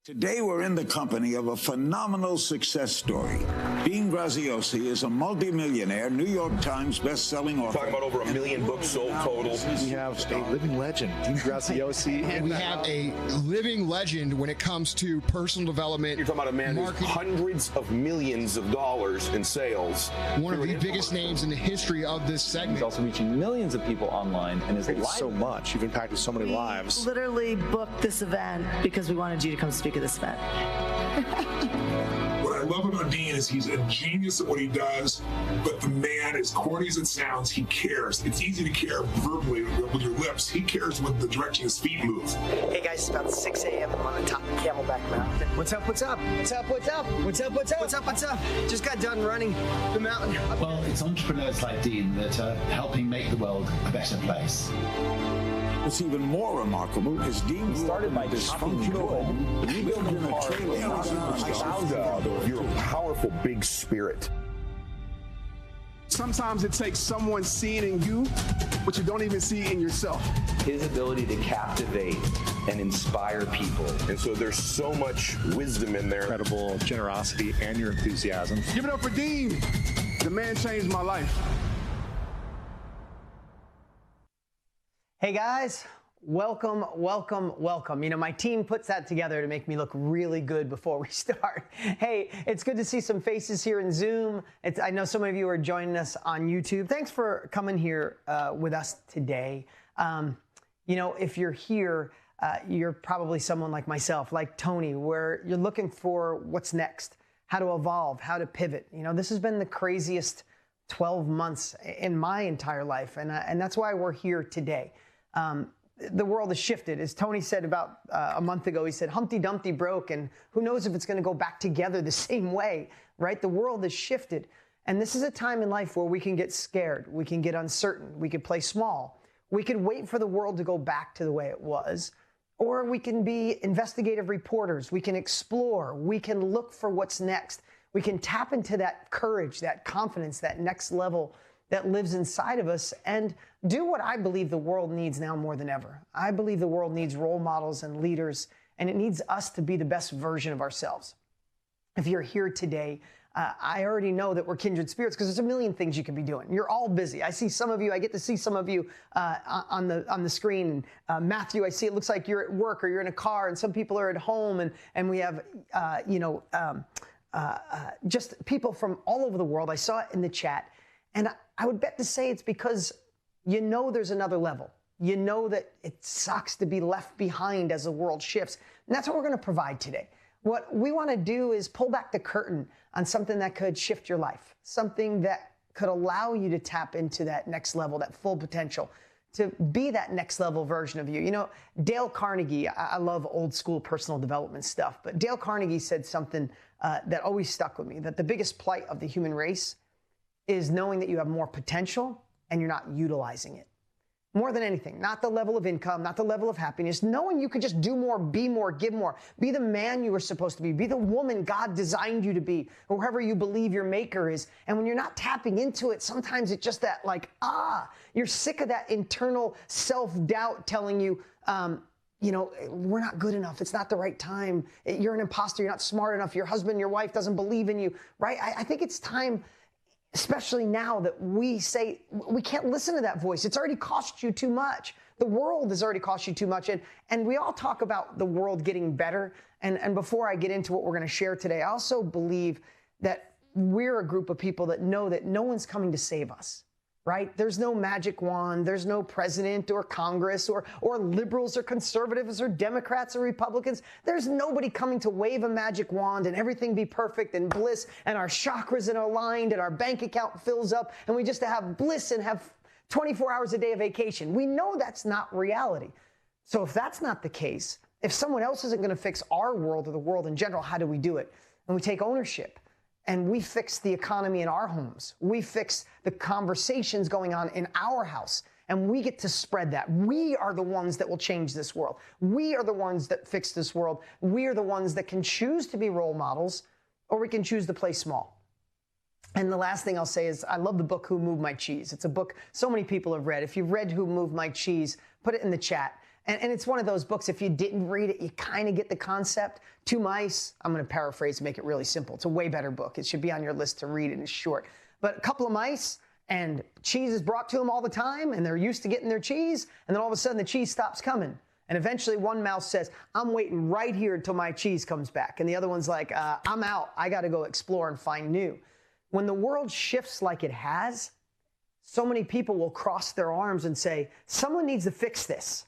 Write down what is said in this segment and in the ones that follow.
Today, we're in the company of a phenomenal success story. Dean Graziosi is a multimillionaire, New York Times best-selling author. Talking about over 1 million books sold total. We have a living legend, Dean Graziosi. And we have a living legend when it comes to personal development. You're talking about a man who's hundreds of millions of dollars in sales. One of the biggest names in the history of this segment. He's also reaching millions of people online and is live. So much. You've impacted so many lives. Literally booked this event because we wanted you to come speak at this event. What I love about Dean is he's a genius at what he does, but the man, as corny as it sounds, he cares. It's easy to care verbally with your lips. He cares with the direction his feet move. Hey guys, it's about 6 a.m. I'm on the top of Camelback Mountain. What's up, what's up? What's up, what's up? What's up, what's up? What's up, what's up? Just got done running the mountain. Well, it's entrepreneurs like Dean that are helping make the world a better place. What's even more remarkable is Dean started by dysfunctional home, lived in a trailer. You're a powerful, big spirit. Sometimes it takes someone seeing in you what you don't even see in yourself. His ability to captivate and inspire people. And so there's so much wisdom in there. Incredible generosity and your enthusiasm. Give it up for Dean. The man changed my life. Hey guys, welcome, welcome, welcome. You know, my team puts that together to make me look really good before we start. Hey, it's good to see some faces here in Zoom. I know some of you are joining us on YouTube. Thanks for coming here with us today. You know, if you're here, you're probably someone like myself, like Tony, where you're looking for what's next, how to evolve, how to pivot. You know, this has been the craziest 12 months in my entire life, and that's why we're here today. The world has shifted. As Tony said about a month ago, he said, Humpty Dumpty broke, and who knows if it's going to go back together the same way, right? The world has shifted. And this is a time in life where we can get scared. We can get uncertain. We could play small. We could wait for the world to go back to the way it was. Or we can be investigative reporters. We can explore. We can look for what's next. We can tap into that courage, that confidence, that next level that lives inside of us and do what I believe the world needs now more than ever. I believe the world needs role models and leaders, and it needs us to be the best version of ourselves. If you're here today, I already know that we're kindred spirits because there's a million things you can be doing. You're all busy. I see some of you, I get to see some of you on the screen. Matthew, I see it looks like you're at work or you're in a car, and some people are at home, and we have, just people from all over the world. I saw it in the chat. And I would bet to say it's because you know there's another level. You know that it sucks to be left behind as the world shifts. And that's what we're going to provide today. What we want to do is pull back the curtain on something that could shift your life, something that could allow you to tap into that next level, that full potential, to be that next level version of you. You know, Dale Carnegie, I love old school personal development stuff, but Dale Carnegie said something that always stuck with me, that the biggest plight of the human race is knowing that you have more potential and you're not utilizing it. More than anything, not the level of income, not the level of happiness, knowing you could just do more, be more, give more, be the man you were supposed to be the woman God designed you to be, or whoever you believe your maker is. And when you're not tapping into it, sometimes it's just that you're sick of that internal self-doubt telling you, you know, we're not good enough. It's not the right time. You're an imposter. You're not smart enough. Your husband, your wife doesn't believe in you, right? I think it's time, especially now, that we say we can't listen to that voice. It's already cost you too much. The world has already cost you too much. And we all talk about the world getting better. And before I get into what we're going to share today, I also believe that we're a group of people that know that no one's coming to save us, right? There's no magic wand. There's no president or Congress or liberals or conservatives or Democrats or Republicans. There's nobody coming to wave a magic wand and everything be perfect and bliss and our chakras are aligned and our bank account fills up and we just have bliss and have 24 hours a day of vacation. We know that's not reality. So if that's not the case, if someone else isn't going to fix our world or the world in general, how do we do it? And we take ownership. And we fix the economy in our homes. We fix the conversations going on in our house. And we get to spread that. We are the ones that will change this world. We are the ones that fix this world. We are the ones that can choose to be role models, or we can choose to play small. And the last thing I'll say is I love the book, Who Moved My Cheese? It's a book so many people have read. If you've read Who Moved My Cheese, put it in the chat. And it's one of those books, if you didn't read it, you kind of get the concept. Two Mice, I'm going to paraphrase and make it really simple. It's a way better book. It should be on your list to read, and it's short. But a couple of mice, and cheese is brought to them all the time, and they're used to getting their cheese, and then all of a sudden the cheese stops coming. And eventually one mouse says, I'm waiting right here until my cheese comes back. And the other one's like, I'm out. I got to go explore and find new. When the world shifts like it has, so many people will cross their arms and say, someone needs to fix this.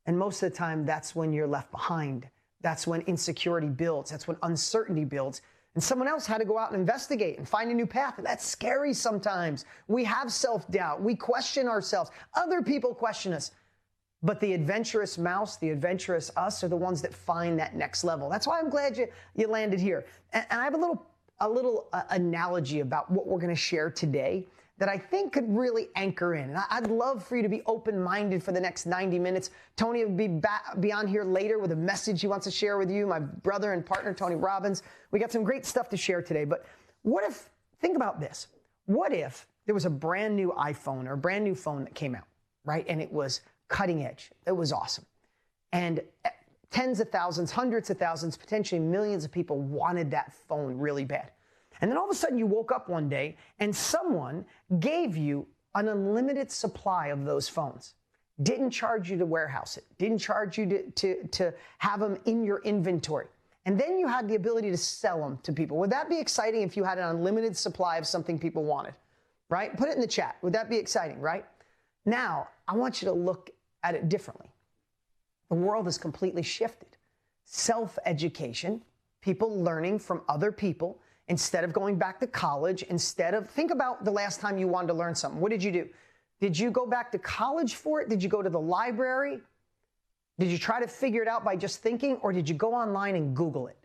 And most of the time, that's when you're left behind. That's when insecurity builds. That's when uncertainty builds. And someone else had to go out and investigate and find a new path. And that's scary sometimes. We have self-doubt. We question ourselves. Other people question us. But the adventurous mouse, the adventurous us, are the ones that find that next level. That's why I'm glad you landed here. And I have a little analogy about what we're going to share today that I think could really anchor in. And I'd love for you to be open-minded for the next 90 minutes. Tony will be on here later with a message he wants to share with you, my brother and partner, Tony Robbins. We got some great stuff to share today. But what if, think about this. What if there was a brand new iPhone or a brand new phone that came out, right? And it was cutting edge. It was awesome. And tens of thousands, hundreds of thousands, potentially millions of people wanted that phone really bad. And then all of a sudden you woke up one day and someone gave you an unlimited supply of those phones. Didn't charge you to warehouse it. Didn't charge you to have them in your inventory. And then you had the ability to sell them to people. Would that be exciting if you had an unlimited supply of something people wanted, right? Put it in the chat. Would that be exciting, right? Now, I want you to look at it differently. The world has completely shifted. Self-education, people learning from other people, instead of going back to college, think about the last time you wanted to learn something. What did you do? Did you go back to college for it? Did you go to the library? Did you try to figure it out by just thinking, or did you go online and Google it,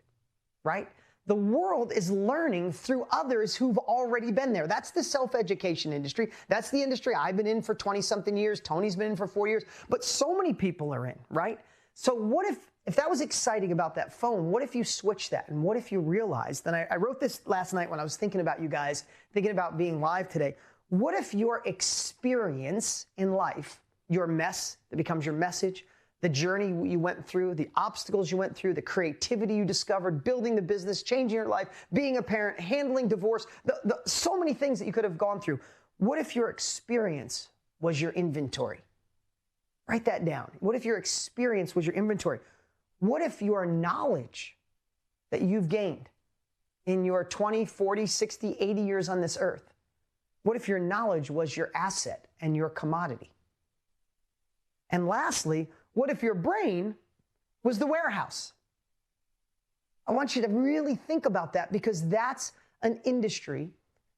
right? The world is learning through others who've already been there. That's the self-education industry. That's the industry I've been in for 20-something years. Tony's been in for 4 years. But so many people are in, right? So what if that was exciting about that phone, what if you switched that? And what if you realized, and I wrote this last night when I was thinking about you guys, thinking about being live today. What if your experience in life, your mess that becomes your message, the journey you went through, the obstacles you went through, the creativity you discovered, building the business, changing your life, being a parent, handling divorce, so many things that you could have gone through. What if your experience was your inventory? Write that down. What if your experience was your inventory? What if your knowledge that you've gained in your 20, 40, 60, 80 years on this earth, what if your knowledge was your asset and your commodity? And lastly, what if your brain was the warehouse? I want you to really think about that, because that's an industry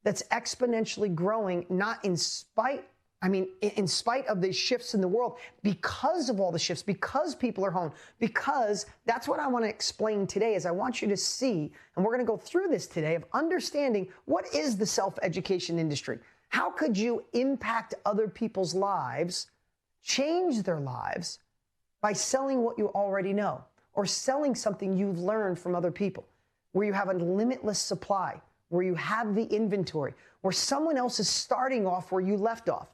that's exponentially growing, not in spite of the shifts in the world, because of all the shifts, because people are home, because that's what I want to explain today. Is I want you to see, and we're going to go through this today, of understanding what is the self-education industry. How could you impact other people's lives, change their lives, by selling what you already know, or selling something you've learned from other people, where you have a limitless supply, where you have the inventory, where someone else is starting off where you left off.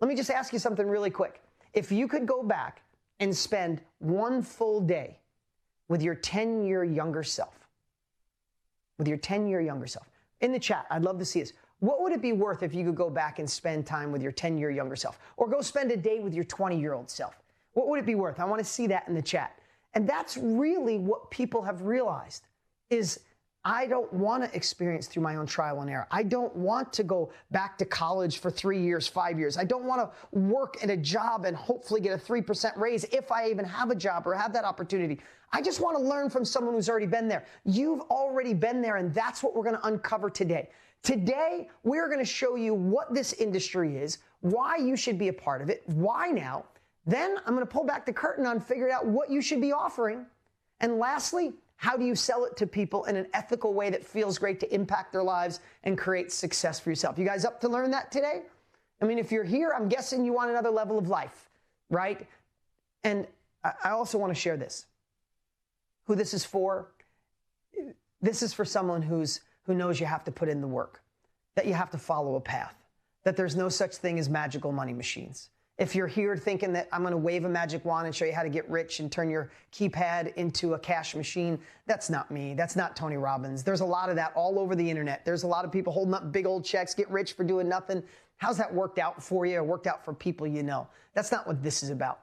Let me just ask you something really quick. If you could go back and spend one full day with your 10-year younger self, in the chat, I'd love to see this. What would it be worth if you could go back and spend time with your 10-year younger self, or go spend a day with your 20-year-old self? What would it be worth? I want to see that in the chat. And that's really what people have realized is, I don't want to experience through my own trial and error. I don't want to go back to college for 3 years, 5 years. I don't want to work at a job and hopefully get a 3% raise if I even have a job or have that opportunity. I just want to learn from someone who's already been there. You've already been there, and that's what we're going to uncover today. Today, we're going to show you what this industry is, why you should be a part of it, why now. Then I'm going to pull back the curtain on figuring out what you should be offering. And lastly, how do you sell it to people in an ethical way that feels great to impact their lives and create success for yourself? You guys up to learn that today? I mean, if you're here, I'm guessing you want another level of life, right? And I also want to share this. Who this is for? This is for someone who knows you have to put in the work, that you have to follow a path, that there's no such thing as magical money machines. If you're here thinking that I'm going to wave a magic wand and show you how to get rich and turn your keypad into a cash machine, that's not me. That's not Tony Robbins. There's a lot of that all over the internet. There's a lot of people holding up big old checks, get rich for doing nothing. How's that worked out for you or worked out for people you know? That's not what this is about.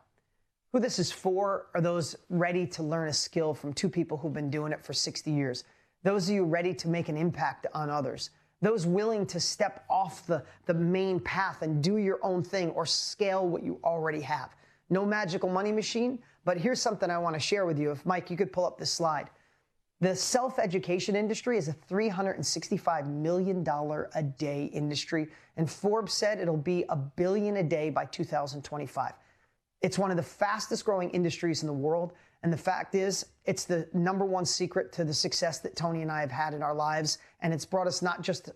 Who this is for are those ready to learn a skill from two people who've been doing it for 60 years. Those of you ready to make an impact on others. Those willing to step off the main path and do your own thing or scale what you already have. No magical money machine, but here's something I want to share with you. If Mike, you could pull up this slide. The self-education industry is a $365 million a day industry, and Forbes said it'll be $1 billion a day by 2025. It's one of the fastest growing industries in the world, and the fact is, it's the #1 secret to the success that Tony and I have had in our lives, and it's brought us not just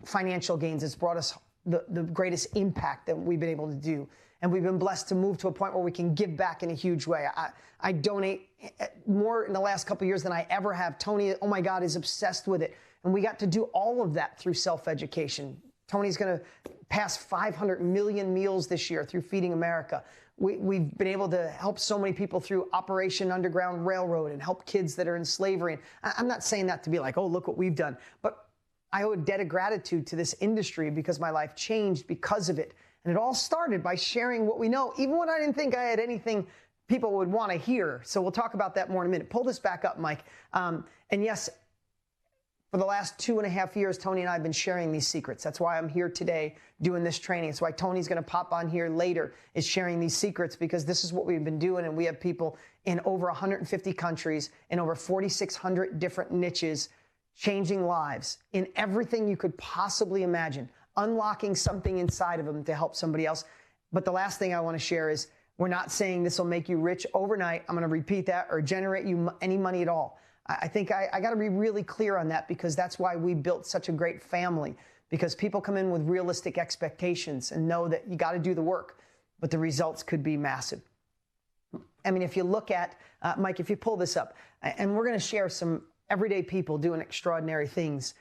financial gains, it's brought us the greatest impact that we've been able to do. And we've been blessed to move to a point where we can give back in a huge way. I donate more in the last couple of years than I ever have. Tony, oh my God, is obsessed with it. And we got to do all of that through self-education. Tony's going to pass 500 million meals this year through Feeding America. We've been able to help so many people through Operation Underground Railroad and help kids that are in slavery. And I'm not saying that to be like, oh, look what we've done. But I owe a debt of gratitude to this industry because my life changed because of it. And it all started by sharing what we know, even when I didn't think I had anything people would want to hear. So we'll talk about that more in a minute. Pull this back up, Mike. And yes, for the last 2.5 years, Tony and I have been sharing these secrets. That's why I'm here today doing this training. It's why Tony's going to pop on here later, is sharing these secrets, because this is what we've been doing. And we have people in over 150 countries, in over 4,600 different niches, changing lives in everything you could possibly imagine, unlocking something inside of them to help somebody else. But the last thing I want to share is, we're not saying this will make you rich overnight. I'm going to repeat that, or generate you any money at all. I think I got to be really clear on that, because that's why we built such a great family, because people come in with realistic expectations and know that you got to do the work, but the results could be massive. I mean, if you look at, Mike, if you pull this up, and we're going to share some everyday people doing extraordinary things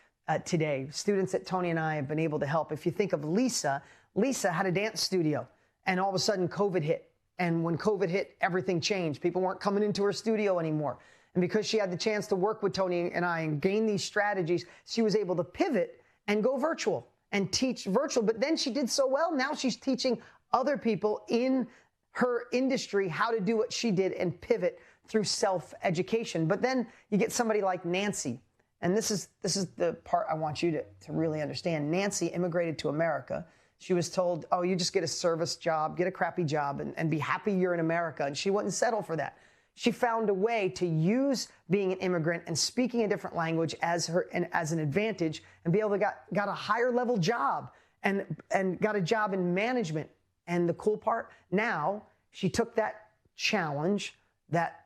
today, students that Tony and I have been able to help. If you think of Lisa had a dance studio, and all of a sudden COVID hit. And when COVID hit, everything changed. People weren't coming into her studio anymore. And because she had the chance to work with Tony and I and gain these strategies, she was able to pivot and go virtual and teach virtual. But then she did so well, now she's teaching other people in her industry how to do what she did and pivot through self-education. But then you get somebody like Nancy. And this is the part I want you to really understand. Nancy immigrated to America. She was told, oh, you just get a service job, get a crappy job, and be happy you're in America. And she wouldn't settle for that. She found a way to use being an immigrant and speaking a different language as an advantage, and be able to got a higher level job and got a job in management. And the cool part, now she took that challenge, that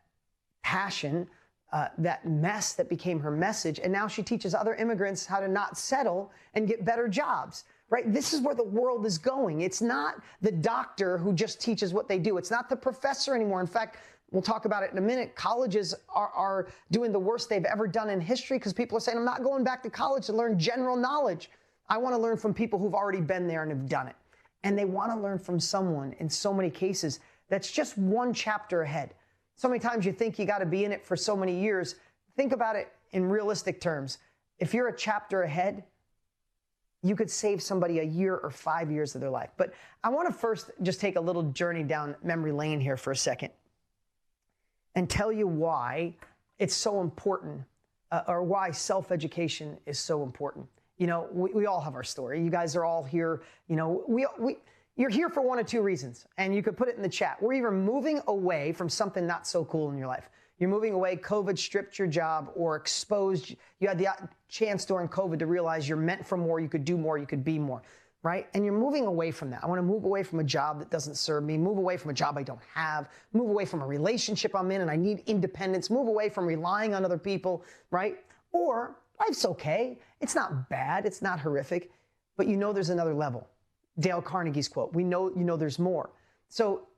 passion, that mess that became her message, and now she teaches other immigrants how to not settle and get better jobs. Right? This is where the world is going. It's not the doctor who just teaches what they do. It's not the professor anymore. In fact, we'll talk about it in a minute. Colleges are doing the worst they've ever done in history, because people are saying, I'm not going back to college to learn general knowledge. I want to learn from people who've already been there and have done it. And they want to learn from someone, in so many cases, that's just one chapter ahead. So many times you think you got to be in it for so many years. Think about it in realistic terms. If you're a chapter ahead, you could save somebody a year or 5 years of their life. But I want to first just take a little journey down memory lane here for a second and tell you why it's so important, or why self-education is so important. You know, we all have our story. You guys are all here. You know, you're here for one of two reasons, and you could put it in the chat. We're either moving away from something not so cool in your life. You're moving away, COVID stripped your job or exposed. You had the chance during COVID to realize you're meant for more, you could do more, you could be more, right? And you're moving away from that. I want to move away from a job that doesn't serve me, move away from a job I don't have, move away from a relationship I'm in and I need independence, move away from relying on other people, right? Or life's okay. It's not bad. It's not horrific, but you know there's another level. Dale Carnegie's quote, you know there's more. So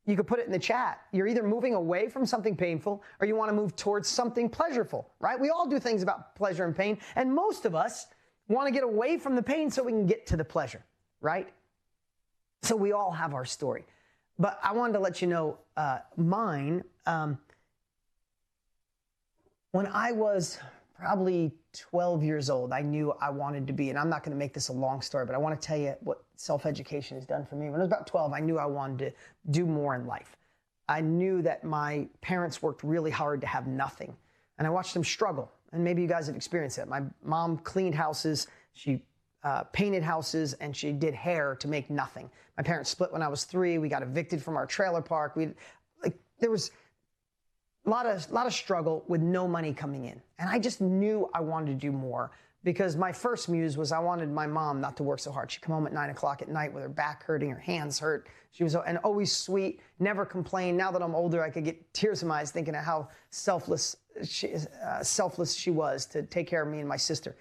you could put it in the chat. You're either moving away from something painful, or you want to move towards something pleasureful, right? We all do things about pleasure and pain, and most of us want to get away from the pain so we can get to the pleasure, right? So we all have our story. But I wanted to let you know mine. When I was probably 12 years old, I knew I wanted to be, and I'm not going to make this a long story, but I want to tell you what self-education has done for me. When I was about 12, I knew I wanted to do more in life. I knew that my parents worked really hard to have nothing, and I watched them struggle. And maybe you guys have experienced it. My mom cleaned houses, she painted houses, and she did hair to make nothing. My parents split when I was 3. We got evicted from our trailer park. There was a lot of struggle with no money coming in. And I just knew I wanted to do more because my first muse was I wanted my mom not to work so hard. She'd come home at 9 o'clock at night with her back hurting, her hands hurt. She was and always sweet, never complained. Now that I'm older, I could get tears in my eyes thinking of how selfless she was to take care of me and my sister.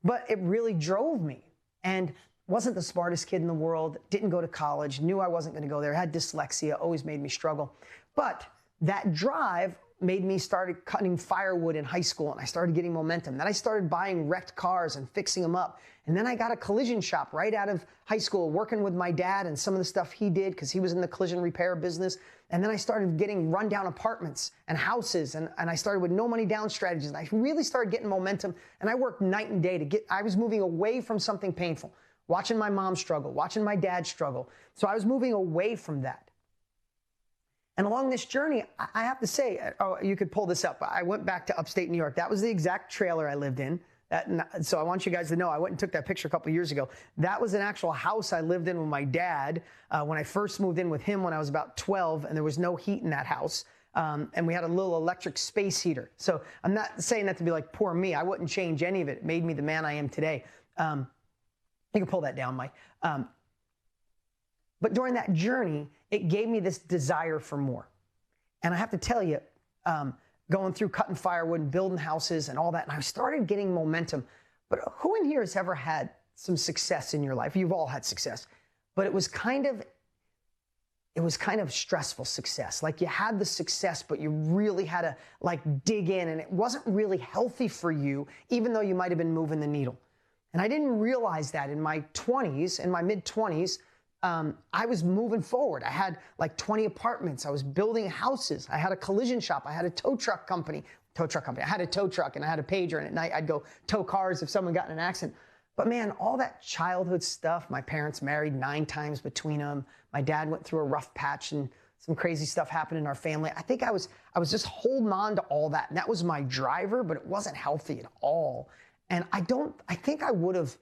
But it really drove me. And wasn't the smartest kid in the world, didn't go to college, knew I wasn't going to go there, had dyslexia, always made me struggle. But that drive made me started cutting firewood in high school, and I started getting momentum. Then I started buying wrecked cars and fixing them up. And then I got a collision shop right out of high school, working with my dad and some of the stuff he did because he was in the collision repair business. And then I started getting rundown apartments and houses, and I started with no money down strategies. And I really started getting momentum, and I worked night and day I was moving away from something painful, watching my mom struggle, watching my dad struggle. So I was moving away from that. And along this journey, I have to say, you could pull this up. I went back to upstate New York. That was the exact trailer I lived in. So I want you guys to know, I went and took that picture a couple of years ago. That was an actual house I lived in with my dad when I first moved in with him when I was about 12, and there was no heat in that house. And we had a little electric space heater. So I'm not saying that to be like, poor me. I wouldn't change any of it. It made me the man I am today. You can pull that down, Mike. But during that journey, it gave me this desire for more. And I have to tell you, going through cutting firewood and building houses and all that, and I started getting momentum. But who in here has ever had some success in your life? You've all had success. But it was kind of stressful success. Like you had the success, but you really had to dig in, and it wasn't really healthy for you, even though you might have been moving the needle. And I didn't realize that in my 20s, in my mid-20s, I was moving forward. I had 20 apartments. I was building houses. I had a collision shop. I had a tow truck company. I had a tow truck, and I had a pager, and at night I'd go tow cars if someone got in an accident. But man, all that childhood stuff, my parents married 9 times between them. My dad went through a rough patch, and some crazy stuff happened in our family. I think I was just holding on to all that, and that was my driver, but it wasn't healthy at all. And I think I would have,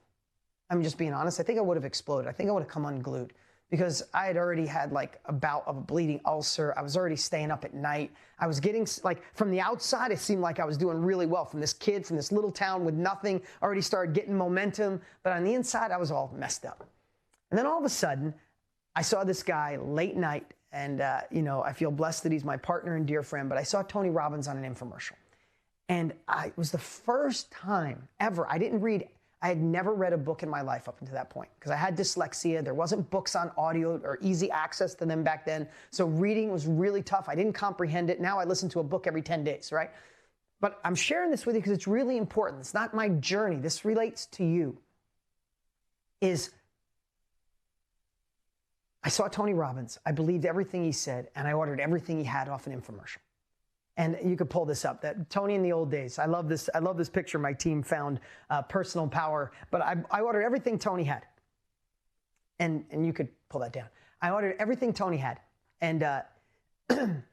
I'm just being honest, I think I would have exploded. I think I would have come unglued because I had already had a bout of a bleeding ulcer. I was already staying up at night. I was getting, from the outside, it seemed like I was doing really well. From this kid, from this little town with nothing, already started getting momentum. But on the inside, I was all messed up. And then all of a sudden, I saw this guy late night, and, I feel blessed that he's my partner and dear friend, but I saw Tony Robbins on an infomercial. And it was the first time ever, I had never read a book in my life up until that point because I had dyslexia. There wasn't books on audio or easy access to them back then. So reading was really tough. I didn't comprehend it. Now I listen to a book every 10 days, right? But I'm sharing this with you because it's really important. It's not my journey. This relates to you. I saw Tony Robbins. I believed everything he said, and I ordered everything he had off an infomercial. And you could pull this up. That Tony in the old days. I love this picture my team found, personal power. But I ordered everything Tony had. And you could pull that down. I ordered everything Tony had. And and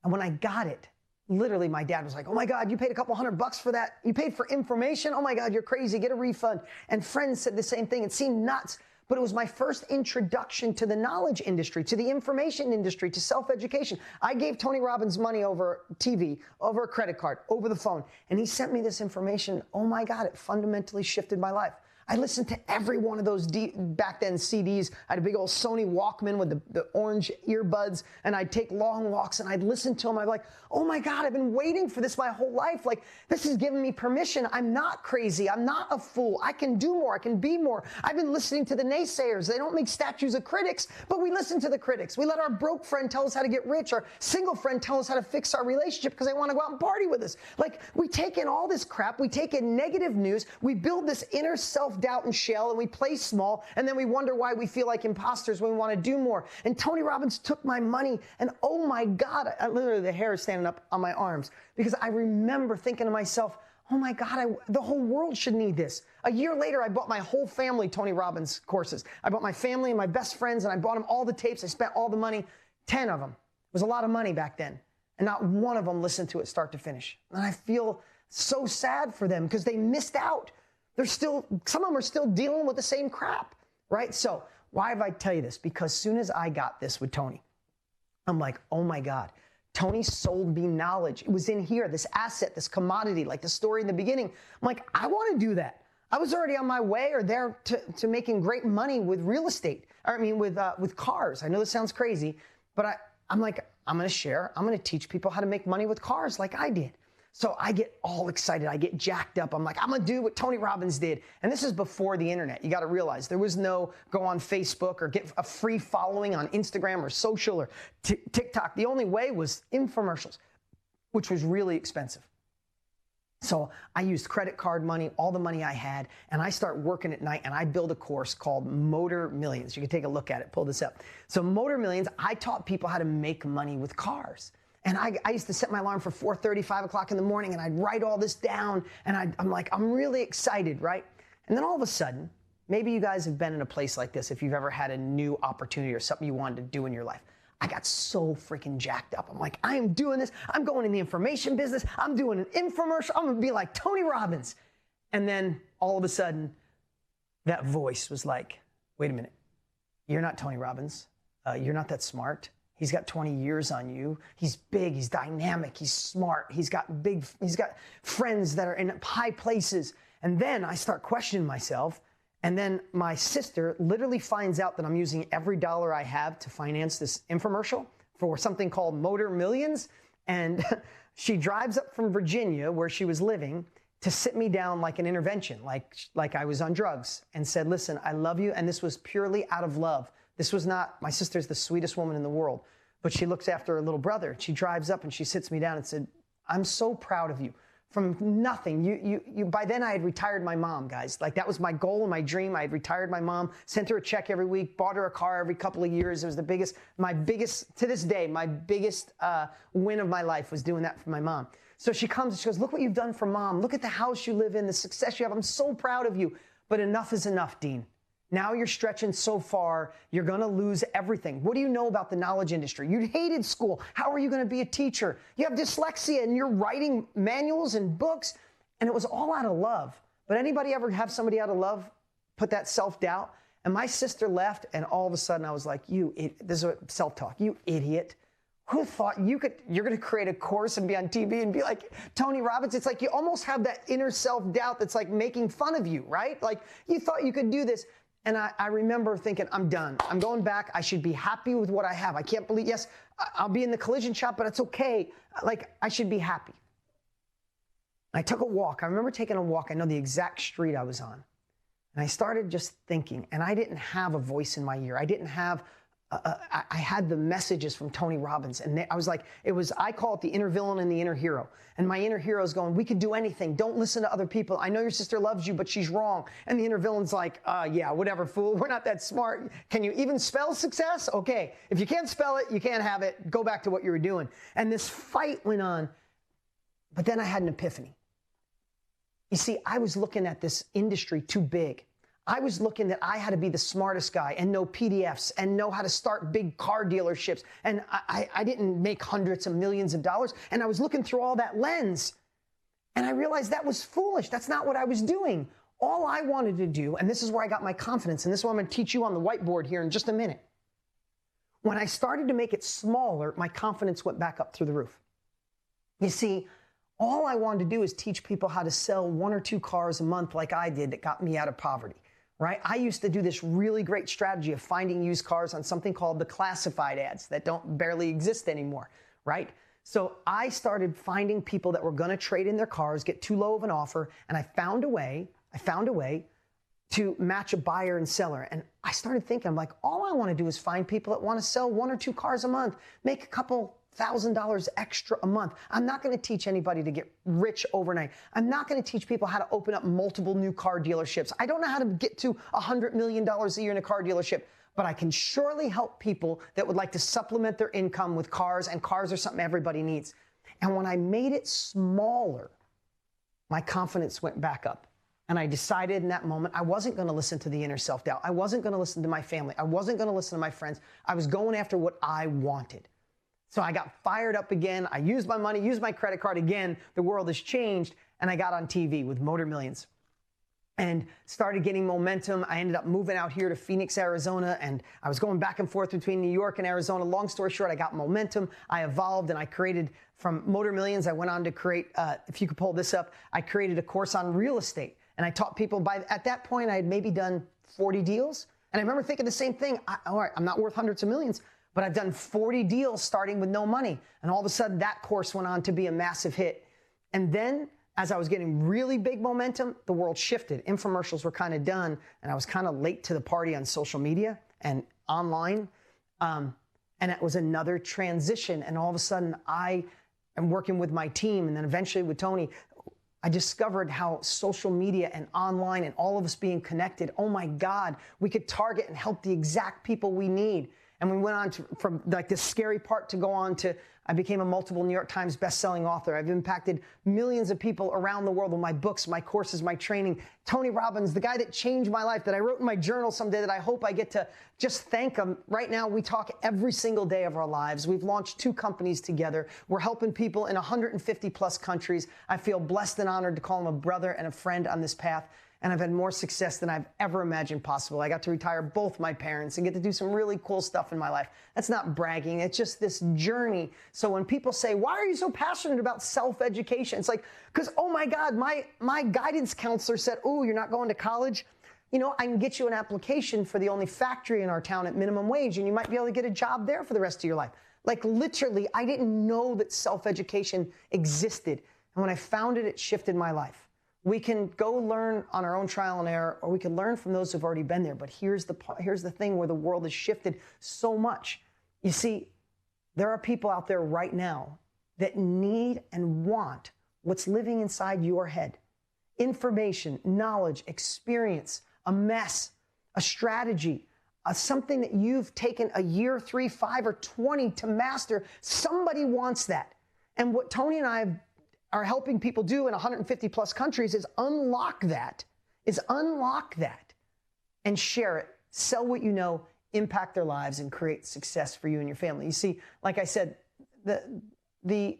when I got it, literally my dad was like, "Oh my God, you paid a couple $100 for that? You paid for information? Oh my God, you're crazy. Get a refund." And friends said the same thing. It seemed nuts. But it was my first introduction to the knowledge industry, to the information industry, to self-education. I gave Tony Robbins money over TV, over a credit card, over the phone. And he sent me this information. Oh my God, it fundamentally shifted my life. I listened to every one of those back then CDs. I had a big old Sony Walkman with the orange earbuds, and I'd take long walks, and I'd listen to them. I'd be like, oh my God, I've been waiting for this my whole life. This is giving me permission. I'm not crazy. I'm not a fool. I can do more. I can be more. I've been listening to the naysayers. They don't make statues of critics, but we listen to the critics. We let our broke friend tell us how to get rich, our single friend tell us how to fix our relationship because they want to go out and party with us. We take in all this crap. We take in negative news. We build this inner self self-doubt and shell, and we play small, and then we wonder why we feel like imposters when we want to do more. And Tony Robbins took my money, and oh my God, literally the hair is standing up on my arms, because I remember thinking to myself, oh my God, the whole world should need this. A year later, I bought my whole family Tony Robbins courses. I bought my family and my best friends, and I bought them all the tapes. I spent all the money, 10 of them. It was a lot of money back then. And not one of them listened to it start to finish. And I feel so sad for them because they missed out. Some of them are still dealing with the same crap, right? So why have I tell you this? Because as soon as I got this with Tony, I'm like, oh my God, Tony sold me knowledge. It was in here, this asset, this commodity, like the story in the beginning. I'm like, I want to do that. I was already on my way or there to making great money with real estate. With cars. I know this sounds crazy, but I'm like, I'm going to share. I'm going to teach people how to make money with cars like I did. So I get all excited. I get jacked up. I'm like, I'm going to do what Tony Robbins did. And this is before the internet. You got to realize there was no go on Facebook or get a free following on Instagram or social or TikTok. The only way was infomercials, which was really expensive. So I used credit card money, all the money I had, and I start working at night, and I build a course called Motor Millions. You can take a look at it, pull this up. So Motor Millions, I taught people how to make money with cars. And I used to set my alarm for 4:30, 5 o'clock in the morning, and I'd write all this down, and I'm like, I'm really excited, right? And then all of a sudden, maybe you guys have been in a place like this if you've ever had a new opportunity or something you wanted to do in your life. I got so freaking jacked up. I'm like, I am doing this. I'm going in the information business. I'm doing an infomercial. I'm going to be like Tony Robbins. And then all of a sudden, that voice was like, wait a minute. You're not Tony Robbins. You're not that smart. He's got 20 years on you. He's big. He's dynamic. He's smart. He's got friends that are in high places. And then I start questioning myself. And then my sister literally finds out that I'm using every dollar I have to finance this infomercial for something called Motor Millions. And she drives up from Virginia, where she was living, to sit me down like an intervention, like I was on drugs, and said, listen, I love you. And this was purely out of love. This was not, my sister's the sweetest woman in the world, but she looks after her little brother. She drives up and she sits me down and said, I'm so proud of you. From nothing, you. By then I had retired my mom, guys. Like that was my goal and my dream. I had retired my mom, sent her a check every week, bought her a car every couple of years. It was my biggest, to this day, my biggest win of my life was doing that for my mom. So she comes and she goes, look what you've done for mom. Look at the house you live in, the success you have. I'm so proud of you. But enough is enough, Dean. Now you're stretching so far, you're going to lose everything. What do you know about the knowledge industry? You hated school. How are you going to be a teacher? You have dyslexia and you're writing manuals and books. And it was all out of love. But anybody ever have somebody out of love put that self-doubt? And my sister left, and all of a sudden I was like, this is self-talk, you idiot. Who thought you're going to create a course and be on TV and be like Tony Robbins? It's like you almost have that inner self-doubt that's like making fun of you, right? Like you thought you could do this. And I remember thinking, I'm done. I'm going back. I should be happy with what I have. I can't believe, yes, I'll be in the collision shop, but it's okay. Like, I should be happy. I took a walk. I remember taking a walk. I know the exact street I was on. And I started just thinking, and I didn't have a voice in my ear. I didn't have, I had the messages from Tony Robbins. And I was like, I call it the inner villain and the inner hero. And my inner hero is going, we could do anything. Don't listen to other people. I know your sister loves you, but she's wrong. And the inner villain's like, yeah, whatever, fool. We're not that smart. Can you even spell success? Okay. If you can't spell it, you can't have it. Go back to what you were doing. And this fight went on. But then I had an epiphany. You see, I was looking at this industry too big. I was looking that I had to be the smartest guy and know PDFs and know how to start big car dealerships. And I didn't make hundreds of millions of dollars. And I was looking through all that lens. And I realized that was foolish. That's not what I was doing. All I wanted to do, and this is where I got my confidence, and this is what I'm going to teach you on the whiteboard here in just a minute. When I started to make it smaller, my confidence went back up through the roof. You see, all I wanted to do is teach people how to sell 1 or 2 cars a month like I did that got me out of poverty. Right? I used to do this really great strategy of finding used cars on something called the classified ads that barely exist anymore, right? So I started finding people that were going to trade in their cars, get too low of an offer, and I found a way to match a buyer and seller. And I started thinking, I'm like, all I want to do is find people that want to sell 1 or 2 cars a month, make a couple $1,000 extra a month. I'm not going to teach anybody to get rich overnight. I'm not going to teach people how to open up multiple new car dealerships. I don't know how to get to $100 million a year in a car dealership, but I can surely help people that would like to supplement their income with cars, and cars are something everybody needs. And when I made it smaller, my confidence went back up. And I decided in that moment I wasn't going to listen to the inner self-doubt. I wasn't going to listen to my family. I wasn't going to listen to my friends. I was going after what I wanted. So I got fired up again. I used my money, used my credit card again. The world has changed. And I got on TV with Motor Millions and started getting momentum. I ended up moving out here to Phoenix, Arizona, and I was going back and forth between New York and Arizona. Long story short, I got momentum. I evolved, and I created, from Motor Millions, I went on to create, if you could pull this up, I created a course on real estate. And I taught people, at that point, I had maybe done 40 deals. And I remember thinking the same thing. All right, I'm not worth hundreds of millions, but I've done 40 deals starting with no money. And all of a sudden, that course went on to be a massive hit. And then, as I was getting really big momentum, the world shifted. Infomercials were kind of done, and I was kind of late to the party on social media and online. And it was another transition. And all of a sudden, I am working with my team, and then eventually with Tony, I discovered how social media and online and all of us being connected, oh my God, we could target and help the exact people we need. And we went on to, from like this scary part to go on to, I became a multiple New York Times best-selling author. I've impacted millions of people around the world with my books, my courses, my training. Tony Robbins, the guy that changed my life, that I wrote in my journal someday that I hope I get to just thank him. Right now, we talk every single day of our lives. We've launched 2 companies together. We're helping people in 150 plus countries. I feel blessed and honored to call him a brother and a friend on this path. And I've had more success than I've ever imagined possible. I got to retire both my parents and get to do some really cool stuff in my life. That's not bragging. It's just this journey. So when people say, why are you so passionate about self-education? It's like, because, oh my God, my guidance counselor said, oh, you're not going to college? You know, I can get you an application for the only factory in our town at minimum wage, and you might be able to get a job there for the rest of your life. Like literally, I didn't know that self-education existed. And when I found it, it shifted my life. We can go learn on our own trial and error, or we can learn from those who've already been there. But here's the thing where the world has shifted so much. You see, there are people out there right now that need and want what's living inside your head. Information, knowledge, experience, a mess, a strategy, something that you've taken a year, 3, 5, or 20 to master. Somebody wants that. And what Tony and I are helping people do in 150 plus countries is unlock that and share it, sell what you know, impact their lives, and create success for you and your family. You see, like I said, the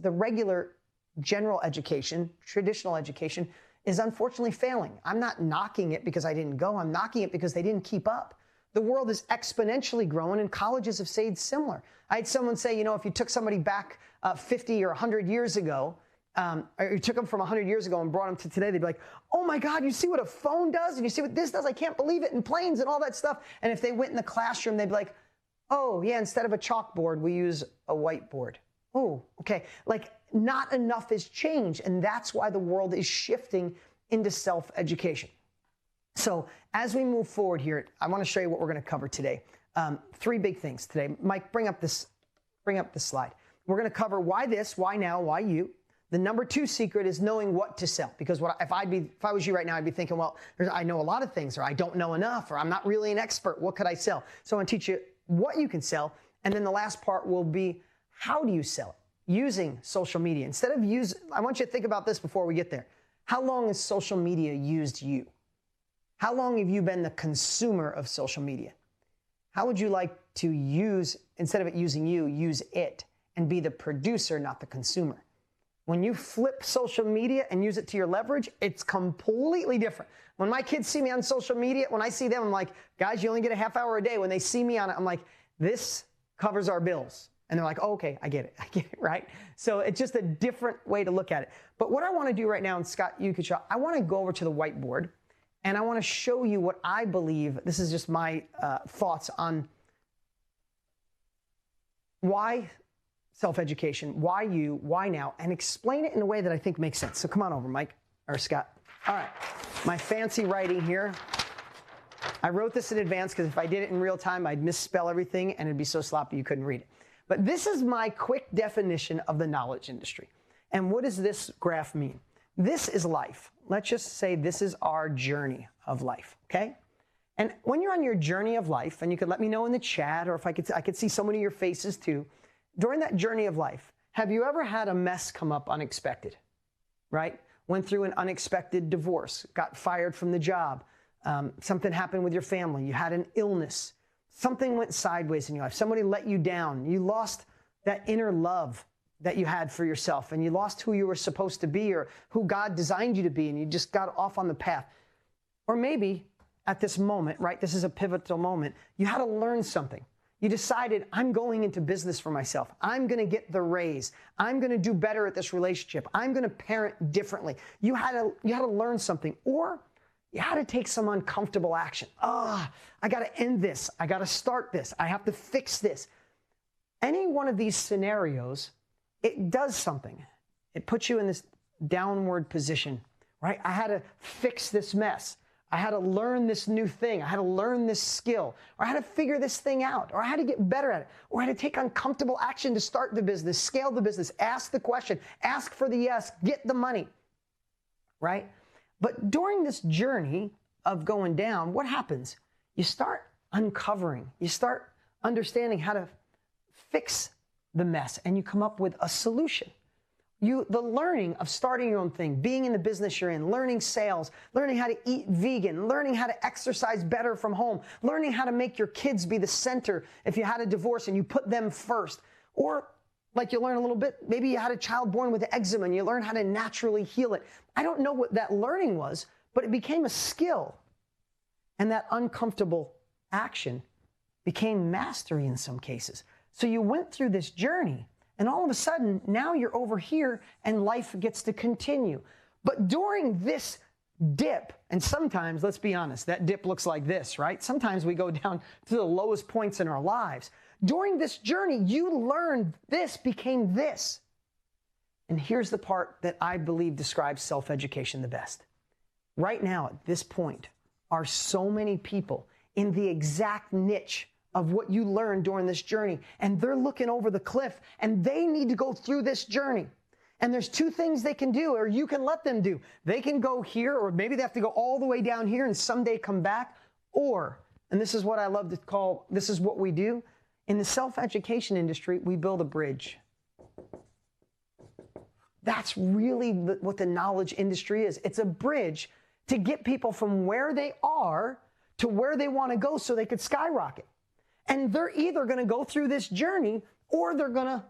regular general education, traditional education, is unfortunately failing. I'm not knocking it because I didn't go. I'm knocking it because they didn't keep up. The world is exponentially growing, and colleges have stayed similar. I had someone say, you know, if you took somebody back 50 or 100 years ago, or you took them from 100 years ago and brought them to today, they'd be like, oh my God, you see what a phone does? And you see what this does? I can't believe it, and planes and all that stuff. And if they went in the classroom, they'd be like, oh yeah, instead of a chalkboard, we use a whiteboard. Oh, okay. Like not enough has changed. And that's why the world is shifting into self-education. So as we move forward here, I want to show you what we're going to cover today. 3 big things today. Mike, bring up this slide. We're going to cover why this, why now, why you. The number 2 secret is knowing what to sell. Because if I was you right now, I'd be thinking, well, I know a lot of things, or I don't know enough, or I'm not really an expert. What could I sell? So I'm going to teach you what you can sell. And then the last part will be, how do you sell it? Using social media. I want you to think about this before we get there. How long has social media used you? How long have you been the consumer of social media? How would you like to use, instead of it using you, use it and be the producer, not the consumer? When you flip social media and use it to your leverage, it's completely different. When my kids see me on social media, when I see them, I'm like, guys, you only get a half hour a day. When they see me on it, I'm like, this covers our bills. And they're like, oh, okay, I get it, right? So it's just a different way to look at it. But what I want to do right now, and Scott, you could show, I want to go over to the whiteboard, and I want to show you what I believe, this is just my thoughts on why self-education, why you, why now, and explain it in a way that I think makes sense. So come on over, Mike, or Scott. All right, my fancy writing here. I wrote this in advance because if I did it in real time, I'd misspell everything and it'd be so sloppy you couldn't read it. But this is my quick definition of the knowledge industry. And what does this graph mean? This is life. Let's just say this is our journey of life, okay? And when you're on your journey of life, and you could let me know in the chat, or if I could see so many of your faces too, during that journey of life, have you ever had a mess come up unexpected, right? Went through an unexpected divorce, got fired from the job, something happened with your family, you had an illness, something went sideways in your life, somebody let you down, you lost that inner love that you had for yourself, and you lost who you were supposed to be or who God designed you to be, and you just got off on the path. Or maybe at this moment, right, this is a pivotal moment, you had to learn something. You decided, I'm going into business for myself. I'm going to get the raise. I'm going to do better at this relationship. I'm going to parent differently. You had to learn something, or you had to take some uncomfortable action. I got to end this. I got to start this. I have to fix this. Any one of these scenarios, it does something. It puts you in this downward position, right? I had to fix this mess. I had to learn this new thing. I had to learn this skill, or I had to figure this thing out, or I had to get better at it, or I had to take uncomfortable action to start the business, scale the business, ask the question, ask for the yes, get the money, right? But during this journey of going down, what happens? You start uncovering, you start understanding how to fix the mess, and you come up with a solution. The learning of starting your own thing, being in the business you're in, learning sales, learning how to eat vegan, learning how to exercise better from home, learning how to make your kids be the center if you had a divorce and you put them first. Or like you learn a little bit, maybe you had a child born with eczema and you learn how to naturally heal it. I don't know what that learning was, but it became a skill. And that uncomfortable action became mastery in some cases. So you went through this journey, and all of a sudden, now you're over here and life gets to continue. But during this dip, and sometimes, let's be honest, that dip looks like this, right? Sometimes we go down to the lowest points in our lives. During this journey, you learned this became this. And here's the part that I believe describes self-education the best. Right now, at this point, are so many people in the exact niche of what you learned during this journey, and they're looking over the cliff, and they need to go through this journey. And there's two things they can do, or you can let them do. They can go here, or maybe they have to go all the way down here and someday come back, or, and this is what I love to call, this is what we do, in the self-education industry, we build a bridge. That's really what the knowledge industry is. It's a bridge to get people from where they are to where they want to go so they could skyrocket. And they're either going to go through this journey, or they're going to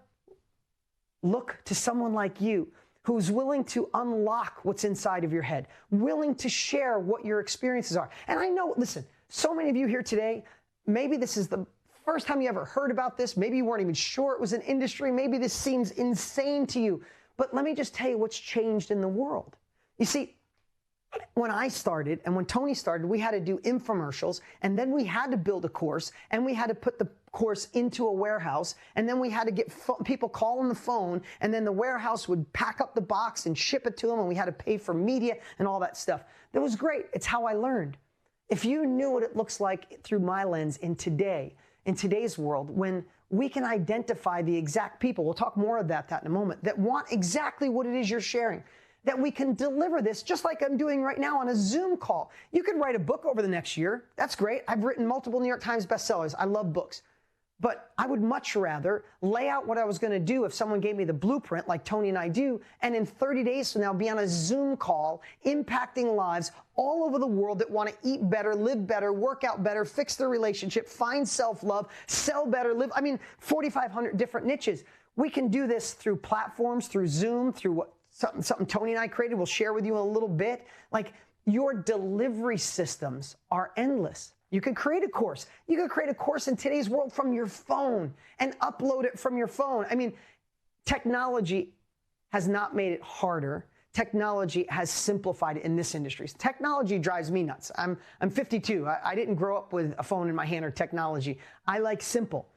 look to someone like you who's willing to unlock what's inside of your head, willing to share what your experiences are. And I know, listen, so many of you here today, maybe this is the first time you ever heard about this. Maybe you weren't even sure it was an industry. Maybe this seems insane to you. But let me just tell you what's changed in the world. You see, when I started and when Tony started, we had to do infomercials, and then we had to build a course, and we had to put the course into a warehouse, and then we had to get people call on the phone, and then the warehouse would pack up the box and ship it to them, and we had to pay for media and all that stuff. That was great. It's how I learned. If you knew what it looks like through my lens in today's world, when we can identify the exact people, we'll talk more about that in a moment, that want exactly what it is you're sharing, that we can deliver this just like I'm doing right now on a Zoom call. You could write a book over the next year. That's great. I've written multiple New York Times bestsellers. I love books. But I would much rather lay out what I was going to do if someone gave me the blueprint like Tony and I do, and in 30 days from now be on a Zoom call impacting lives all over the world that want to eat better, live better, work out better, fix their relationship, find self-love, sell better, 4,500 different niches. We can do this through platforms, through Zoom, through something Tony and I created. We'll share with you in a little bit. Like, your delivery systems are endless. You could create a course. You could create a course in today's world from your phone and upload it from your phone. I mean, technology has not made it harder. Technology has simplified it in this industry. Technology drives me nuts. I'm 52. I didn't grow up with a phone in my hand or technology. I like simple.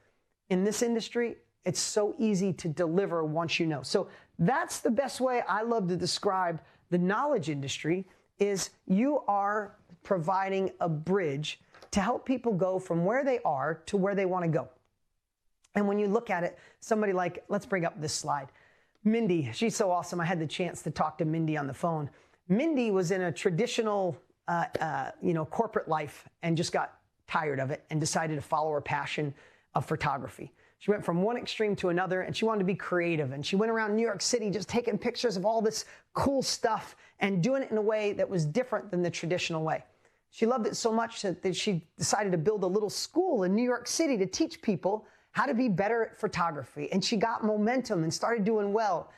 In this industry, it's so easy to deliver once you know. So that's the best way I love to describe the knowledge industry, is you are providing a bridge to help people go from where they are to where they want to go. And when you look at it, somebody like, let's bring up this slide. Mindy, she's so awesome. I had the chance to talk to Mindy on the phone. Mindy was in a traditional, corporate life and just got tired of it and decided to follow her passion of photography. She went from one extreme to another, and she wanted to be creative. And she went around New York City just taking pictures of all this cool stuff and doing it in a way that was different than the traditional way. She loved it so much that she decided to build a little school in New York City to teach people how to be better at photography. And she got momentum and started doing well.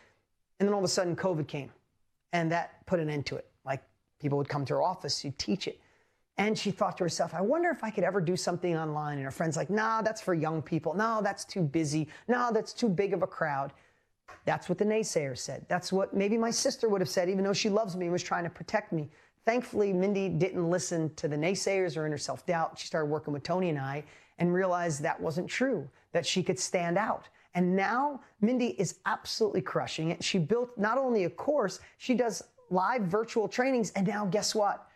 And then all of a sudden, COVID came, and that put an end to it. Like, people would come to her office, she'd teach it. And she thought to herself, I wonder if I could ever do something online. And her friend's like, nah, that's for young people. No, that's too busy. No, that's too big of a crowd. That's what the naysayers said. That's what maybe my sister would have said, even though she loves me and was trying to protect me. Thankfully, Mindy didn't listen to the naysayers or in her self-doubt. She started working with Tony and I and realized that wasn't true, that she could stand out. And now Mindy is absolutely crushing it. She built not only a course, she does live virtual trainings. And now guess what?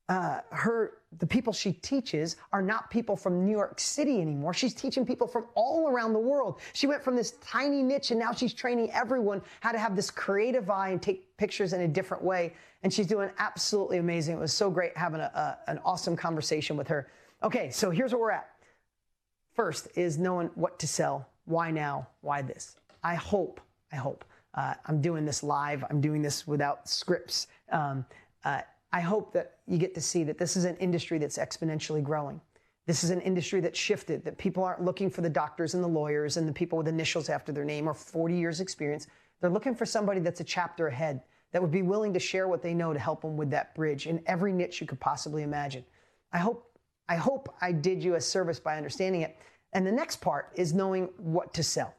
The people she teaches are not people from New York City anymore. She's teaching people from all around the world. She went from this tiny niche, and now she's training everyone how to have this creative eye and take pictures in a different way. And she's doing absolutely amazing. It was so great having an awesome conversation with her. Okay, so here's where we're at. First is knowing what to sell. Why now? Why this? I hope, I'm doing this live. I'm doing this without scripts. I hope that you get to see that this is an industry that's exponentially growing. This is an industry that's shifted, that people aren't looking for the doctors and the lawyers and the people with initials after their name or 40 years experience. They're looking for somebody that's a chapter ahead, that would be willing to share what they know to help them with that bridge in every niche you could possibly imagine. I hope I did you a service by understanding it. And the next part is knowing what to sell,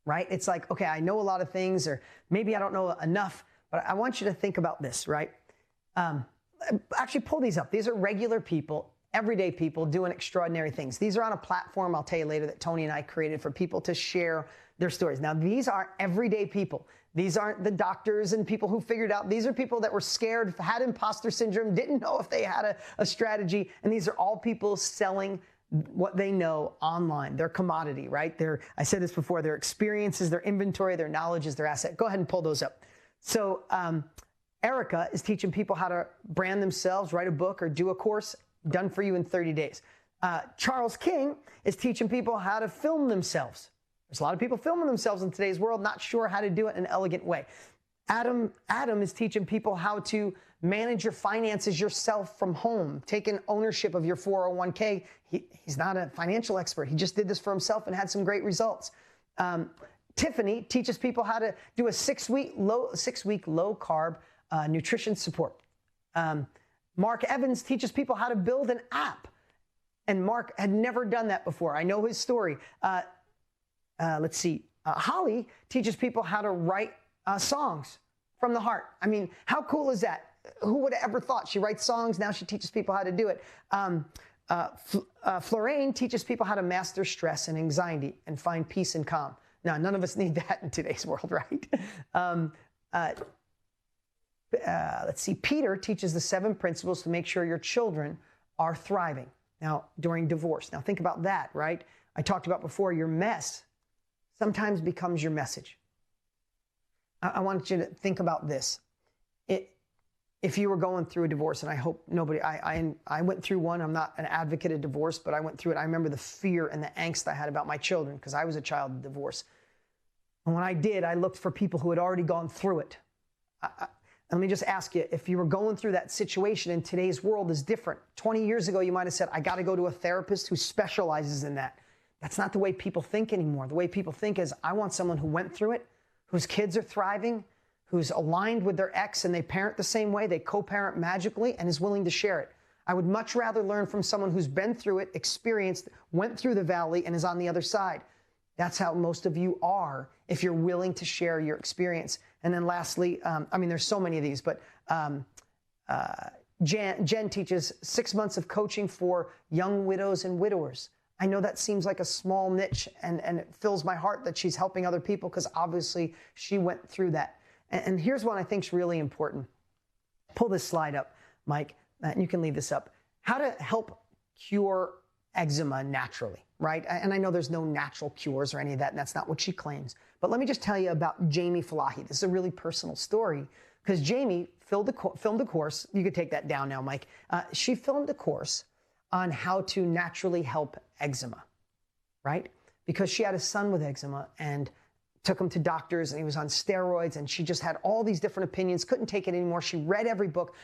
right? It's like, okay, I know a lot of things, or maybe I don't know enough, but I want you to think about this, right? Actually, pull these up. These are regular people, everyday people doing extraordinary things. These are on a platform, I'll tell you later, that Tony and I created for people to share their stories. Now, these are everyday people. These aren't the doctors and people who figured out. These are people that were scared, had imposter syndrome, didn't know if they had a strategy. And these are all people selling what they know online, their commodity, right? I said this before, their experiences, their inventory, their knowledge is their asset. Go ahead and pull those up. So, Erica is teaching people how to brand themselves, write a book, or do a course done for you in 30 days. Charles King is teaching people how to film themselves. There's a lot of people filming themselves in today's world, not sure how to do it in an elegant way. Adam is teaching people how to manage your finances yourself from home, taking ownership of your 401k. He's not a financial expert. He just did this for himself and had some great results. Tiffany teaches people how to do a six-week low carb nutrition support. Mark Evans teaches people how to build an app. And Mark had never done that before. I know his story. Let's see. Holly teaches people how to write songs from the heart. I mean, how cool is that? Who would have ever thought? She writes songs. Now she teaches people how to do it. Florraine teaches people how to master stress and anxiety and find peace and calm. Now, none of us need that in today's world, right? Let's see. Peter teaches the 7 principles to make sure your children are thriving. Now, during divorce. Now, think about that, right? I talked about before, your mess sometimes becomes your message. I want you to think about this. If you were going through a divorce, and I hope nobody, I went through one. I'm not an advocate of divorce, but I went through it. I remember the fear and the angst I had about my children because I was a child of divorce. And when I did, I looked for people who had already gone through it. Let me just ask you, if you were going through that situation in today's world is different. 20 years ago, you might have said, I got to go to a therapist who specializes in that. That's not the way people think anymore. The way people think is, I want someone who went through it, whose kids are thriving, who's aligned with their ex and they parent the same way, they co-parent magically, and is willing to share it. I would much rather learn from someone who's been through it, experienced, went through the valley, and is on the other side. That's how most of you are if you're willing to share your experience. And then lastly, there's so many of these, but Jen teaches 6 months of coaching for young widows and widowers. I know that seems like a small niche, and it fills my heart that she's helping other people because obviously she went through that. And here's one I think is really important. Pull this slide up, Mike, and you can leave this up. How to help cure eczema naturally, right? And I know there's no natural cures or any of that, and that's not what she claims. But let me just tell you about Jamie Falahi. This is a really personal story because Jamie filmed a course. You could take that down now, Mike. She filmed a course on how to naturally help eczema, right? Because she had a son with eczema and took him to doctors and he was on steroids and she just had all these different opinions, couldn't take it anymore. She read every book,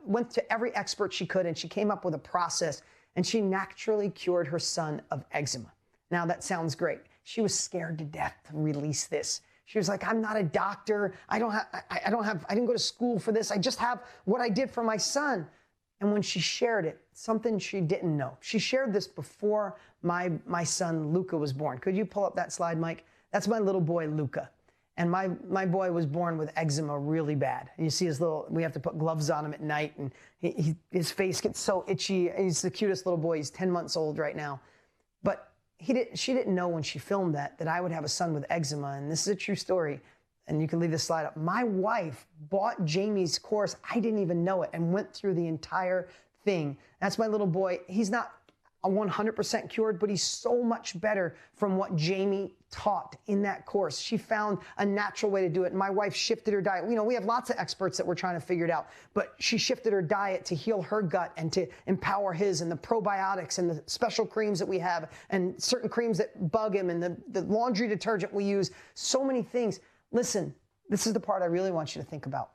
went to every expert she could, and she came up with a process and she naturally cured her son of eczema. Now that sounds great. She was scared to death to release this. She was like, I'm not a doctor. I didn't go to school for this. I just have what I did for my son. And when she shared it, something she didn't know. She shared this before my son Luca was born. Could you pull up that slide, Mike? That's my little boy, Luca. And my boy was born with eczema really bad. And you see we have to put gloves on him at night, and his face gets so itchy. He's the cutest little boy. He's 10 months old right now. But she didn't know when she filmed that I would have a son with eczema, and this is a true story. And you can leave this slide up. My wife bought Jamie's course. I didn't even know it, and went through the entire thing. That's my little boy. He's not 100% cured, but he's so much better from what Jamie taught in that course. She found a natural way to do it. And my wife shifted her diet. You know, we have lots of experts that we're trying to figure it out, but she shifted her diet to heal her gut and to empower his, and the probiotics and the special creams that we have and certain creams that bug him and the laundry detergent we use, so many things. Listen, this is the part I really want you to think about.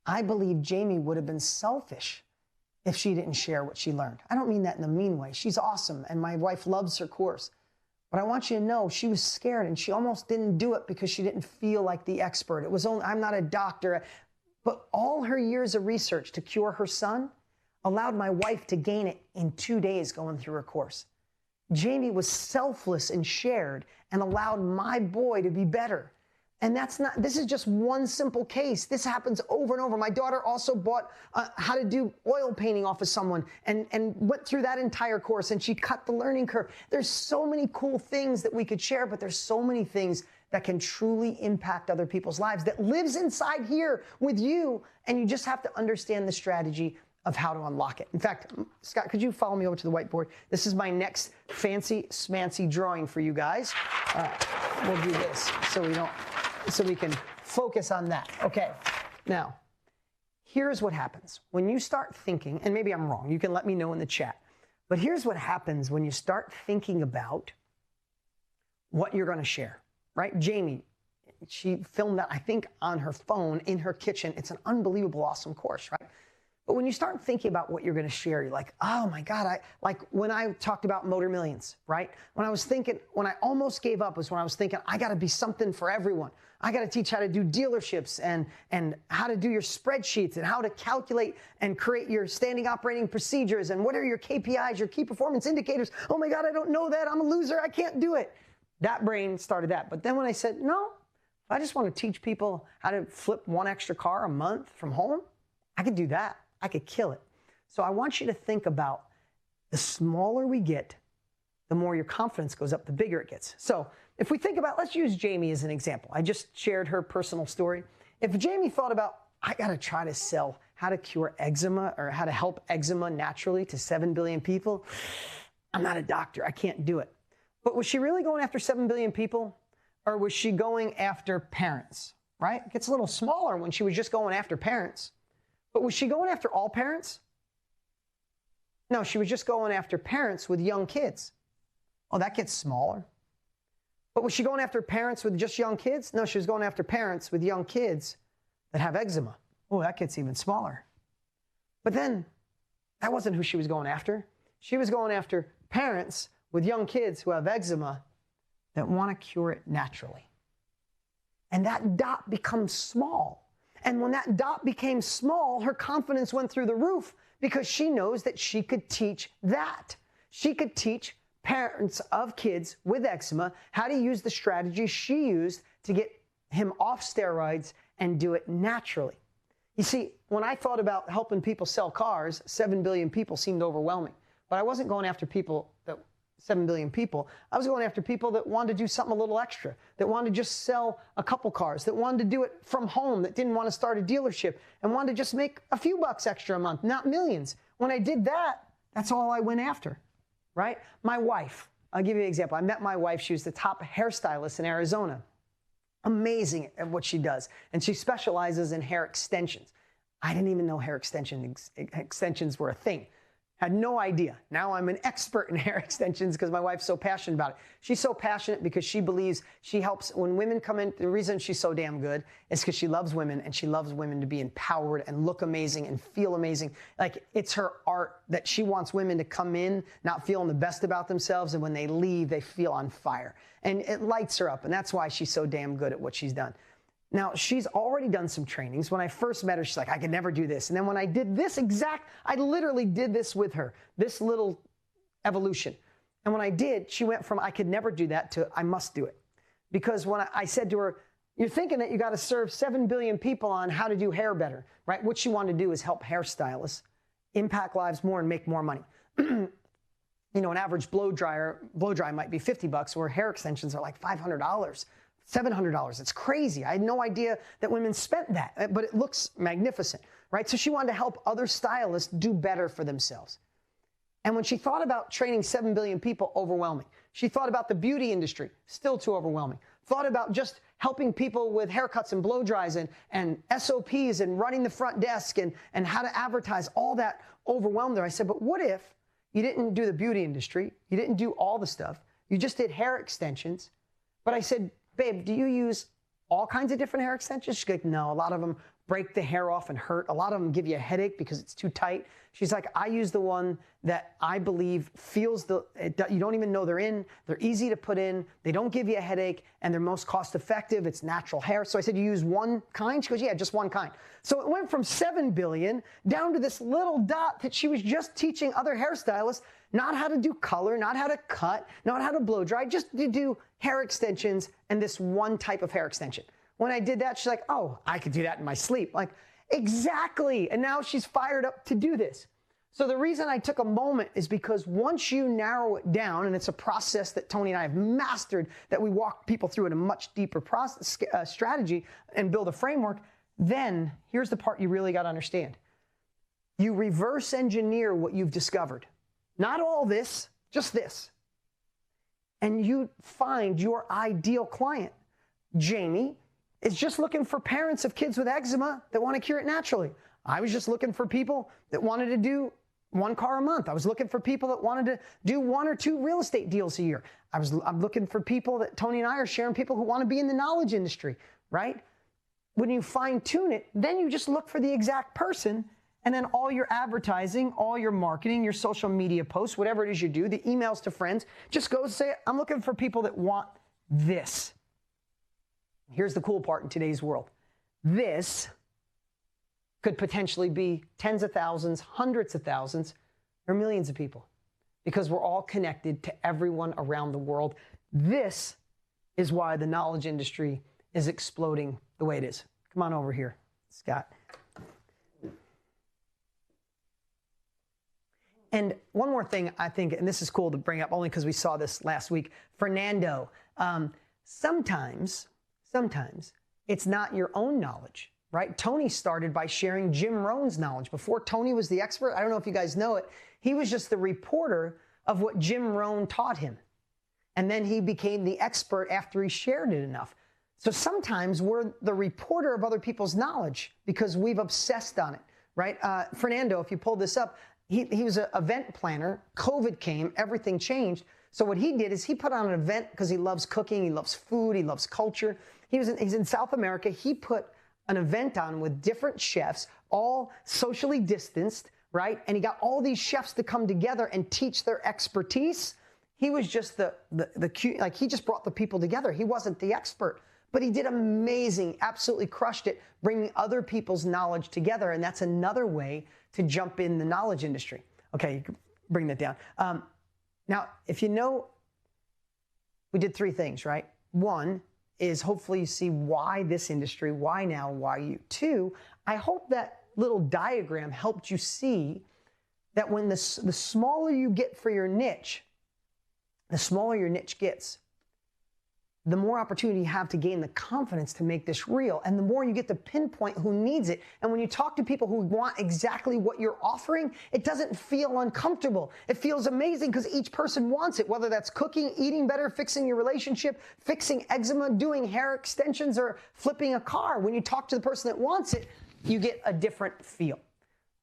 I believe Jamie would have been selfish if she didn't share what she learned. I don't mean that in a mean way. She's awesome, and my wife loves her course. But I want you to know she was scared, and she almost didn't do it because she didn't feel like the expert. It was only, I'm not a doctor. But all her years of research to cure her son allowed my wife to gain it in 2 days going through her course. Jamie was selfless and shared and allowed my boy to be better. And this is just one simple case. This happens over and over. My daughter also bought how to do oil painting off of someone and went through that entire course, and she cut the learning curve. There's so many cool things that we could share, but there's so many things that can truly impact other people's lives that lives inside here with you, and you just have to understand the strategy of how to unlock it. In fact, Scott, could you follow me over to the whiteboard? This is my next fancy smancy drawing for you guys. We'll do this so we can focus on that. Okay, now, here's what happens. When you start thinking, and maybe I'm wrong, you can let me know in the chat, but here's what happens when you start thinking about what you're gonna share, right? Jamie, she filmed that, I think, on her phone in her kitchen. It's an unbelievable, awesome course, right? But when you start thinking about what you're going to share, you're like, oh my God, like when I talked about Motor Millions, right? When I almost gave up was when I was thinking, I got to be something for everyone. I got to teach how to do dealerships and how to do your spreadsheets and how to calculate and create your standing operating procedures and what are your KPIs, your key performance indicators. Oh my God, I don't know that. I'm a loser. I can't do it. That brain started that. But then when I said, no, I just want to teach people how to flip one extra car a month from home, I could do that. I could kill it. So I want you to think about the smaller we get, the more your confidence goes up, the bigger it gets. So if we think about, let's use Jamie as an example. I just shared her personal story. If Jamie thought about, I got to try to sell how to cure eczema or how to help eczema naturally to 7 billion people, I'm not a doctor. I can't do it. But was she really going after 7 billion people, or was she going after parents, right? It gets a little smaller when she was just going after parents. But was she going after all parents? No, she was just going after parents with young kids. Oh, that gets smaller. But was she going after parents with just young kids? No, she was going after parents with young kids that have eczema. Oh, that gets even smaller. But then, that wasn't who she was going after. She was going after parents with young kids who have eczema that want to cure it naturally. And that dot becomes small. And when that dot became small, her confidence went through the roof because she knows that she could teach that. She could teach parents of kids with eczema how to use the strategy she used to get him off steroids and do it naturally. You see, when I thought about helping people sell cars, 7 billion people seemed overwhelming. But I wasn't going after 7 billion people. I was going after people that wanted to do something a little extra, that wanted to just sell a couple cars, that wanted to do it from home, that didn't want to start a dealership, and wanted to just make a few bucks extra a month, not millions. When I did that, That's all I went after, right? My wife, I'll give you an example. I met my wife. She was the top hairstylist in Arizona. Amazing at what she does. And she specializes in hair extensions. I didn't even know hair extensions were a thing. Had no idea. Now I'm an expert in hair extensions because my wife's so passionate about it. She's so passionate because she believes she helps when women come in. The reason she's so damn good is because she loves women, and she loves women to be empowered and look amazing and feel amazing. Like, it's her art that she wants women to come in not feeling the best about themselves, and when they leave, they feel on fire. And it lights her up, and that's why she's so damn good at what she's done. Now, she's already done some trainings. When I first met her, she's like, I could never do this. And then when I did this I literally did this with her, this little evolution. And when I did, she went from I could never do that to I must do it. Because when I said to her, you're thinking that you got to serve 7 billion people on how to do hair better, right? What she wanted to do is help hairstylists impact lives more and make more money. You know, an average blow dry might be $50, where hair extensions are like $500. $700. It's crazy. I had no idea that women spent that, but it looks magnificent, right? So she wanted to help other stylists do better for themselves. And when she thought about training 7 billion people, overwhelming. She thought about the beauty industry, still too overwhelming. Thought about just helping people with haircuts and blow dries and SOPs and running the front desk and how to advertise, all that overwhelmed her. I said, but what if you didn't do the beauty industry? You didn't do all the stuff. You just did hair extensions. But I said, babe, do you use all kinds of different hair extensions? She's like, no, a lot of them break the hair off and hurt. A lot of them give you a headache because it's too tight. She's like, I use the one that I believe feels you don't even know they're in. They're easy to put in. They don't give you a headache, and they're most cost effective. It's natural hair. So I said, you use one kind? She goes, yeah, just one kind. So it went from 7 billion down to this little dot that she was just teaching other hairstylists not how to do color, not how to cut, not how to blow dry, just to do hair extensions and this one type of hair extension. When I did that, she's like, oh, I could do that in my sleep. Like, exactly. And now she's fired up to do this. So the reason I took a moment is because once you narrow it down, and it's a process that Tony and I have mastered, that we walk people through in a much deeper process, strategy and build a framework, then here's the part you really got to understand. You reverse engineer what you've discovered. Not all this, just this. And you find your ideal client. Jamie is just looking for parents of kids with eczema that want to cure it naturally. I was just looking for people that wanted to do 1 car a month. I was looking for people that wanted to do 1 or 2 real estate deals a year. I'm looking for people that Tony and I are sharing, people who want to be in the knowledge industry, right? When you fine tune it, then you just look for the exact person. And then all your advertising, all your marketing, your social media posts, whatever it is you do, the emails to friends, just go say, I'm looking for people that want this. Here's the cool part in today's world. This could potentially be tens of thousands, hundreds of thousands, or millions of people, because we're all connected to everyone around the world. This is why the knowledge industry is exploding the way it is. Come on over here, Scott. And one more thing, I think, and this is cool to bring up only because we saw this last week, Fernando. Sometimes it's not your own knowledge, right? Tony started by sharing Jim Rohn's knowledge. Before Tony was the expert, I don't know if you guys know it, he was just the reporter of what Jim Rohn taught him. And then he became the expert after he shared it enough. So sometimes we're the reporter of other people's knowledge because we've obsessed on it, right? Fernando, if you pull this up, he was an event planner. COVID came, everything changed. So what he did is he put on an event because he loves cooking, he loves food, he loves culture. He's in South America. He put an event on with different chefs, all socially distanced, right? And he got all these chefs to come together and teach their expertise. He was just like he just brought the people together. He wasn't the expert, but he did amazing, absolutely crushed it, bringing other people's knowledge together. And that's another way to jump in the knowledge industry. Okay, you can bring that down. Now, if you know, we did 3 things, right? 1 is hopefully you see why this industry, why now, why you. 2, I hope that little diagram helped you see that when the smaller you get for your niche, the smaller your niche gets, the more opportunity you have to gain the confidence to make this real. And the more you get to pinpoint who needs it. And when you talk to people who want exactly what you're offering, it doesn't feel uncomfortable. It feels amazing because each person wants it, whether that's cooking, eating better, fixing your relationship, fixing eczema, doing hair extensions, or flipping a car. When you talk to the person that wants it, you get a different feel.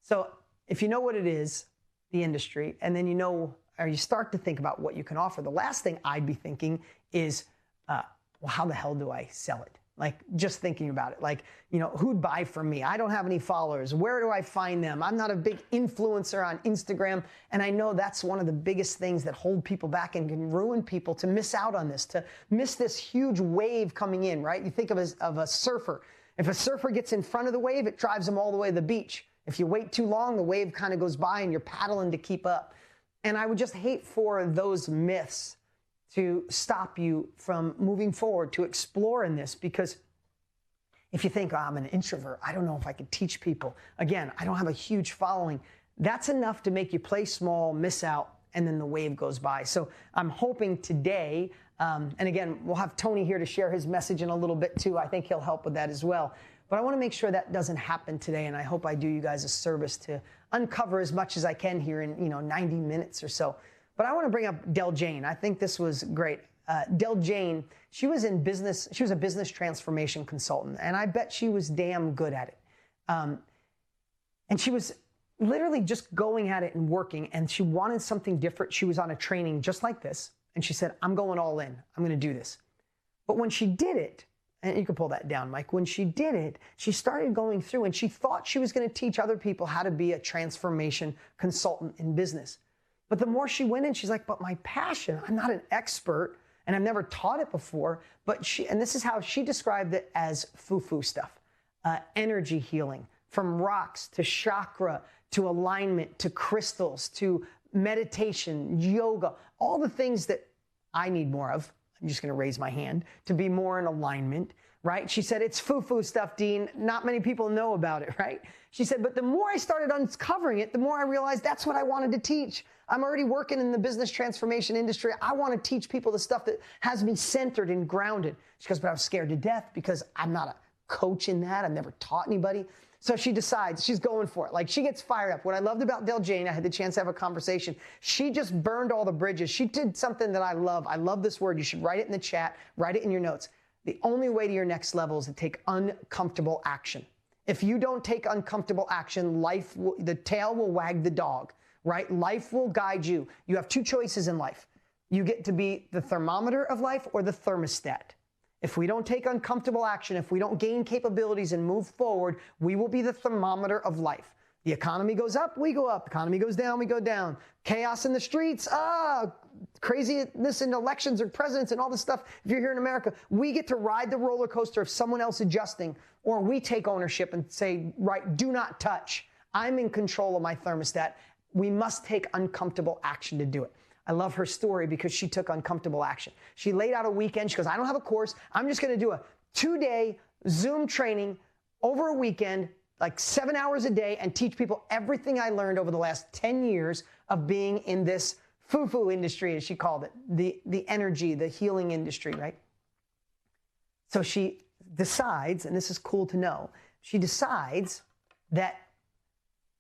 So if you know what it is, the industry, and then you know, or you start to think about what you can offer, the last thing I'd be thinking is, well, how the hell do I sell it? Like, just thinking about it, like, you know, who'd buy from me? I don't have any followers. Where do I find them? I'm not a big influencer on Instagram. And I know that's one of the biggest things that hold people back and can ruin people, to miss out on this, to miss this huge wave coming in, right? You think of a surfer. If a surfer gets in front of the wave, it drives them all the way to the beach. If you wait too long, the wave kind of goes by and you're paddling to keep up. And I would just hate for those myths to stop you from moving forward, to explore in this. Because if you think, oh, I'm an introvert, I don't know if I could teach people. Again, I don't have a huge following. That's enough to make you play small, miss out, and then the wave goes by. So I'm hoping today, and again, we'll have Tony here to share his message in a little bit too. I think he'll help with that as well. But I want to make sure that doesn't happen today, and I hope I do you guys a service to uncover as much as I can here in 90 minutes or so. But I want to bring up Del Jane. I think this was great. Del Jane, she was in business. She was a business transformation consultant, and I bet she was damn good at it. And she was literally just going at it and working, and she wanted something different. She was on a training just like this, and she said, I'm going all in. I'm going to do this. But when she did it, and you can pull that down, Mike. When she did it, she started going through, and she thought she was going to teach other people how to be a transformation consultant in business. But the more she went in, she's like, but my passion, I'm not an expert, and I've never taught it before, but and this is how she described it, as foo-foo stuff, energy healing, from rocks to chakra, to alignment, to crystals, to meditation, yoga, all the things that I need more of. I'm just going to raise my hand, to be more in alignment, right? She said, it's foo-foo stuff, Dean. Not many people know about it, right? She said, but the more I started uncovering it, the more I realized that's what I wanted to teach. I'm already working in the business transformation industry. I want to teach people the stuff that has me centered and grounded. She goes, but I was scared to death because I'm not a coach in that. I've never taught anybody. So she decides she's going for it. Like, she gets fired up. What I loved about Del Jane, I had the chance to have a conversation. She just burned all the bridges. She did something that I love. I love this word. You should write it in the chat. Write it in your notes. The only way to your next level is to take uncomfortable action. If you don't take uncomfortable action, the tail will wag the dog, right? Life will guide you. You have two choices in life. You get to be the thermometer of life or the thermostat. If we don't take uncomfortable action, if we don't gain capabilities and move forward, we will be the thermometer of life. The economy goes up, we go up. The economy goes down, we go down. Chaos in the streets, craziness in elections or presidents and all this stuff. If you're here in America, we get to ride the roller coaster of someone else adjusting, or we take ownership and say, right, do not touch. I'm in control of my thermostat. We must take uncomfortable action to do it. I love her story because she took uncomfortable action. She laid out a weekend. She goes, I don't have a course. I'm just going to do a 2-day Zoom training over a weekend, like 7 hours a day, and teach people everything I learned over the last 10 years of being in this foo-foo industry, as she called it, the energy, the healing industry, right? So she decides, and this is cool to know, she decides that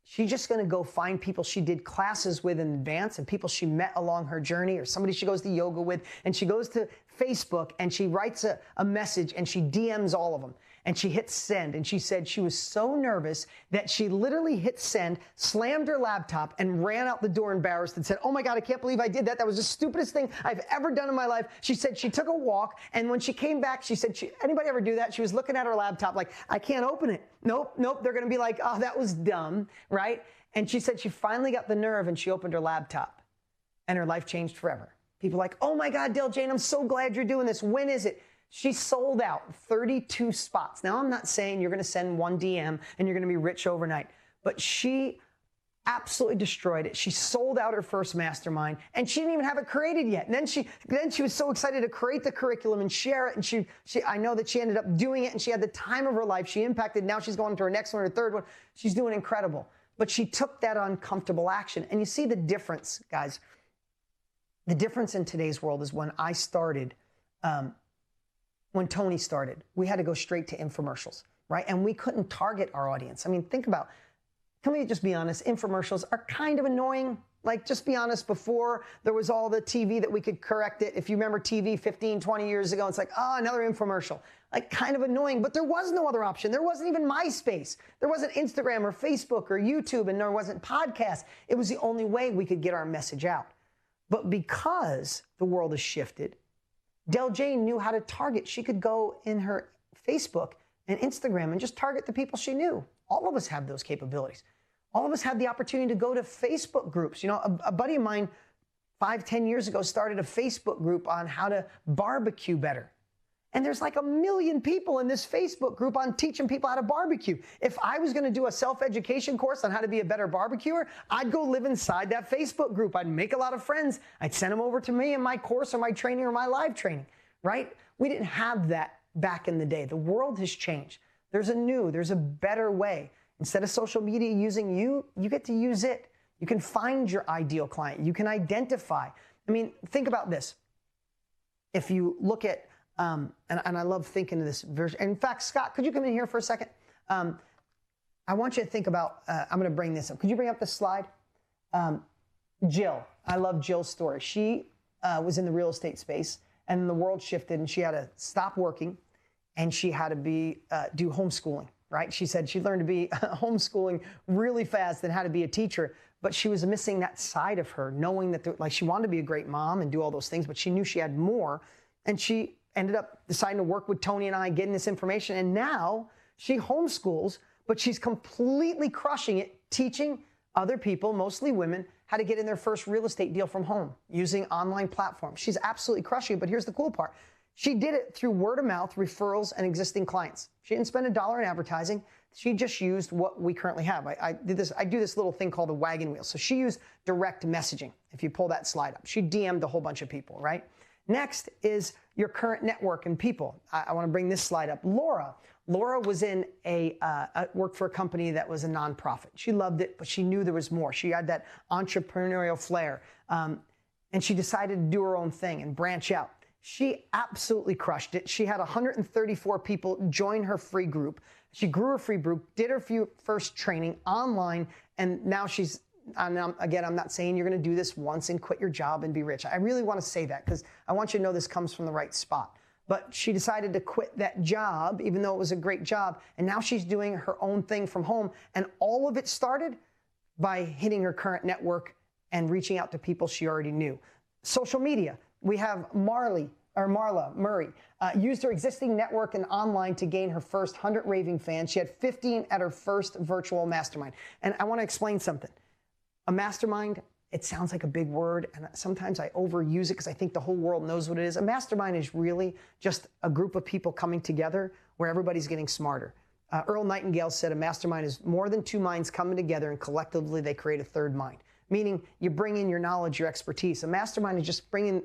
she's just going to go find people she did classes with in advance and people she met along her journey, or somebody she goes to yoga with, and she goes to Facebook and she writes a message and she DMs all of them. And she hits send, and she said she was so nervous that she literally hit send, slammed her laptop, and ran out the door embarrassed and said, oh my God, I can't believe I did that. That was the stupidest thing I've ever done in my life. She said she took a walk, and when she came back, she said, anybody ever do that? She was looking at her laptop like, I can't open it. Nope. They're going to be like, oh, that was dumb, right? And she said she finally got the nerve, and she opened her laptop, and her life changed forever. People are like, oh my God, Del Jane, I'm so glad you're doing this. When is it? She sold out 32 spots. Now, I'm not saying you're going to send one DM and you're going to be rich overnight, but she absolutely destroyed it. She sold out her first mastermind, and she didn't even have it created yet. And then she was so excited to create the curriculum and share it. And I know that she ended up doing it, and she had the time of her life. She impacted. Now she's going to her next one or third one. She's doing incredible. But she took that uncomfortable action. And you see the difference, guys. The difference in today's world is when I started, when Tony started, we had to go straight to infomercials, right? And we couldn't target our audience. I mean, think about, can we just be honest? Infomercials are kind of annoying. Like, just be honest, before there was all the TV that we could correct it. If you remember TV 15, 20 years ago, it's like, oh, another infomercial. Like, kind of annoying, but there was no other option. There wasn't even MySpace. There wasn't Instagram or Facebook or YouTube, and there wasn't podcasts. It was the only way we could get our message out. But because the world has shifted, Del Jane knew how to target. She could go in her Facebook and Instagram and just target the people she knew. All of us have those capabilities. All of us had the opportunity to go to Facebook groups. You know, a buddy of mine 5, 10 years ago started a Facebook group on how to barbecue better. And there's like 1 million people in this Facebook group on teaching people how to barbecue. If I was going to do a self-education course on how to be a better barbecuer, I'd go live inside that Facebook group. I'd make a lot of friends. I'd send them over to me in my course or my training or my live training, right? We didn't have that back in the day. The world has changed. There's a better way. Instead of social media using you, you get to use it. You can find your ideal client. You can identify. I mean, think about this. If you look at, and I love thinking of this version. In fact, Scott, could you come in here for a second? I want you to think about, I'm going to bring this up. Could you bring up this slide? Jill. I love Jill's story. She was in the real estate space, and the world shifted, and she had to stop working, and she had to do homeschooling. Right? She said she learned to be homeschooling really fast and how to be a teacher, but she was missing that side of her, knowing that like she wanted to be a great mom and do all those things, but she knew she had more. And she ended up deciding to work with Tony and I, getting this information. And now she homeschools, but she's completely crushing it, teaching other people, mostly women, how to get in their first real estate deal from home using online platforms. She's absolutely crushing it, but here's the cool part. She did it through word of mouth, referrals, and existing clients. She didn't spend $1 in advertising. She just used what we currently have. I do this little thing called the wagon wheel. So she used direct messaging. If you pull that slide up, she DM'd a whole bunch of people, right? Next is your current network and people. I want to bring this slide up. Laura was in worked for a company that was a nonprofit. She loved it, but she knew there was more. She had that entrepreneurial flair. And she decided to do her own thing and branch out. She absolutely crushed it. She had 134 people join her free group. She grew her free group, did her first training online, and now she's, again, I'm not saying you're going to do this once and quit your job and be rich. I really want to say that because I want you to know this comes from the right spot. But she decided to quit that job, even though it was a great job, and now she's doing her own thing from home, and all of it started by hitting her current network and reaching out to people she already knew. Social media. We have Marla Murray, used her existing network and online to gain her first 100 raving fans. She had 15 at her first virtual mastermind. And I want to explain something. A mastermind, it sounds like a big word, and sometimes I overuse it because I think the whole world knows what it is. A mastermind is really just a group of people coming together where everybody's getting smarter. Earl Nightingale said a mastermind is more than two minds coming together and collectively they create a third mind, meaning you bring in your knowledge, your expertise. A mastermind is just bringing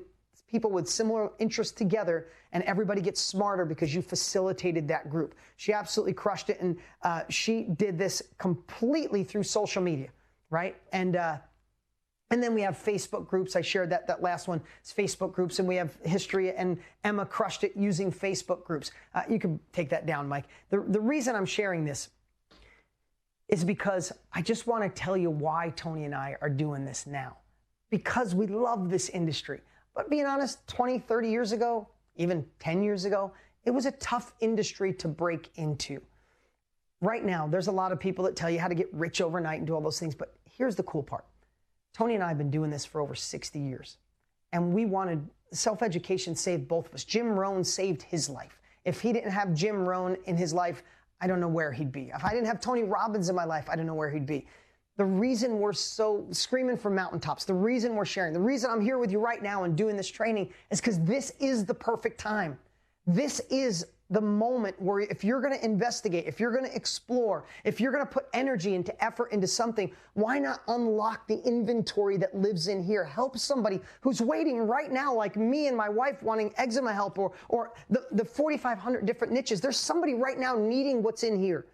people with similar interests together, and everybody gets smarter because you facilitated that group. She absolutely crushed it, and she did this completely through social media, right? And then we have Facebook groups. I shared that last one is Facebook groups, and we have history, and Emma crushed it using Facebook groups. You can take that down, Mike. The reason I'm sharing this is because I just want to tell you why Tony and I are doing this now. Because we love this industry. But being honest, 20, 30 years ago, even 10 years ago, it was a tough industry to break into. Right now, there's a lot of people that tell you how to get rich overnight and do all those things. But here's the cool part. Tony and I have been doing this for over 60 years. And we wanted self-education saved both of us. Jim Rohn saved his life. If he didn't have Jim Rohn in his life, I don't know where he'd be. If I didn't have Tony Robbins in my life, I don't know where he'd be. The reason we're so screaming from mountaintops, the reason we're sharing, the reason I'm here with you right now and doing this training is because this is the perfect time. This is the moment where if you're going to investigate, if you're going to explore, if you're going to put energy into effort into something, why not unlock the inventory that lives in here? Help somebody who's waiting right now, like me and my wife wanting eczema help or the 4,500 different niches. There's somebody right now needing what's in here.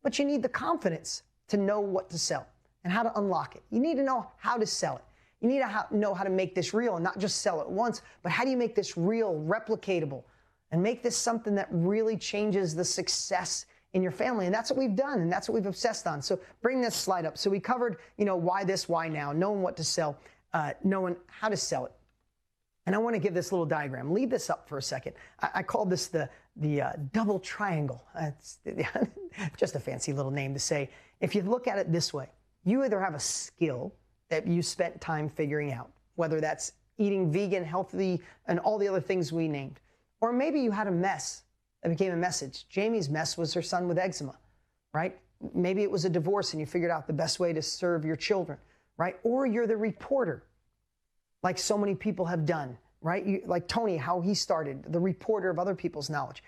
But you need the confidence to know what to sell and how to unlock it. You need to know how to sell it. You need to know how to make this real and not just sell it once, but how do you make this real, replicatable, and make this something that really changes the success in your family. And that's what we've done, and that's what we've obsessed on. So bring this slide up. So we covered, why this, why now, knowing what to sell, knowing how to sell it. And I want to give this little diagram. Leave this up for a second. I called this the double triangle. It's just a fancy little name to say, if you look at it this way, you either have a skill that you spent time figuring out, whether that's eating vegan, healthy, and all the other things we named, or maybe you had a mess that became a message. Jamie's mess was her son with eczema, right? Maybe it was a divorce and you figured out the best way to serve your children, right? Or you're the reporter, like so many people have done, right? Like Tony, how he started, the reporter of other people's knowledge.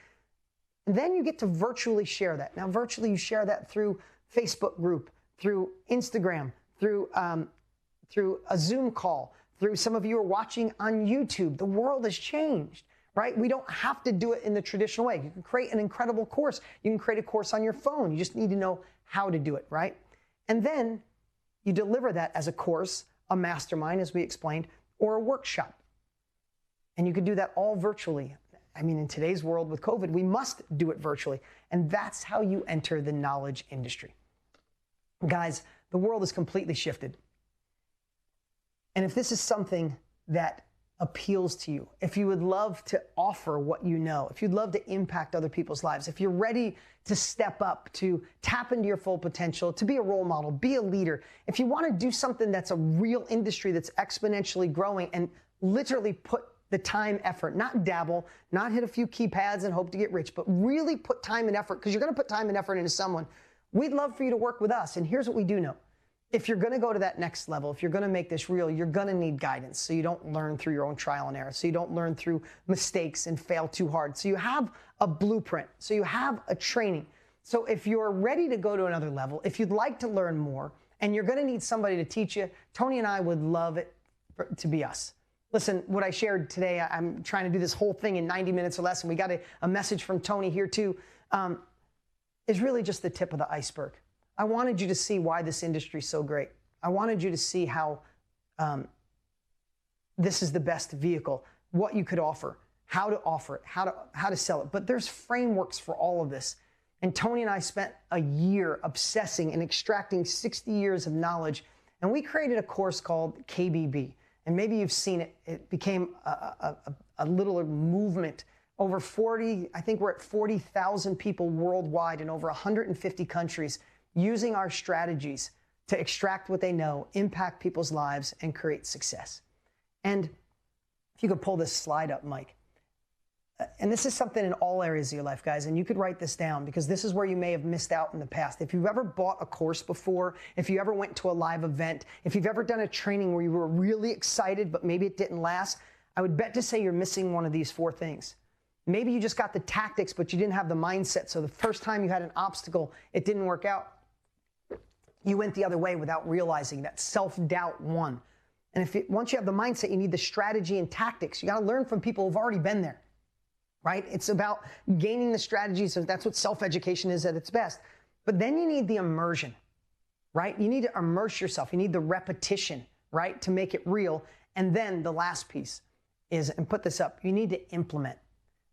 And then you get to virtually share that. Now, virtually you share that through Facebook group, through Instagram, through a Zoom call, through some of you are watching on YouTube. The world has changed, right? We don't have to do it in the traditional way. You can create an incredible course. You can create a course on your phone. You just need to know how to do it, right? And then you deliver that as a course, a mastermind, as we explained, or a workshop. And you can do that all virtually. I mean, in today's world with COVID, we must do it virtually. And that's how you enter the knowledge industry. Guys, the world has completely shifted. And if this is something that appeals to you, if you would love to offer what you know, if you'd love to impact other people's lives, if you're ready to step up, to tap into your full potential, to be a role model, be a leader, if you want to do something that's a real industry that's exponentially growing and literally put the time, effort, not dabble, not hit a few keypads and hope to get rich, but really put time and effort, because you're going to put time and effort into someone. We'd love for you to work with us. And here's what we do know. If you're going to go to that next level, if you're going to make this real, you're going to need guidance. So you don't learn through your own trial and error. So you don't learn through mistakes and fail too hard. So you have a blueprint. So you have a training. So if you're ready to go to another level, if you'd like to learn more, and you're going to need somebody to teach you, Tony and I would love it to be us. Listen, what I shared today, I'm trying to do this whole thing in 90 minutes or less, and we got a message from Tony here too, is really just the tip of the iceberg. I wanted you to see why this industry is so great. I wanted you to see how this is the best vehicle, what you could offer, how to offer it, how to sell it. But there's frameworks for all of this. And Tony and I spent a year obsessing and extracting 60 years of knowledge. And we created a course called KBB. And maybe you've seen it. It became a little movement. Over 40, I think we're at 40,000 people worldwide in over 150 countries using our strategies to extract what they know, impact people's lives, and create success. And if you could pull this slide up, Mike. And this is something in all areas of your life, guys, and you could write this down because this is where you may have missed out in the past. If you've ever bought a course before, if you ever went to a live event, if you've ever done a training where you were really excited, but maybe it didn't last, I would bet to say you're missing one of these four things. Maybe you just got the tactics, but you didn't have the mindset. So the first time you had an obstacle, it didn't work out. You went the other way without realizing that. Self-doubt won. And once you have the mindset, you need the strategy and tactics. You got to learn from people who've already been there, right? It's about gaining the strategies. So that's what self-education is at its best. But then you need the immersion, right? You need to immerse yourself. You need the repetition, right, to make it real. And then the last piece is, and put this up, you need to implement.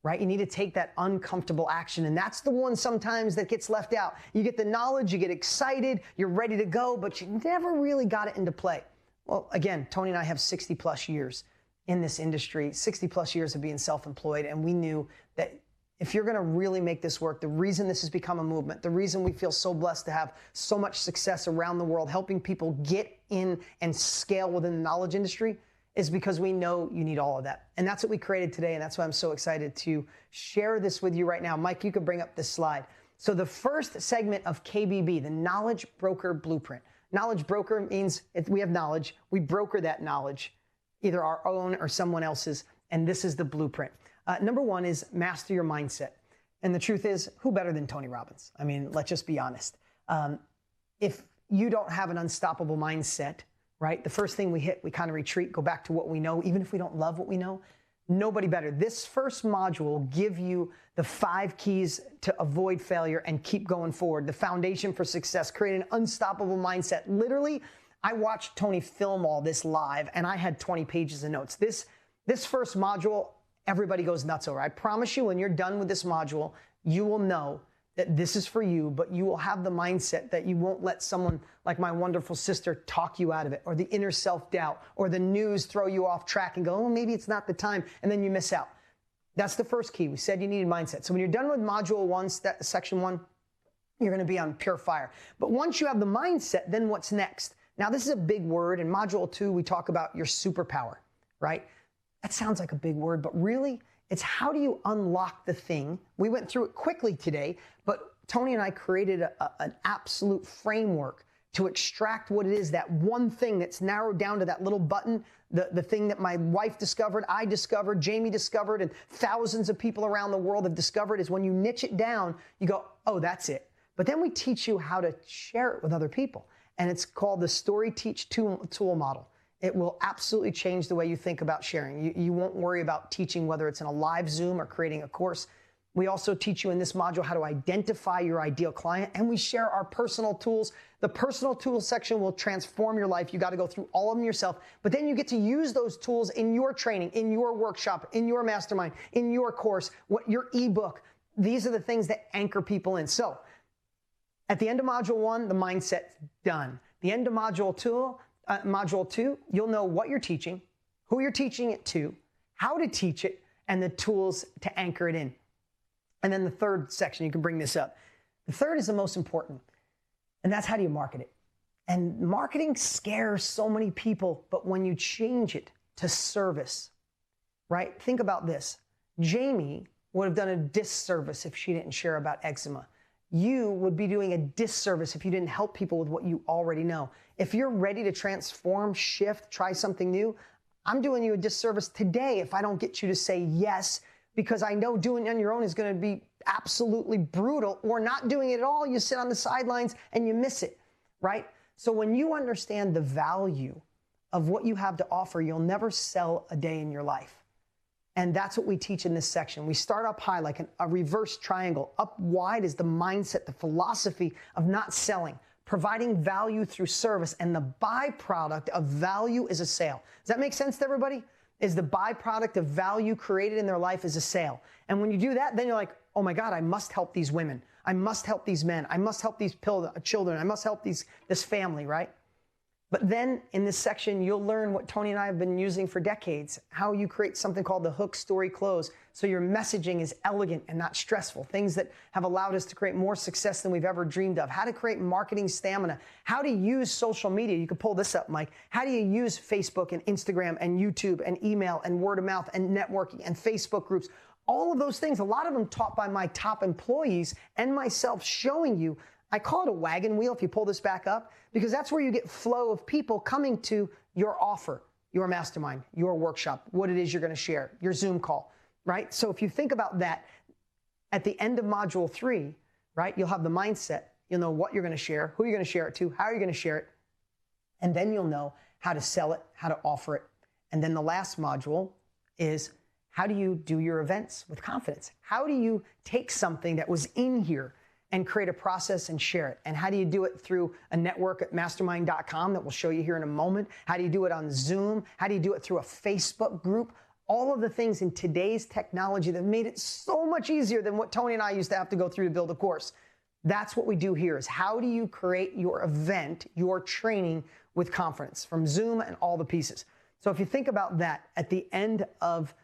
Right? You need to take that uncomfortable action. And that's the one sometimes that gets left out. You get the knowledge, you get excited, you're ready to go, but you never really got it into play. Well, again, Tony and I have 60 plus years in this industry, 60 plus years of being self-employed. And we knew that if you're going to really make this work, the reason this has become a movement, the reason we feel so blessed to have so much success around the world, helping people get in and scale within the knowledge industry, is because we know you need all of that. And that's what we created today, and that's why I'm so excited to share this with you right now. Mike, you could bring up this slide. So the first segment of KBB, the Knowledge Broker Blueprint. Knowledge broker means if we have knowledge, we broker that knowledge, either our own or someone else's, and this is the blueprint. Number one is master your mindset. And the truth is, who better than Tony Robbins? I mean, let's just be honest. If you don't have an unstoppable mindset, right? The first thing we hit, we kind of retreat, go back to what we know, even if we don't love what we know. Nobody better. This first module will give you the 5 keys to avoid failure and keep going forward. The foundation for success, create an unstoppable mindset. Literally, I watched Tony film all this live and I had 20 pages of notes. This first module, everybody goes nuts over. I promise you, when you're done with this module, you will know that this is for you, but you will have the mindset that you won't let someone like my wonderful sister talk you out of it, or the inner self-doubt, or the news throw you off track and go, oh, maybe it's not the time, and then you miss out. That's the first key. We said you needed mindset. So when you're done with module 1, section 1, you're going to be on pure fire. But once you have the mindset, then what's next? Now, this is a big word. In module 2, we talk about your superpower, right? That sounds like a big word, but really, it's how do you unlock the thing? We went through it quickly today, but Tony and I created an absolute framework to extract what it is, that one thing that's narrowed down to that little button, the thing that my wife discovered, I discovered, Jamie discovered, and thousands of people around the world have discovered, is when you niche it down, you go, oh, that's it. But then we teach you how to share it with other people. And it's called the Story Teach Tool Model. It will absolutely change the way you think about sharing. You won't worry about teaching, whether it's in a live Zoom or creating a course. We also teach you in this module how to identify your ideal client, and we share our personal tools. The personal tools section will transform your life. You got to go through all of them yourself, but then you get to use those tools in your training, in your workshop, in your mastermind, in your course, your ebook. These are the things that anchor people in. So at the end of module 1, the mindset's done. The end of module 2, you'll know what you're teaching, who you're teaching it to, how to teach it, and the tools to anchor it in. And then the third section, you can bring this up. The third is the most important, and that's how do you market it. And marketing scares so many people, but when you change it to service, right? Think about this. Jamie would have done a disservice if she didn't share about eczema. You would be doing a disservice if you didn't help people with what you already know. If you're ready to transform, shift, try something new, I'm doing you a disservice today if I don't get you to say yes, because I know doing it on your own is going to be absolutely brutal, or not doing it at all. You sit on the sidelines and you miss it, right? So when you understand the value of what you have to offer, you'll never sell a day in your life. And that's what we teach in this section. We start up high like a reverse triangle. Up wide is the mindset, the philosophy of not selling, providing value through service, and the byproduct of value is a sale. Does that make sense to everybody? Is the byproduct of value created in their life is a sale. And when you do that, then you're like, oh my God, I must help these women. I must help these men. I must help these children. I must help this family, right? But then in this section, you'll learn what Tony and I have been using for decades, how you create something called the hook, story, close. So your messaging is elegant and not stressful, things that have allowed us to create more success than we've ever dreamed of, how to create marketing stamina, how to use social media. You can pull this up, Mike. How do you use Facebook and Instagram and YouTube and email and word of mouth and networking and Facebook groups? All of those things, a lot of them taught by my top employees and myself, showing you. I call it a wagon wheel if you pull this back up, because that's where you get flow of people coming to your offer, your mastermind, your workshop, what it is you're going to share, your Zoom call, right? So if you think about that, at the end of module 3, right, you'll have the mindset. You'll know what you're going to share, who you're going to share it to, how you're going to share it, and then you'll know how to sell it, how to offer it. And then the last module is, how do you do your events with confidence? How do you take something that was in here and create a process and share it? And how do you do it through a network at mastermind.com that we'll show you here in a moment? How do you do it on Zoom? How do you do it through a Facebook group? All of the things in today's technology that made it so much easier than what Tony and I used to have to go through to build a course. That's what we do here, is how do you create your event, your training with confidence from Zoom and all the pieces. So if you think about that, at the end of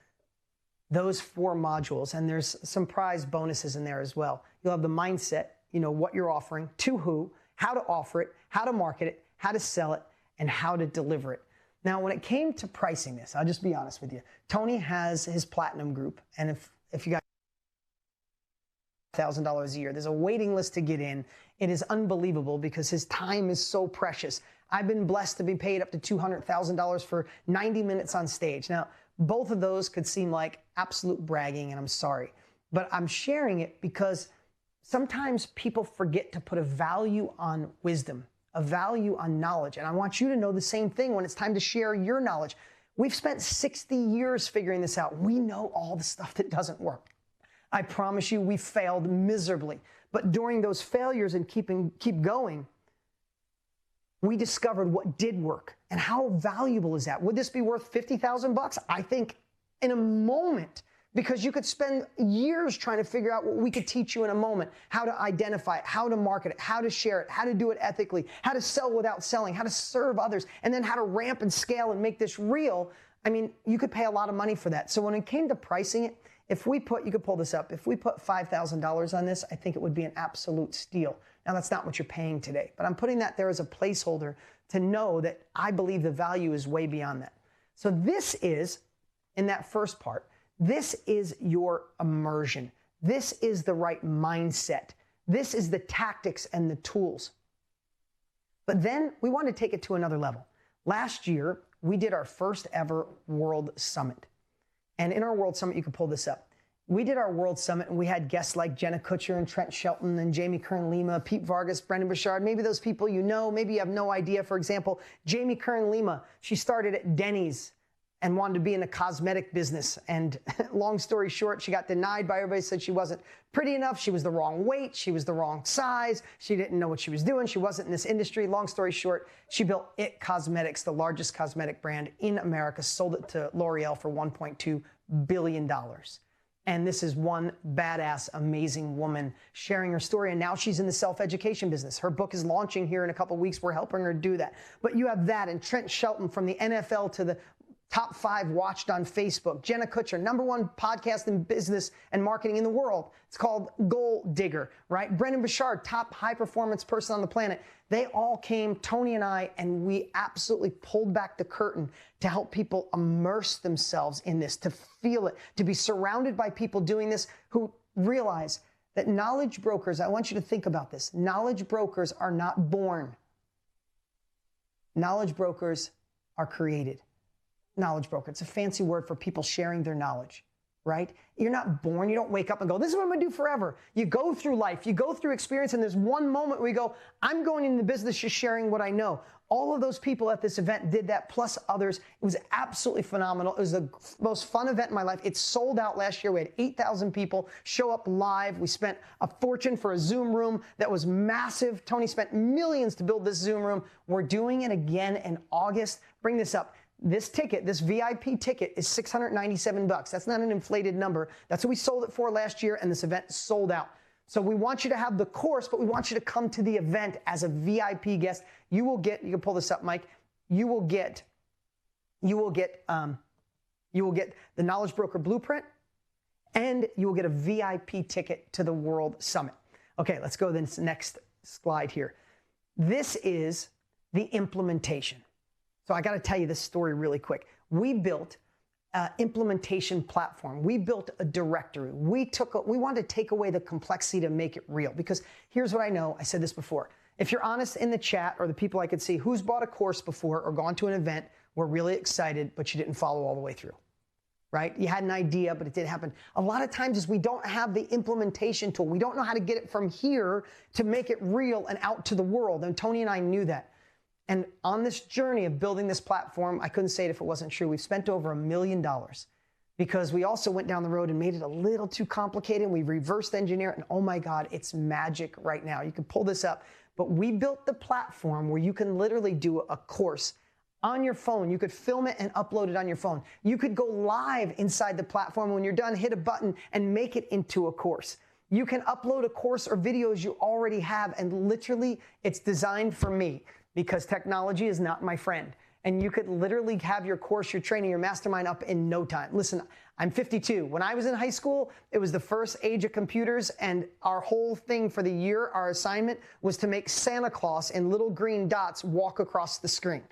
those 4 modules, and there's some prize bonuses in there as well. You'll have the mindset, you know, what you're offering, to who, how to offer it, how to market it, how to sell it, and how to deliver it. Now, when it came to pricing this, I'll just be honest with you. Tony has his platinum group, and if you got $1,000 a year, there's a waiting list to get in. It is unbelievable because his time is so precious. I've been blessed to be paid up to $200,000 for 90 minutes on stage. Now, both of those could seem like absolute bragging, and I'm sorry. But I'm sharing it because sometimes people forget to put a value on wisdom, a value on knowledge. And I want you to know the same thing when it's time to share your knowledge. We've spent 60 years figuring this out. We know all the stuff that doesn't work. I promise you, we failed miserably. But during those failures and keep going, we discovered what did work. And how valuable is that? Would this be worth $50,000? I think in a moment, because you could spend years trying to figure out what we could teach you in a moment, how to identify it, how to market it, how to share it, how to do it ethically, how to sell without selling, how to serve others, and then how to ramp and scale and make this real. I mean, you could pay a lot of money for that. So when it came to pricing it, if we put, you could pull this up, if we put $5,000 on this, I think it would be an absolute steal. Now, that's not what you're paying today, but I'm putting that there as a placeholder to know that I believe the value is way beyond that. So this is, in that first part, this is your immersion. This is the right mindset. This is the tactics and the tools. But then we want to take it to another level. Last year, we did our first ever World Summit. And in our World Summit, you can pull this up. We did our World Summit, and we had guests like Jenna Kutcher and Trent Shelton and Jamie Kern-Lima, Pete Vargas, Brendan Burchard. Maybe those people you know, maybe you have no idea. For example, Jamie Kern-Lima, she started at Denny's and wanted to be in the cosmetic business. And long story short, she got denied by everybody, said she wasn't pretty enough. She was the wrong weight. She was the wrong size. She didn't know what she was doing. She wasn't in this industry. Long story short, she built IT Cosmetics, the largest cosmetic brand in America, sold it to L'Oreal for $1.2 billion. And this is one badass, amazing woman sharing her story. And now she's in the self-education business. Her book is launching here in a couple of weeks. We're helping her do that. But you have that, and Trent Shelton, from the NFL to the top 5 watched on Facebook. Jenna Kutcher, #1 podcast in business and marketing in the world. It's called Goal Digger, right? Brendan Burchard, top high performance person on the planet. They all came, Tony and I, and we absolutely pulled back the curtain to help people immerse themselves in this, to feel it, to be surrounded by people doing this who realize that knowledge brokers, I want you to think about this, knowledge brokers are not born. Knowledge brokers are created. Knowledge broker, it's a fancy word for people sharing their knowledge, right? You're not born, you don't wake up and go, this is what I'm gonna do forever. You go through life, you go through experience, and there's one moment where you go, I'm going into the business just sharing what I know. All of those people at this event did that, plus others. It was absolutely phenomenal. It was the most fun event in my life. It sold out last year. We had 8,000 people show up live. We spent a fortune for a Zoom room that was massive. Tony spent millions to build this Zoom room. We're doing it again in August. Bring this up. This ticket, this VIP ticket, is $697. That's not an inflated number. That's what we sold it for last year, and this event sold out. So we want you to have the course, but we want you to come to the event as a VIP guest. You will get, you can pull this up, Mike. You will get the Knowledge Broker Blueprint, and you will get a VIP ticket to the World Summit. Okay, let's go to this next slide here. This is the implementation. So I got to tell you this story really quick. We built an implementation platform. We built a directory. We wanted to take away the complexity to make it real, because here's what I know. I said this before. If you're honest in the chat, or the people I could see who's bought a course before or gone to an event, were really excited, but you didn't follow all the way through, right? You had an idea, but it didn't happen. A lot of times is we don't have the implementation tool. We don't know how to get it from here to make it real and out to the world. And Tony and I knew that. And on this journey of building this platform, I couldn't say it if it wasn't true. We've spent over $1 million, because we also went down the road and made it a little too complicated. We reversed engineer it, and oh my God, it's magic right now. You can pull this up. But we built the platform where you can literally do a course on your phone. You could film it and upload it on your phone. You could go live inside the platform. When you're done, hit a button and make it into a course. You can upload a course or videos you already have, and literally it's designed for me, because technology is not my friend. And you could literally have your course, your training, your mastermind up in no time. Listen, I'm 52. When I was in high school, it was the first age of computers, and our whole thing for the year, our assignment, was to make Santa Claus in little green dots walk across the screen.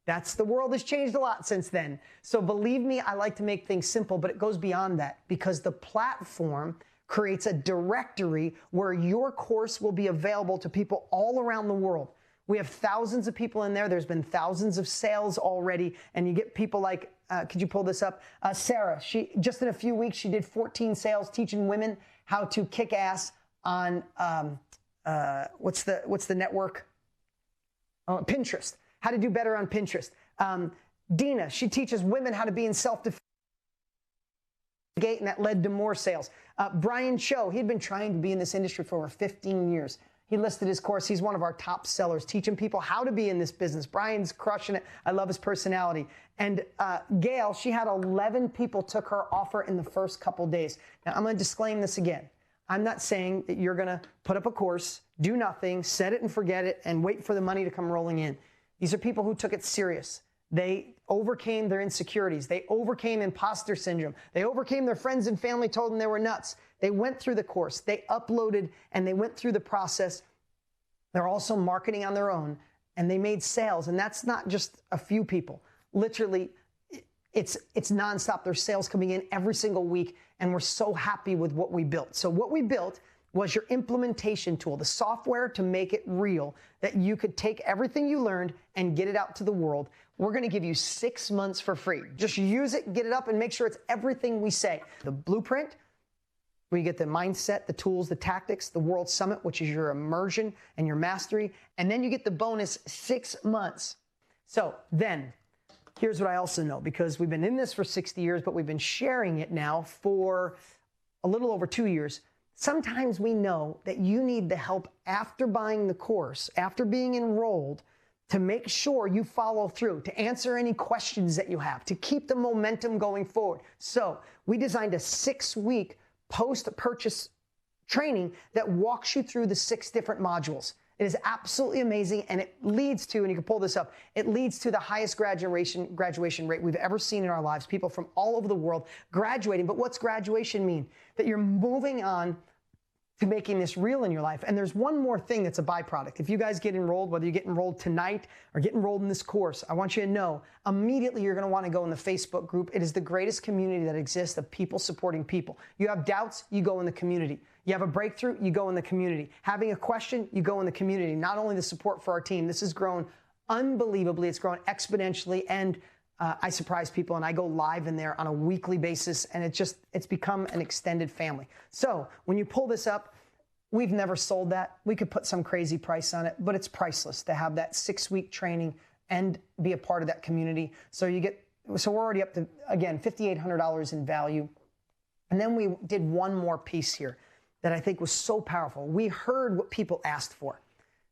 The world has changed a lot since then. So believe me, I like to make things simple, but it goes beyond that, because the platform creates a directory where your course will be available to people all around the world. We have thousands of people in there. There's been thousands of sales already. And you get people like, could you pull this up? Sarah, she just in a few weeks, she did 14 sales teaching women how to kick ass on, what's the network? Pinterest. How to do better on Pinterest. Dina, she teaches women how to be in self-defense, and that led to more sales. Brian Cho, he'd been trying to be in this industry for over 15 years. He listed his course. He's one of our top sellers, teaching people how to be in this business. Brian's crushing it. I love his personality. And Gail, she had 11 people took her offer in the first couple days. Now, I'm going to disclaim this again. I'm not saying that you're going to put up a course, do nothing, set it and forget it, and wait for the money to come rolling in. These are people who took it serious. They overcame their insecurities. They overcame imposter syndrome. They overcame their friends and family told them they were nuts. They went through the course. They uploaded and they went through the process. They're also marketing on their own, and they made sales. And that's not just a few people. Literally, it's nonstop. There's sales coming in every single week, and we're so happy with what we built. So what we built was your implementation tool, the software to make it real, that you could take everything you learned and get it out to the world. We're going to give you 6 months for free. Just use it, get it up, and make sure it's everything we say. The blueprint, where you get the mindset, the tools, the tactics, the World Summit, which is your immersion and your mastery, and then you get the bonus 6 months. So then, here's what I also know, because we've been in this for 60 years, but we've been sharing it now for a little over 2 years. Sometimes we know that you need the help after buying the course, after being enrolled, to make sure you follow through, to answer any questions that you have, to keep the momentum going forward. So we designed a 6-week post-purchase training that walks you through the 6 different modules. It is absolutely amazing, and it leads to, and you can pull this up, it leads to the highest graduation rate we've ever seen in our lives. People from all over the world graduating. But what's graduation mean? That you're moving on to making this real in your life. And there's one more thing that's a byproduct. If you guys get enrolled, whether you get enrolled tonight or get enrolled in this course, I want you to know immediately you're going to want to go in the Facebook group. It is the greatest community that exists of people supporting people. You have doubts, you go in the community. You have a breakthrough, you go in the community. Having a question, you go in the community. Not only the support for our team, this has grown unbelievably, it's grown exponentially, and I surprise people and I go live in there on a weekly basis, and it's become an extended family. So when you pull this up, we've never sold that. We could put some crazy price on it, but it's priceless to have that 6-week training and be a part of that community. So we're already up to, again, $5,800 in value. And then we did one more piece here that I think was so powerful. We heard what people asked for.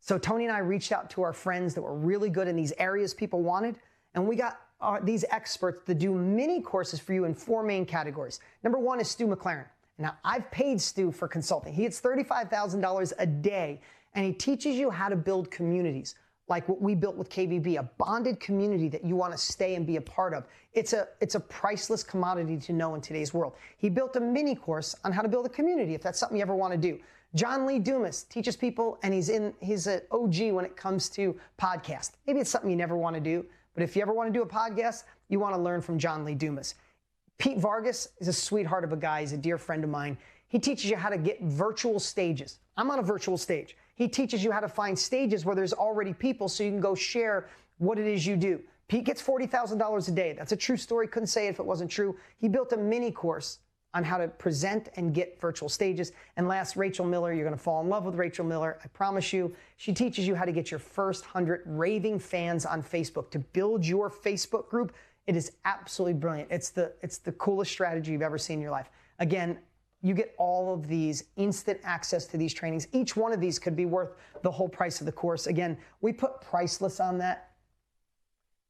So Tony and I reached out to our friends that were really good in these areas people wanted, and we got these experts to do mini courses for you in 4 main categories. Number 1 is Stu McLaren. Now, I've paid Stu for consulting. He gets $35,000 a day, and he teaches you how to build communities, like what we built with KBB, a bonded community that you want to stay and be a part of. It's a priceless commodity to know in today's world. He built a mini course on how to build a community, if that's something you ever want to do. John Lee Dumas teaches people, and he's an OG when it comes to podcasts. Maybe it's something you never want to do, but if you ever want to do a podcast, you want to learn from John Lee Dumas. Pete Vargas is a sweetheart of a guy. He's a dear friend of mine. He teaches you how to get virtual stages. I'm on a virtual stage. He teaches you how to find stages where there's already people so you can go share what it is you do. Pete gets $40,000 a day. That's a true story. Couldn't say it if it wasn't true. He built a mini course on how to present and get virtual stages. And last, Rachel Miller. You're going to fall in love with Rachel Miller. I promise you. She teaches you how to get your first 100 raving fans on Facebook, to build your Facebook group. It is absolutely brilliant. It's the coolest strategy you've ever seen in your life. Again, you get all of these instant access to these trainings. Each one of these could be worth the whole price of the course. Again, we put priceless on that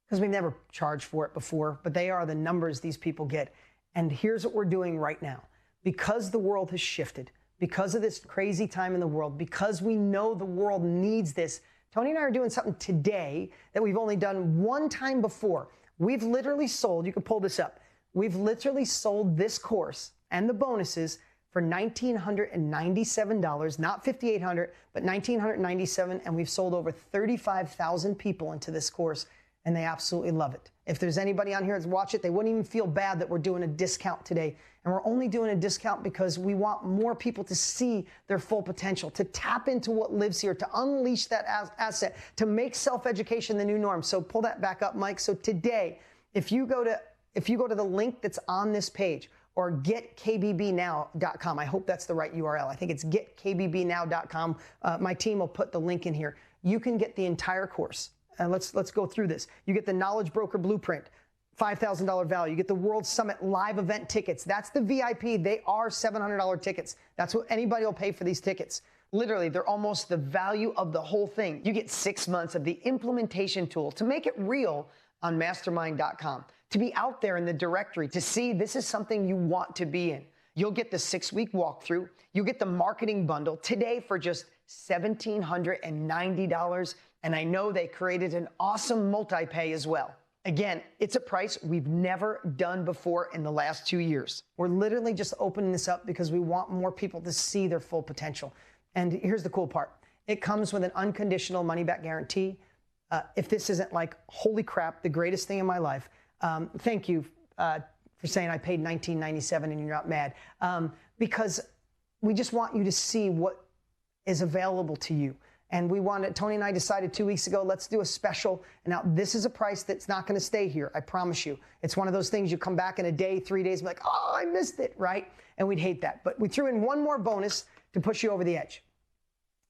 because we never charged for it before, but they are the numbers these people get. And here's what we're doing right now. Because the world has shifted, because of this crazy time in the world, because we know the world needs this, Tony and I are doing something today that we've only done one time before. We've literally sold, you can pull this up, we've literally sold this course and the bonuses for $1,997, not $5,800, but $1,997, and we've sold over 35,000 people into this course, and they absolutely love it. If there's anybody on here that's watch it, they wouldn't even feel bad that we're doing a discount today. And we're only doing a discount because we want more people to see their full potential, to tap into what lives here, to unleash that asset, to make self-education the new norm. So pull that back up, Mike. So today, if you go to the link that's on this page, or getkbbnow.com, I hope that's the right URL. I think it's getkbbnow.com. My team will put the link in here. You can get the entire course. And let's go through this. You get the Knowledge Broker Blueprint, $5,000 value. You get the World Summit live event tickets. That's the VIP. They are $700 tickets. That's what anybody will pay for these tickets. Literally, they're almost the value of the whole thing. You get 6 months of the implementation tool to make it real on mastermind.com, to be out there in the directory, to see this is something you want to be in. You'll get the 6-week walkthrough. You'll get the marketing bundle today for just $1,790. And I know they created an awesome multi-pay as well. Again, it's a price we've never done before in the last 2 years. We're literally just opening this up because we want more people to see their full potential. And here's the cool part. It comes with an unconditional money-back guarantee. If this isn't like, holy crap, the greatest thing in my life, thank you for saying I paid $19.97 and you're not mad. Because we just want you to see what is available to you. And we wanted, Tony and I decided 2 weeks ago, let's do a special. And now this is a price that's not going to stay here. I promise you. It's one of those things you come back in a day, 3 days, and be like, oh, I missed it, right? And we'd hate that. But we threw in one more bonus to push you over the edge.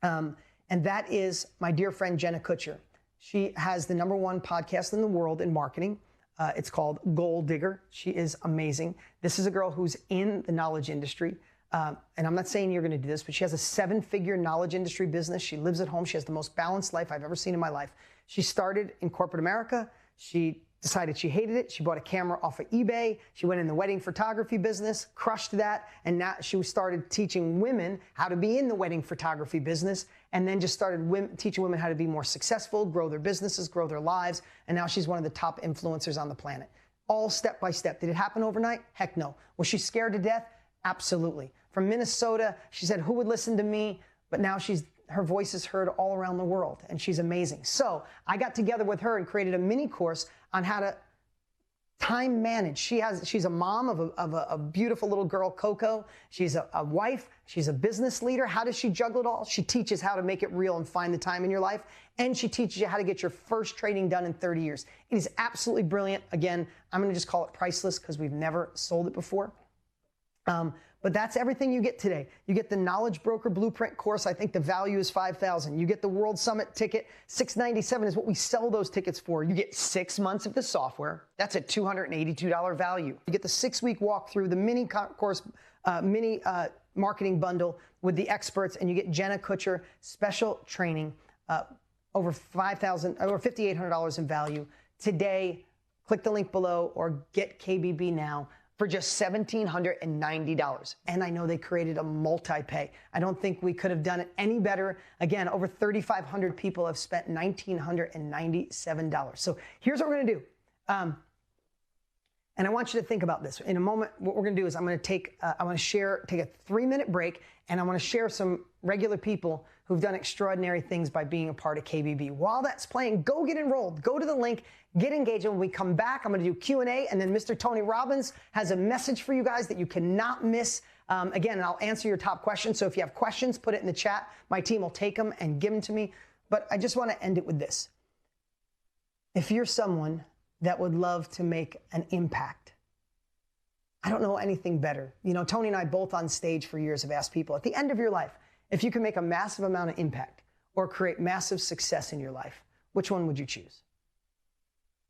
And that is my dear friend, Jenna Kutcher. She has the #1 podcast in the world in marketing. It's called Gold Digger. She is amazing. This is a girl who's in the knowledge industry. And I'm not saying you're going to do this, but she has a 7-figure knowledge industry business. She lives at home. She has the most balanced life I've ever seen in my life. She started in corporate America. She decided she hated it. She bought a camera off of eBay. She went in the wedding photography business, crushed that. And now she started teaching women how to be in the wedding photography business, and then just started teaching women how to be more successful, grow their businesses, grow their lives. And now she's one of the top influencers on the planet. All step by step. Did it happen overnight? Heck no. Was she scared to death? Absolutely. From Minnesota, she said, who would listen to me? But now her voice is heard all around the world, and she's amazing. So I got together with her and created a mini course on how to time manage. She's a mom of a beautiful little girl, Coco. She's a wife. She's a business leader. How does she juggle it all? She teaches how to make it real and find the time in your life. And she teaches you how to get your first trading done in 30 years. It is absolutely brilliant. Again, I'm going to just call it priceless because we've never sold it before. But that's everything you get today. You get the Knowledge Broker Blueprint course. I think the value is $5,000. You get the World Summit ticket. $697 is what we sell those tickets for. You get 6 months of the software. That's a $282 value. You get the 6-week walkthrough, the mini course, mini marketing bundle with the experts, and you get Jenna Kutcher special training, over $5,800 in value. Today, click the link below or get KBB now for just $1,790. And I know they created a multi-pay. I don't think we could have done it any better. Again, over 3,500 people have spent $1,997. So here's what we're gonna do. And I want you to think about this. In a moment, what we're gonna do is I'm gonna take a 3-minute break, and I wanna share some regular people who've done extraordinary things by being a part of KBB. While that's playing, go get enrolled. Go to the link, get engaged. And when we come back, I'm gonna do Q&A, and then Mr. Tony Robbins has a message for you guys that you cannot miss. Again, I'll answer your top questions. So if you have questions, put it in the chat. My team will take them and give them to me. But I just wanna end it with this. If you're someone that would love to make an impact, I don't know anything better. You know, Tony and I both on stage for years have asked people, at the end of your life, if you can make a massive amount of impact or create massive success in your life, which one would you choose?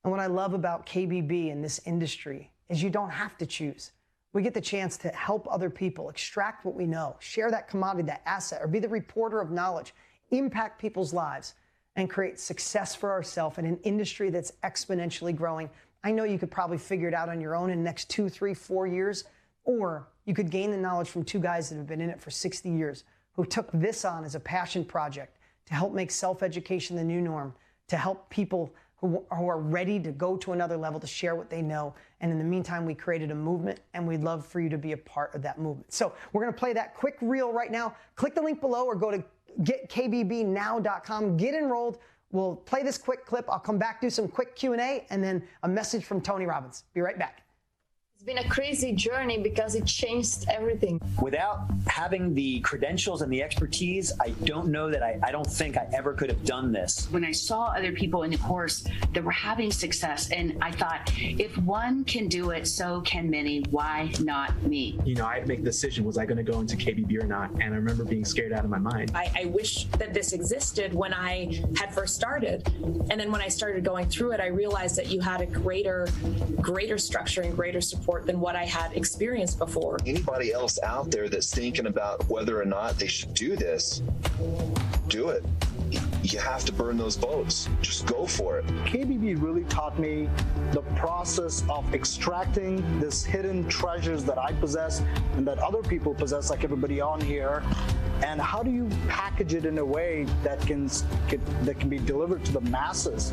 And what I love about KBB in this industry is you don't have to choose. We get the chance to help other people, extract what we know, share that commodity, that asset, or be the reporter of knowledge, impact people's lives, and create success for ourselves in an industry that's exponentially growing. I know you could probably figure it out on your own in the next 2, 3, 4 years, or you could gain the knowledge from 2 guys that have been in it for 60 years, who took this on as a passion project to help make self-education the new norm, to help people who are ready to go to another level, to share what they know. And in the meantime, we created a movement, and we'd love for you to be a part of that movement. So we're gonna play that quick reel right now. Click the link below or go to getkbbnow.com, get enrolled. We'll play this quick clip. I'll come back, do some quick Q&A, and then a message from Tony Robbins. Be right back. It's been a crazy journey because it changed everything. Without having the credentials and the expertise, I don't know that I don't think I ever could have done this. When I saw other people in the course that were having success, and I thought, if one can do it, so can many. Why not me? You know, I had to make the decision, was I going to go into KBB or not? And I remember being scared out of my mind. I wish that this existed when I had first started. And then when I started going through it, I realized that you had a greater structure and greater support support than what I had experienced before. Anybody else out there that's thinking about whether or not they should do this, do it. You have to burn those boats. Just go for it. KBB really taught me the process of extracting this hidden treasures that I possess and that other people possess, like everybody on here. And how do you package it in a way that can be delivered to the masses?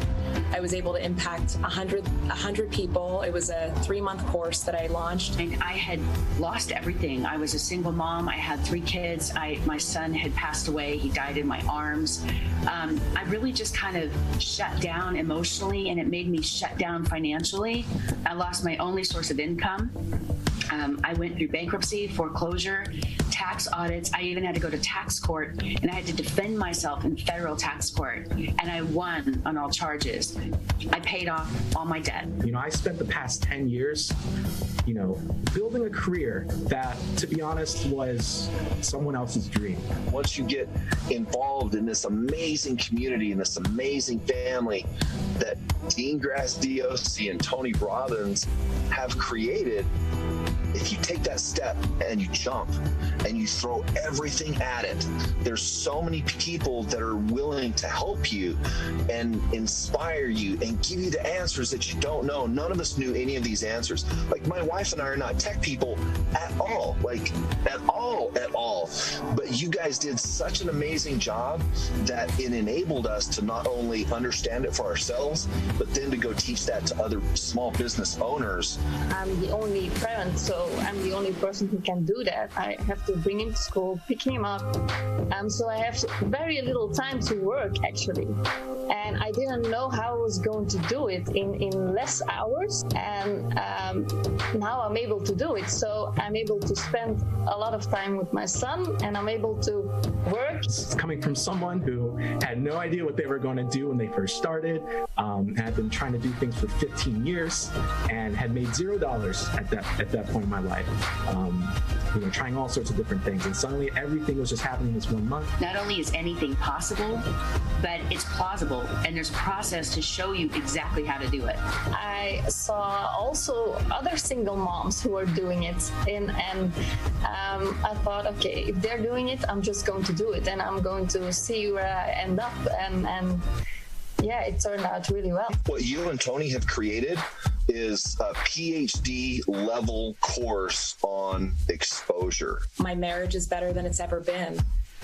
I was able to impact 100 people. It was a 3-month course that I launched. And I had lost everything. I was a single mom. I had 3 kids. My son had passed away. He died in my arms. I really just kind of shut down emotionally, and it made me shut down financially. I lost my only source of income. I went through bankruptcy, foreclosure, tax audits. I even had to go to tax court, and I had to defend myself in federal tax court, and I won on all charges. I paid off all my debt. You know, I spent the past 10 years, you know, building a career that, to be honest, was someone else's dream. Once you get involved in this amazing community and this amazing family that Dean Graziosi and Tony Robbins have created, if you take that step and you jump and you throw everything at it, there's so many people that are willing to help you and inspire you and give you the answers that you don't know. None of us knew any of these answers. Like, my wife and I are not tech people at all, like at all. But you guys did such an amazing job that it enabled us to not only understand it for ourselves, but then to go teach that to other small business owners. I'm the only parent, so I'm the only person who can do that. I have to bring him to school, pick him up. So I have very little time to work, actually. And I didn't know how I was going to do it in less hours. And now I'm able to do it. So I'm able to spend a lot of time with my son, and I'm able to work. It's coming from someone who had no idea what they were going to do when they first started, had been trying to do things for 15 years, and had made $0 at that point in my life. You know, trying all sorts of different things, and suddenly everything was just happening this 1 month. Not only is anything possible, but it's plausible, and there's process to show you exactly how to do it. I saw also other single moms who are doing it, and I thought, okay, if they're doing it, I'm just going to do it, and I'm going to see where I end up, and yeah, it turned out really well. What you and Tony have created is a PhD level course on exposure. My marriage is better than it's ever been.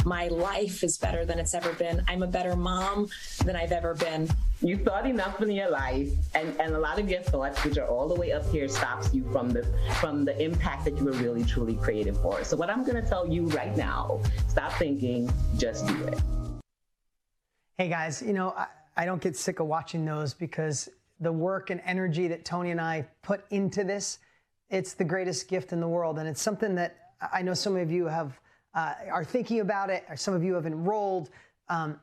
My life is better than it's ever been. I'm a better mom than I've ever been. You thought enough in your life, and a lot of your thoughts, which are all the way up here, stops you from the impact that you were really truly created for. So what I'm going to tell you right now, stop thinking, just do it. Hey guys, you know, I don't get sick of watching those, because the work and energy that Tony and I put into this, it's the greatest gift in the world. And it's something that I know some of you have are thinking about it, or some of you have enrolled. But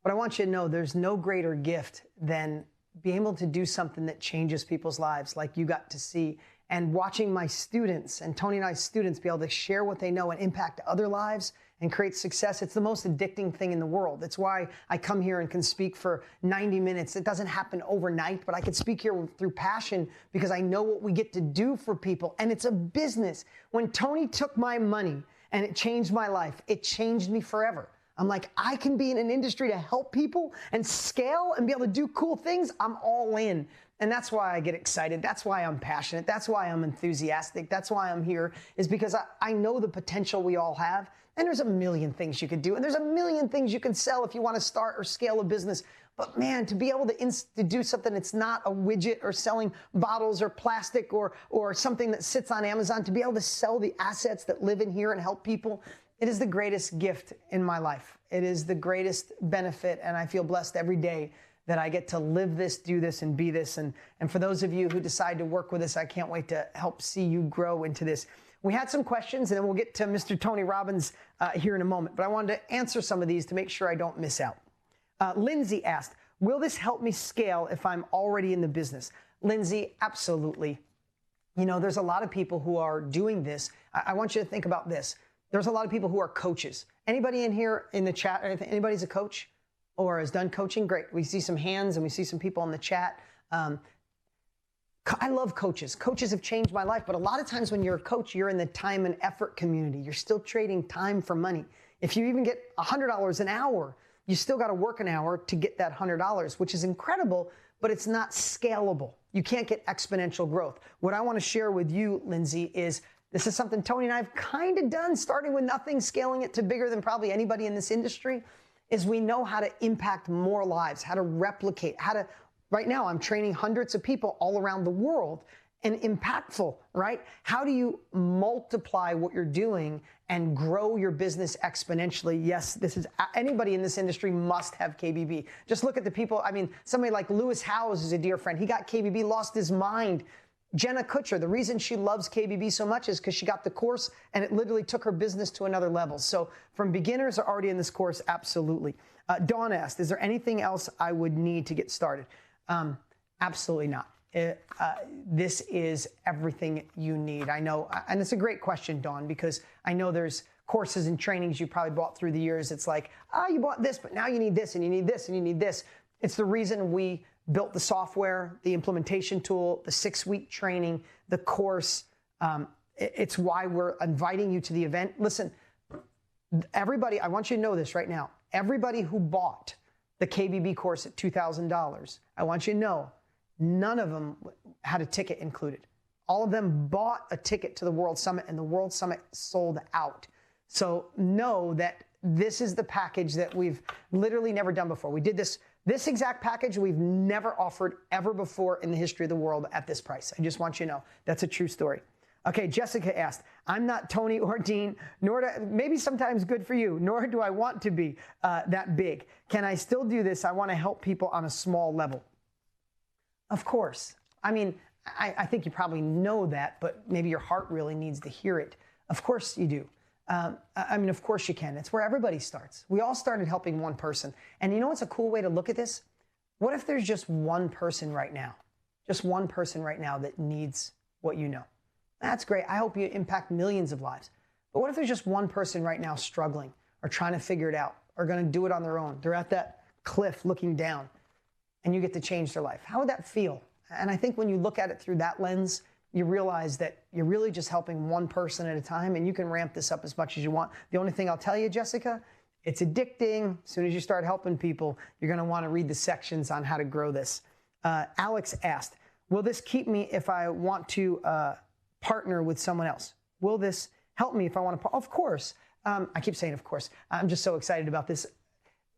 I want you to know there's no greater gift than being able to do something that changes people's lives, like you got to see. And watching my students, and Tony and I's students, be able to share what they know and impact other lives and create success. It's the most addicting thing in the world. It's why I come here and can speak for 90 minutes. It doesn't happen overnight, but I can speak here through passion, because I know what we get to do for people. And it's a business. When Tony took my money and it changed my life, it changed me forever. I'm like, I can be in an industry to help people and scale and be able to do cool things. I'm all in. And that's why I get excited. That's why I'm passionate. That's why I'm enthusiastic. That's why I'm here, is because I know the potential we all have. And there's a million things you could do. And there's a million things you can sell if you want to start or scale a business. But man, to be able to do something that's not a widget or selling bottles or plastic or something that sits on Amazon, to be able to sell the assets that live in here and help people, it is the greatest gift in my life. It is the greatest benefit, and I feel blessed every day that I get to live this, do this, and be this. And for those of you who decide to work with us, I can't wait to help see you grow into this. We had some questions, and then we'll get to Mr. Tony Robbins here in a moment. But I wanted to answer some of these to make sure I don't miss out. Lindsay asked, will this help me scale if I'm already in the business? Lindsay, absolutely. You know, there's a lot of people who are doing this. I want you to think about this. There's a lot of people who are coaches. Anybody in here in the chat, anybody's a coach or has done coaching? Great. We see some hands and we see some people in the chat. I love coaches. Coaches have changed my life, but a lot of times when you're a coach, you're in the time and effort community. You're still trading time for money. If you even get $100 an hour, you still got to work an hour to get that $100, which is incredible, but it's not scalable. You can't get exponential growth. What I want to share with you, Lindsay, is this is something Tony and I have kind of done, starting with nothing, scaling it to bigger than probably anybody in this industry, is we know how to impact more lives, how to replicate, right now I'm training hundreds of people all around the world, and impactful, right? How do you multiply what you're doing and grow your business exponentially? Yes, this is, anybody in this industry must have KBB. Just look at the people. I mean, somebody like Lewis Howes is a dear friend. He got KBB, lost his mind. Jenna Kutcher, the reason she loves KBB so much is because she got the course and it literally took her business to another level. So from beginners are already in this course, absolutely. Dawn asked, is there anything else I would need to get started? Absolutely not. This is everything you need. I know, and it's a great question, Dawn, because I know there's courses and trainings you probably bought through the years. It's like, you bought this, but now you need this, and you need this, and you need this. It's the reason we built the software, the implementation tool, the 6-week training, the course. It's why we're inviting you to the event. Listen, everybody, I want you to know this right now. Everybody who bought the KBB course at $2,000, I want you to know, none of them had a ticket included. All of them bought a ticket to the World Summit, and the World Summit sold out. So know that this is the package that we've literally never done before. We did this exact package we've never offered ever before in the history of the world at this price. I just want you to know that's a true story. Okay, Jessica asked, I'm not Tony or Dean, maybe sometimes good for you, nor do I want to be that big. Can I still do this? I want to help people on a small level. Of course. I mean, I think you probably know that, but maybe your heart really needs to hear it. Of course you do. I mean, of course you can. It's where everybody starts. We all started helping one person. And you know what's a cool way to look at this? What if there's just one person right now? Just one person right now that needs what you know? That's great. I hope you impact millions of lives. But what if there's just one person right now struggling or trying to figure it out or going to do it on their own? They're at that cliff looking down and you get to change their life. How would that feel? And I think when you look at it through that lens, you realize that you're really just helping one person at a time, and you can ramp this up as much as you want. The only thing I'll tell you, Jessica, it's addicting. As soon as you start helping people, you're going to want to read the sections on how to grow this. Alex asked, will this keep me if I want to partner with someone else? Will this help me if I want to? Of course. I keep saying of course. I'm just so excited about this.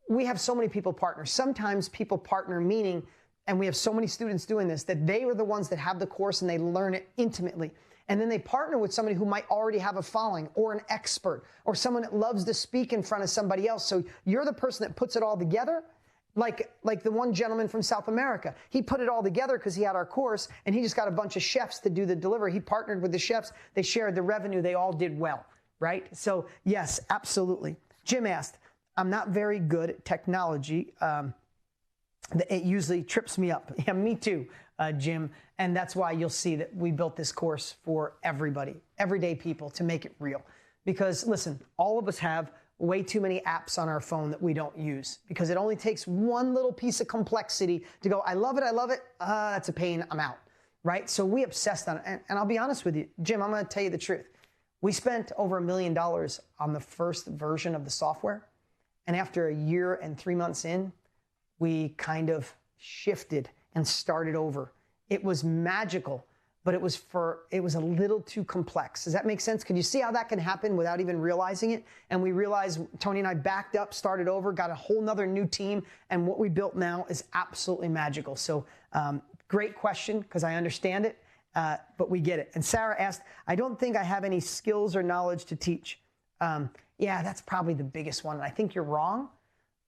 We have so many people partner. Sometimes people partner meaning, and we have so many students doing this, that they are the ones that have the course and they learn it intimately. And then they partner with somebody who might already have a following or an expert or someone that loves to speak in front of somebody else. So you're the person that puts it all together. Like the one gentleman from South America. He put it all together because he had our course and he just got a bunch of chefs to do the delivery. He partnered with the chefs. They shared the revenue. They all did well, right? So yes, absolutely. Jim asked, I'm not very good at technology. It usually trips me up. Yeah, me too, Jim. And that's why you'll see that we built this course for everybody, everyday people, to make it real. Because listen, all of us have way too many apps on our phone that we don't use because it only takes one little piece of complexity to go, I love it, that's a pain, I'm out, right? So we obsessed on it. And I'll be honest with you, Jim, I'm going to tell you the truth. We spent over $1 million on the first version of the software. And after a year and 3 months in, we kind of shifted and started over. It was magical, but it was a little too complex. Does that make sense? Can you see how that can happen without even realizing it? And we realized, Tony and I backed up, started over, got a whole nother new team, and what we built now is absolutely magical. So great question, because I understand it, but we get it. And Sarah asked, I don't think I have any skills or knowledge to teach. Yeah, that's probably the biggest one. And I think you're wrong,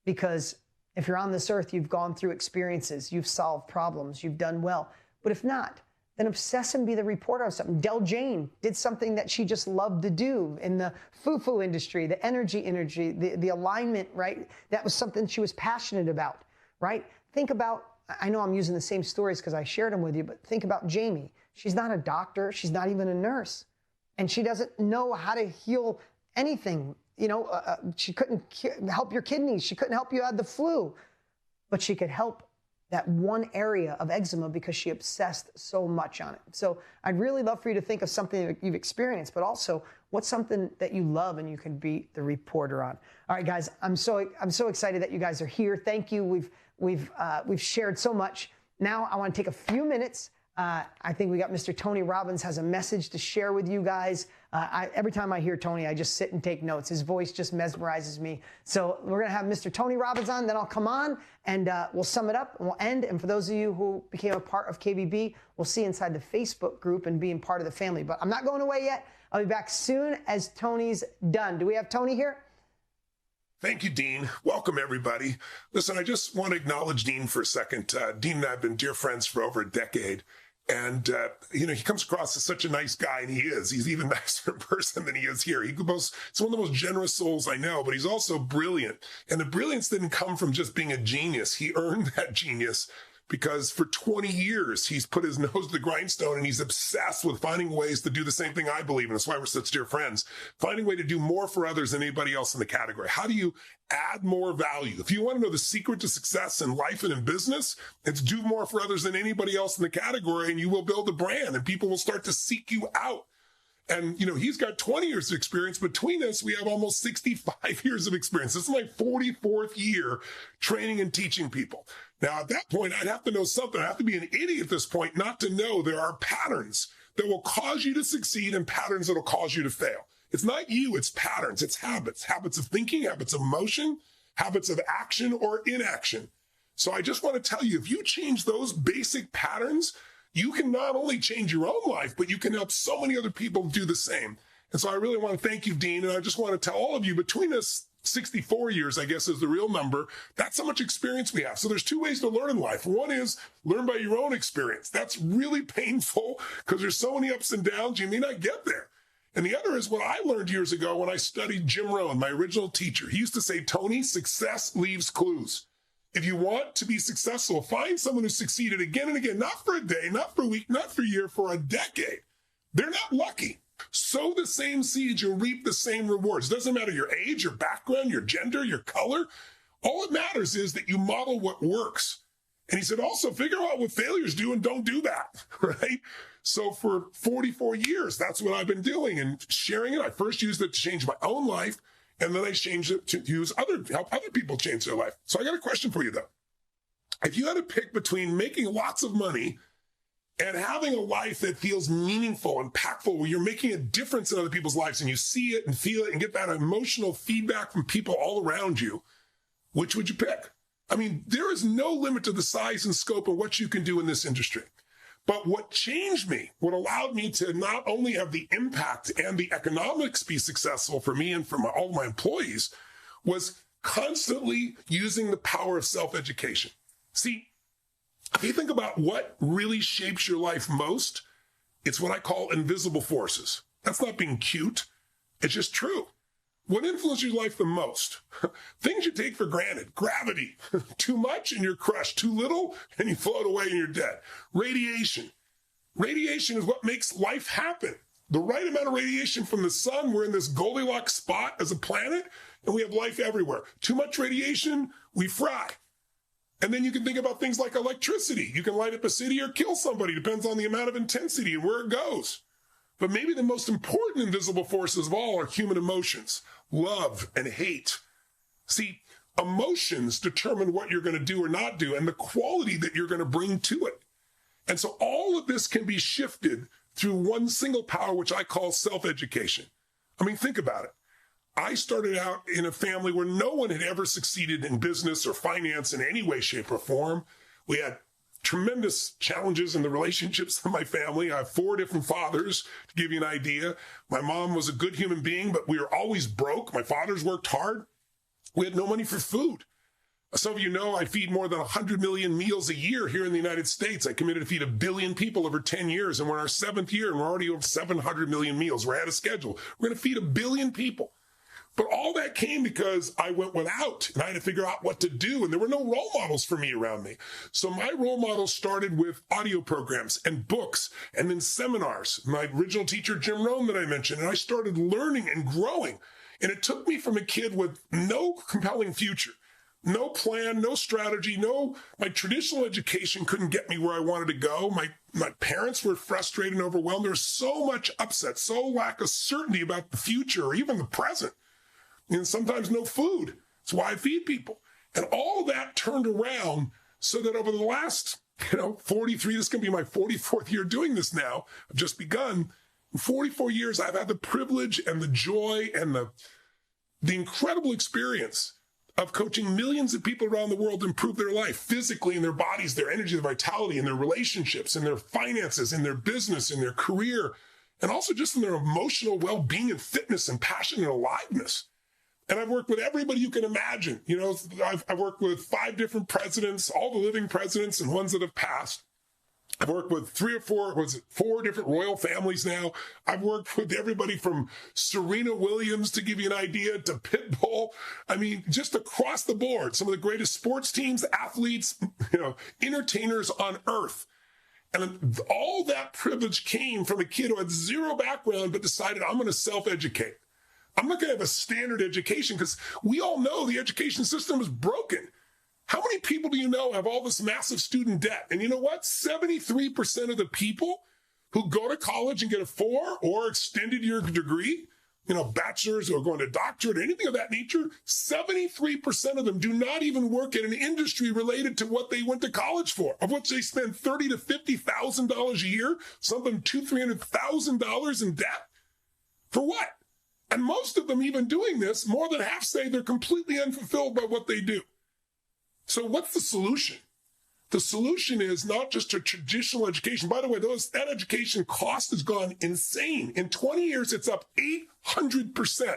because if you're on this earth, you've gone through experiences, you've solved problems, you've done well. But if not, then obsess and be the reporter of something. Del Jane did something that she just loved to do in the foo-foo industry, the energy, the alignment, right? That was something she was passionate about, right? Think about, I know I'm using the same stories because I shared them with you, but think about Jamie. She's not a doctor. She's not even a nurse. And she doesn't know how to heal anything. You know, she couldn't help your kidneys. She couldn't help you had the flu, but she could help that one area of eczema because she obsessed so much on it. So I'd really love for you to think of something that you've experienced, but also what's something that you love and you can be the reporter on. All right, guys, I'm so excited that you guys are here. Thank you. We've shared so much. Now I want to take a few minutes. I think we got Mr. Tony Robbins has a message to share with you guys. Every time I hear Tony, I just sit and take notes. His voice just mesmerizes me. So we're going to have Mr. Tony Robbins on, then I'll come on and we'll sum it up and we'll end. And for those of you who became a part of KBB, we'll see inside the Facebook group and being part of the family. But I'm not going away yet. I'll be back soon as Tony's done. Do we have Tony here? Thank you, Dean. Welcome, everybody. Listen, I just want to acknowledge Dean for a second. Dean and I have been dear friends for over a decade. And, he comes across as such a nice guy, and he is. He's even nicer in person than he is here. He's one of the most generous souls I know, but he's also brilliant. And the brilliance didn't come from just being a genius. He earned that genius because for 20 years, he's put his nose to the grindstone and he's obsessed with finding ways to do the same thing I believe in. That's why we're such dear friends. Finding a way to do more for others than anybody else in the category. How do you add more value? If you want to know the secret to success in life and in business, it's do more for others than anybody else in the category, and you will build a brand and people will start to seek you out. And, he's got 20 years of experience. Between us, we have almost 65 years of experience. This is my 44th year training and teaching people. Now, at that point, I'd have to know something. I have to be an idiot at this point not to know there are patterns that will cause you to succeed and patterns that will cause you to fail. It's not you, it's patterns, it's habits. Habits of thinking, habits of emotion, habits of action or inaction. So I just want to tell you, if you change those basic patterns, you can not only change your own life, but you can help so many other people do the same. And so I really want to thank you, Dean. And I just want to tell all of you, between us, 64 years, I guess, is the real number. That's how much experience we have. So there's two ways to learn in life. One is learn by your own experience. That's really painful because there's so many ups and downs, you may not get there. And the other is what I learned years ago when I studied Jim Rohn, my original teacher. He used to say, Tony, success leaves clues. If you want to be successful, find someone who succeeded again and again, not for a day, not for a week, not for a year, for a decade. They're not lucky. Sow the same seeds, you'll reap the same rewards. It doesn't matter your age, your background, your gender, your color. All it matters is that you model what works. And he said, also figure out what failures do and don't do that, right? So for 44 years, that's what I've been doing and sharing it. I first used it to change my own life, and then I changed it to help other people change their life. So I got a question for you, though. If you had to pick between making lots of money and having a life that feels meaningful, impactful, where you're making a difference in other people's lives and you see it and feel it and get that emotional feedback from people all around you, which would you pick? I mean, there is no limit to the size and scope of what you can do in this industry. But what changed me, what allowed me to not only have the impact and the economics be successful for me and for all my employees, was constantly using the power of self-education. See, if you think about what really shapes your life most, it's what I call invisible forces. That's not being cute. It's just true. What influences your life the most? Things you take for granted. Gravity. Too much and you're crushed. Too little and you float away and you're dead. Radiation. Radiation is what makes life happen. The right amount of radiation from the sun, we're in this Goldilocks spot as a planet, and we have life everywhere. Too much radiation, we fry. And then you can think about things like electricity. You can light up a city or kill somebody. Depends on the amount of intensity and where it goes. But maybe the most important invisible forces of all are human emotions, love and hate. See, emotions determine what you're going to do or not do and the quality that you're going to bring to it. And so all of this can be shifted through one single power, which I call self-education. I mean, think about it. I started out in a family where no one had ever succeeded in business or finance in any way, shape, or form. We had tremendous challenges in the relationships of my family. I have 4 different fathers, to give you an idea. My mom was a good human being, but we were always broke. My fathers worked hard. We had no money for food. Some of you know I feed more than 100 million meals a year here in the United States. I committed to feed 1 billion people over 10 years, and we're in our 7th year, and we're already over 700 million meals. We're ahead of schedule. We're going to feed 1 billion people. But all that came because I went without, and I had to figure out what to do, and there were no role models for me around me. So my role models started with audio programs and books, and then seminars. My original teacher, Jim Rohn, that I mentioned, and I started learning and growing. And it took me from a kid with no compelling future, No plan, no strategy, my traditional education couldn't get me where I wanted to go. My parents were frustrated and overwhelmed. There was so much upset, so lack of certainty about the future or even the present. And sometimes no food. That's why I feed people. And all that turned around so that over the last, 43, this is going to be my 44th year doing this now. I've just begun. In 44 years, I've had the privilege and the joy and the incredible experience of coaching millions of people around the world to improve their life physically, in their bodies, their energy, their vitality, in their relationships, in their finances, in their business, in their career, and also just in their emotional well-being and fitness and passion and aliveness. And I've worked with everybody you can imagine. I've worked with 5 different presidents, all the living presidents and ones that have passed. I've worked with 4 different royal families now. I've worked with everybody from Serena Williams, to give you an idea, to Pitbull. I mean, just across the board, some of the greatest sports teams, athletes, entertainers on earth. And all that privilege came from a kid who had zero background but decided, I'm going to self-educate. I'm not going to have a standard education, because we all know the education system is broken. How many people do you know have all this massive student debt? And you know what? 73% of the people who go to college and get a 4 or extended year degree, bachelor's or going to doctorate or anything of that nature, 73% of them do not even work in an industry related to what they went to college for, of which they spend $30,000 to $50,000 a year, something $200,000-$300,000 in debt. For what? And most of them, even doing this, more than half say they're completely unfulfilled by what they do. So what's the solution? The solution is not just a traditional education. By the way, that education cost has gone insane. In 20 years, it's up 800%.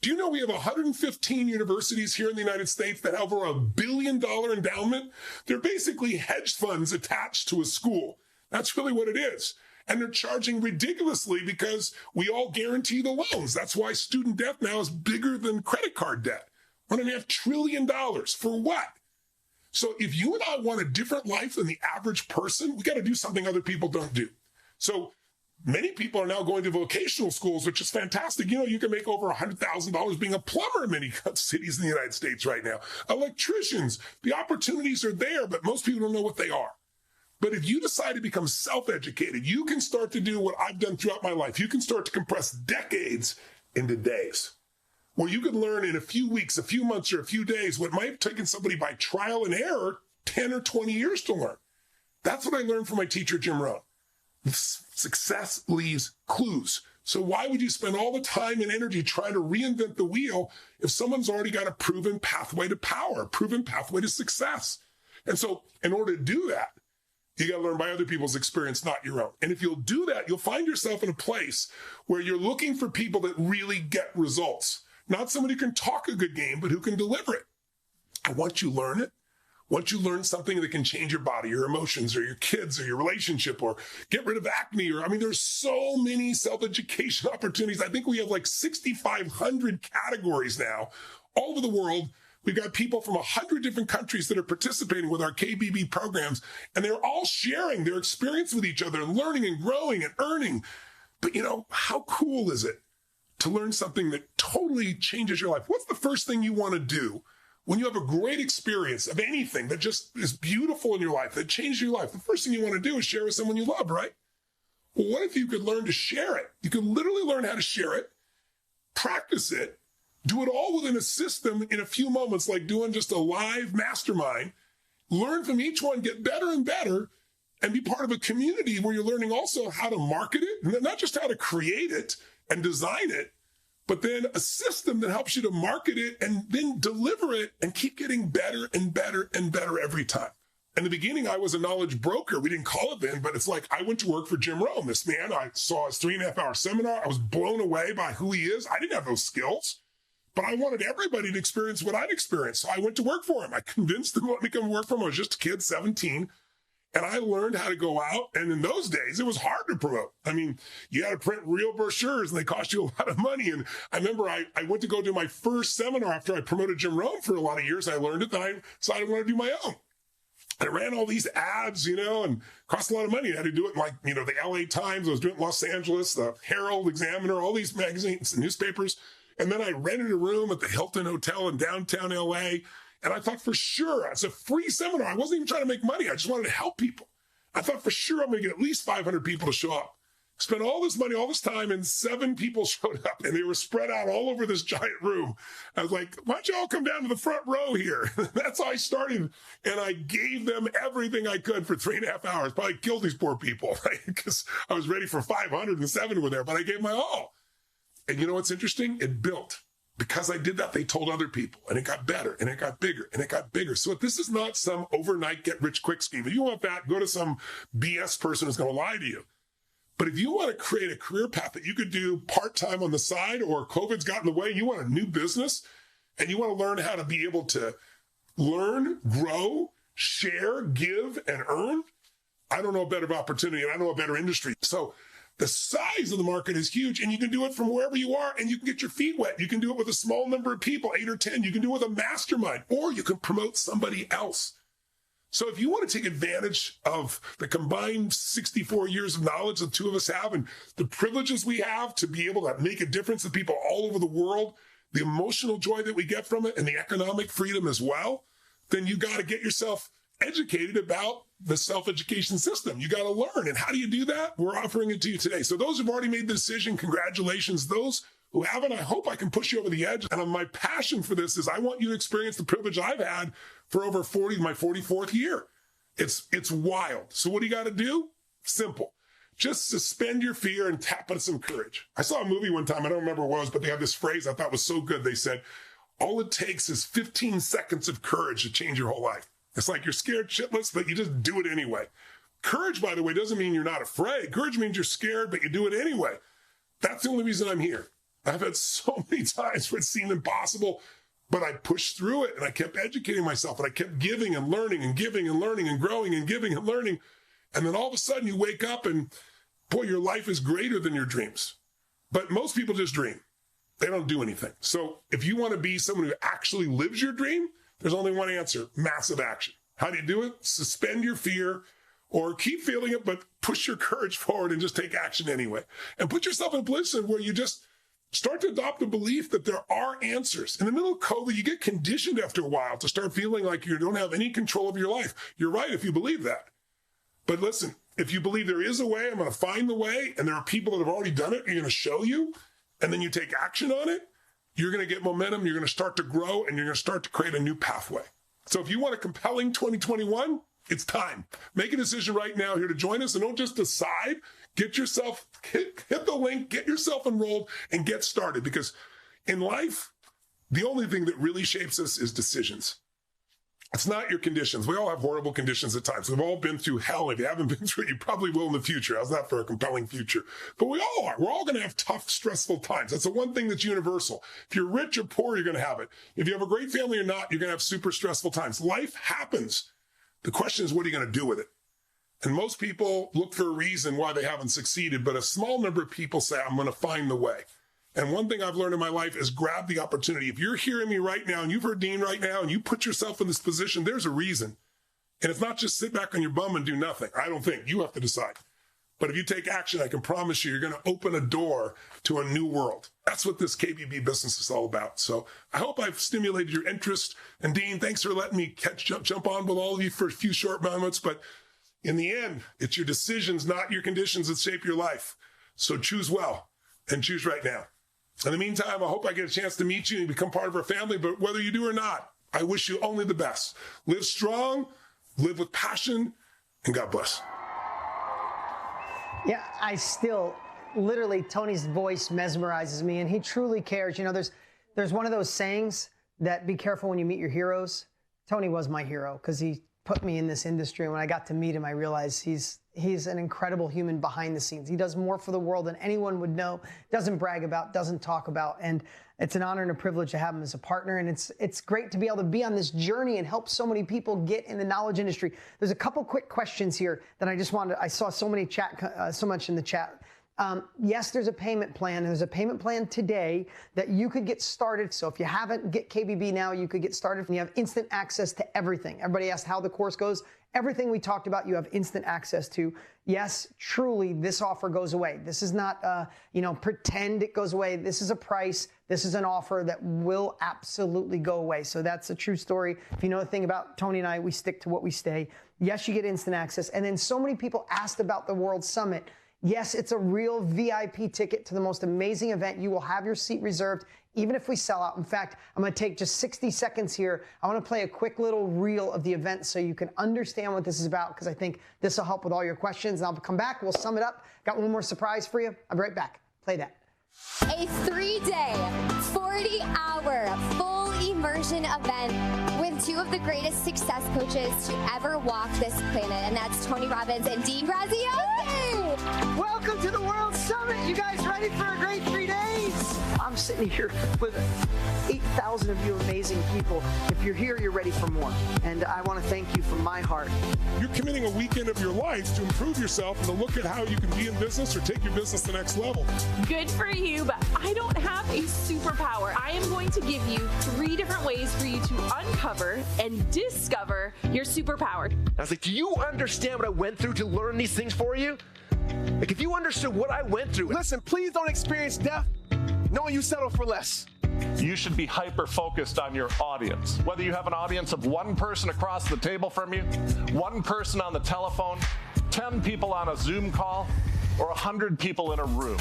Do you know we have 115 universities here in the United States that have over $1 billion endowment? They're basically hedge funds attached to a school. That's really what it is. And they're charging ridiculously because we all guarantee the loans. That's why student debt now is bigger than credit card debt. $1.5 trillion. For what? So if you and I want a different life than the average person, we got to do something other people don't do. So many people are now going to vocational schools, which is fantastic. You can make over $100,000 being a plumber in many cities in the United States right now. Electricians, the opportunities are there, but most people don't know what they are. But if you decide to become self-educated, you can start to do what I've done throughout my life. You can start to compress decades into days, where you can learn in a few weeks, a few months, or a few days what might have taken somebody by trial and error 10 or 20 years to learn. That's what I learned from my teacher, Jim Rohn. Success leaves clues. So why would you spend all the time and energy trying to reinvent the wheel if someone's already got a proven pathway to power, a proven pathway to success? And so in order to do that, you got to learn by other people's experience, not your own. And if you'll do that, you'll find yourself in a place where you're looking for people that really get results. Not somebody who can talk a good game, but who can deliver it. And once you learn it, once you learn something that can change your body, your emotions, or your kids, or your relationship, or get rid of acne, there's so many self-education opportunities. I think we have like 6,500 categories now all over the world. We've got people from 100 different countries that are participating with our KBB programs, and they're all sharing their experience with each other and learning and growing and earning. But how cool is it to learn something that totally changes your life? What's the first thing you want to do when you have a great experience of anything that just is beautiful in your life, that changed your life? The first thing you want to do is share with someone you love, right? Well, what if you could learn to share it? You could literally learn how to share it, practice it, do it all within a system in a few moments, like doing just a live mastermind. Learn from each one, get better and better, and be part of a community where you're learning also how to market it, and not just how to create it and design it, but then a system that helps you to market it and then deliver it and keep getting better and better and better every time. In the beginning, I was a knowledge broker. We didn't call it then, but it's like I went to work for Jim Rohn. This man, I saw his 3.5-hour seminar. I was blown away by who he is. I didn't have those skills. But I wanted everybody to experience what I'd experienced. So I went to work for him. I convinced him to let me come work for him. I was just a kid, 17. And I learned how to go out. And in those days, it was hard to promote. I mean, you had to print real brochures and they cost you a lot of money. And I remember I went to go do my first seminar after I promoted Jim Rohn for a lot of years. I learned it. Then I decided I wanted to do my own. I ran all these ads, and cost a lot of money. I had to do it in the LA Times. I was doing it in Los Angeles, the Herald, Examiner, all these magazines and newspapers. And then I rented a room at the Hilton Hotel in downtown LA. And I thought for sure, it's a free seminar. I wasn't even trying to make money. I just wanted to help people. I thought for sure I'm going to get at least 500 people to show up. Spent all this money, all this time, and 7 people showed up, and they were spread out all over this giant room. I was like, why don't you all come down to the front row here? That's how I started. And I gave them everything I could for 3.5 hours. Probably killed these poor people, right? Because I was ready for 500 and 7 were there, but I gave my all. And you know what's interesting? It built. Because I did that, they told other people, and it got better, and it got bigger, and it got bigger. So this is not some overnight get-rich-quick scheme. If you want that, go to some BS person who's going to lie to you. But if you want to create a career path that you could do part-time on the side, or COVID's got in the way, you want a new business, and you want to learn how to be able to learn, grow, share, give, and earn, I don't know a better opportunity, and I know a better industry. So the size of the market is huge, and you can do it from wherever you are, and you can get your feet wet. You can do it with a small number of people, 8 or 10. You can do it with a mastermind, or you can promote somebody else. So if you want to take advantage of the combined 64 years of knowledge the two of us have and the privileges we have to be able to make a difference to people all over the world, the emotional joy that we get from it, and the economic freedom as well, then you got to get yourself educated about the self-education system. You got to learn. And how do you do that? We're offering it to you today. So those who've already made the decision, congratulations. Those who haven't, I hope I can push you over the edge. And my passion for this is I want you to experience the privilege I've had for over my 44th year. It's wild. So what do you got to do? Simple. Just suspend your fear and tap into some courage. I saw a movie one time, I don't remember what it was, but they had this phrase I thought was so good. They said, all it takes is 15 seconds of courage to change your whole life. It's like you're scared shitless, but you just do it anyway. Courage, by the way, doesn't mean you're not afraid. Courage means you're scared, but you do it anyway. That's the only reason I'm here. I've had so many times where it seemed impossible, but I pushed through it and I kept educating myself and I kept giving and learning and giving and learning and growing and giving and learning. And then all of a sudden you wake up and boy, your life is greater than your dreams. But most people just dream. They don't do anything. So if you want to be someone who actually lives your dream, there's only one answer: massive action. How do you do it? Suspend your fear or keep feeling it, but push your courage forward and just take action anyway. And put yourself in a position where you just start to adopt the belief that there are answers. In the middle of COVID, you get conditioned after a while to start feeling like you don't have any control of your life. You're right if you believe that. But listen, if you believe there is a way, I'm going to find the way, and there are people that have already done it, you're going to show you, and then you take action on it, you're going to get momentum, you're going to start to grow, and you're going to start to create a new pathway. So if you want a compelling 2021, it's time. Make a decision right now here to join us, and don't just decide. Get yourself, hit the link, get yourself enrolled, and get started. Because in life, the only thing that really shapes us is decisions. It's not your conditions. We all have horrible conditions at times. We've all been through hell. If you haven't been through it, you probably will in the future. How's that for a compelling future? But we all are. We're all going to have tough, stressful times. That's the one thing that's universal. If you're rich or poor, you're going to have it. If you have a great family or not, you're going to have super stressful times. Life happens. The question is, what are you going to do with it? And most people look for a reason why they haven't succeeded, but a small number of people say, I'm going to find the way. And one thing I've learned in my life is grab the opportunity. If you're hearing me right now and you've heard Dean right now and you put yourself in this position, there's a reason. And it's not just sit back on your bum and do nothing. I don't think. You have to decide. But if you take action, I can promise you, you're going to open a door to a new world. That's what this KBB business is all about. So I hope I've stimulated your interest. And Dean, thanks for letting me jump on with all of you for a few short moments. But in the end, it's your decisions, not your conditions, that shape your life. So choose well and choose right now. In the meantime, I hope I get a chance to meet you and become part of our family. But whether you do or not, I wish you only the best. Live strong, live with passion, and God bless. Yeah, I still, literally, Tony's voice mesmerizes me, and he truly cares. You know, there's one of those sayings that be careful when you meet your heroes. Tony was my hero because he put me in this industry. And when I got to meet him, I realized he's an incredible human behind the scenes. He does more for the world than anyone would know, doesn't brag about, doesn't talk about. And it's an honor and a privilege to have him as a partner. And it's great to be able to be on this journey and help so many people get in the knowledge industry. There's a couple quick questions here that I just wanted. I saw so much in the chat. Yes, there's a payment plan. There's a payment plan today that you could get started. So if you haven't, get KBB now. You could get started and you have instant access to everything. Everybody asked how the course goes. Everything we talked about, you have instant access to. Yes, truly, this offer goes away. This is not, pretend it goes away. This is a price. This is an offer that will absolutely go away. So that's a true story. If you know the thing about Tony and I, we stick to what we say. Yes, you get instant access. And then so many people asked about the World Summit. Yes, it's a real VIP ticket to the most amazing event. You will have your seat reserved, even if we sell out. In fact, I'm going to take just 60 seconds here. I want to play a quick little reel of the event so you can understand what this is about, because I think this will help with all your questions. And I'll come back. We'll sum it up. Got one more surprise for you. I'll be right back. Play that. A 3-day, 40-hour, full immersion event with two of the greatest success coaches to ever walk this planet, and that's Tony Robbins and Dean Graziosi. Welcome to the World Summit. You guys ready for a great 3 days? I'm sitting here with 8,000 of you amazing people. If you're here, you're ready for more. And I want to thank you from my heart. You're committing a weekend of your life to improve yourself and to look at how you can be in business or take your business to the next level. Good for you, but I don't have a superpower. I am going to give you 3 different ways for you to uncover and discover your superpower. I was like, do you understand what I went through to learn these things for you? Like, if you understood what I went through. Listen, please don't experience death knowing you settle for less. You should be hyper-focused on your audience. Whether you have an audience of 1 person across the table from you, 1 person on the telephone, 10 people on a Zoom call, or 100 people in a room.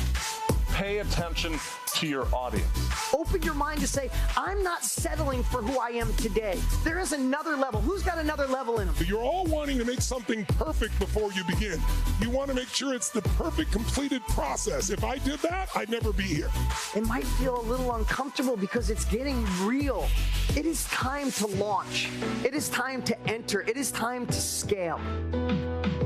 Pay attention to your audience. Open your mind to say, I'm not settling for who I am today. There is another level. Who's got another level in them? You're all wanting to make something perfect before you begin. You want to make sure it's the perfect completed process. If I did that, I'd never be here. It might feel a little uncomfortable because it's getting real. It is time to launch. It is time to enter. It is time to scale.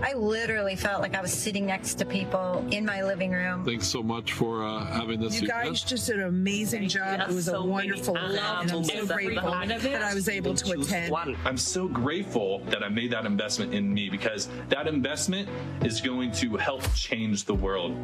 I literally felt like I was sitting next to people in my living room. Thanks so much for having this event. You guys just did an amazing job. It was a wonderful event, and I'm so grateful that I was able to attend. I'm so grateful that I made that investment in me, because that investment is going to help change the world.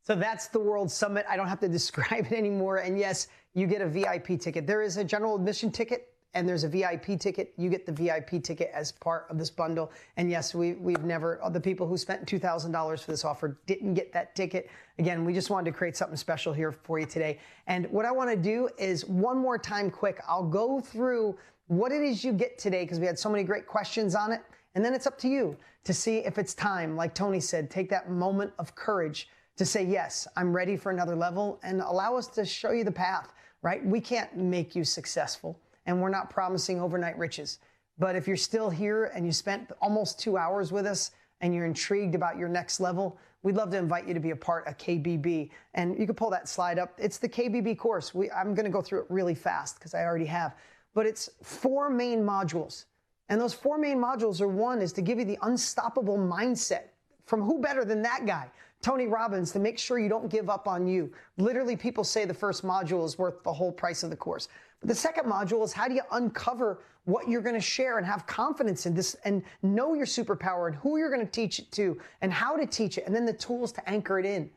So that's the World Summit. I don't have to describe it anymore. And yes, you get a VIP ticket. There is a general admission ticket, and there's a VIP ticket. You get the VIP ticket as part of this bundle. And yes, we've never, the people who spent $2,000 for this offer didn't get that ticket. Again, we just wanted to create something special here for you today. And what I want to do is one more time quick, I'll go through what it is you get today, because we had so many great questions on it. And then it's up to you to see if it's time, like Tony said, take that moment of courage to say, yes, I'm ready for another level, and allow us to show you the path, right? We can't make you successful, and we're not promising overnight riches. But if you're still here and you spent almost 2 hours with us and you're intrigued about your next level, we'd love to invite you to be a part of KBB. And you can pull that slide up. It's the KBB course. I'm going to go through it really fast because I already have. But it's 4 main modules. And those 4 main modules are, 1 is to give you the unstoppable mindset from who better than that guy, Tony Robbins, to make sure you don't give up on you. Literally, people say the first module is worth the whole price of the course. But the second module is, how do you uncover what you're going to share and have confidence in this and know your superpower and who you're going to teach it to and how to teach it, and then the tools to anchor it in.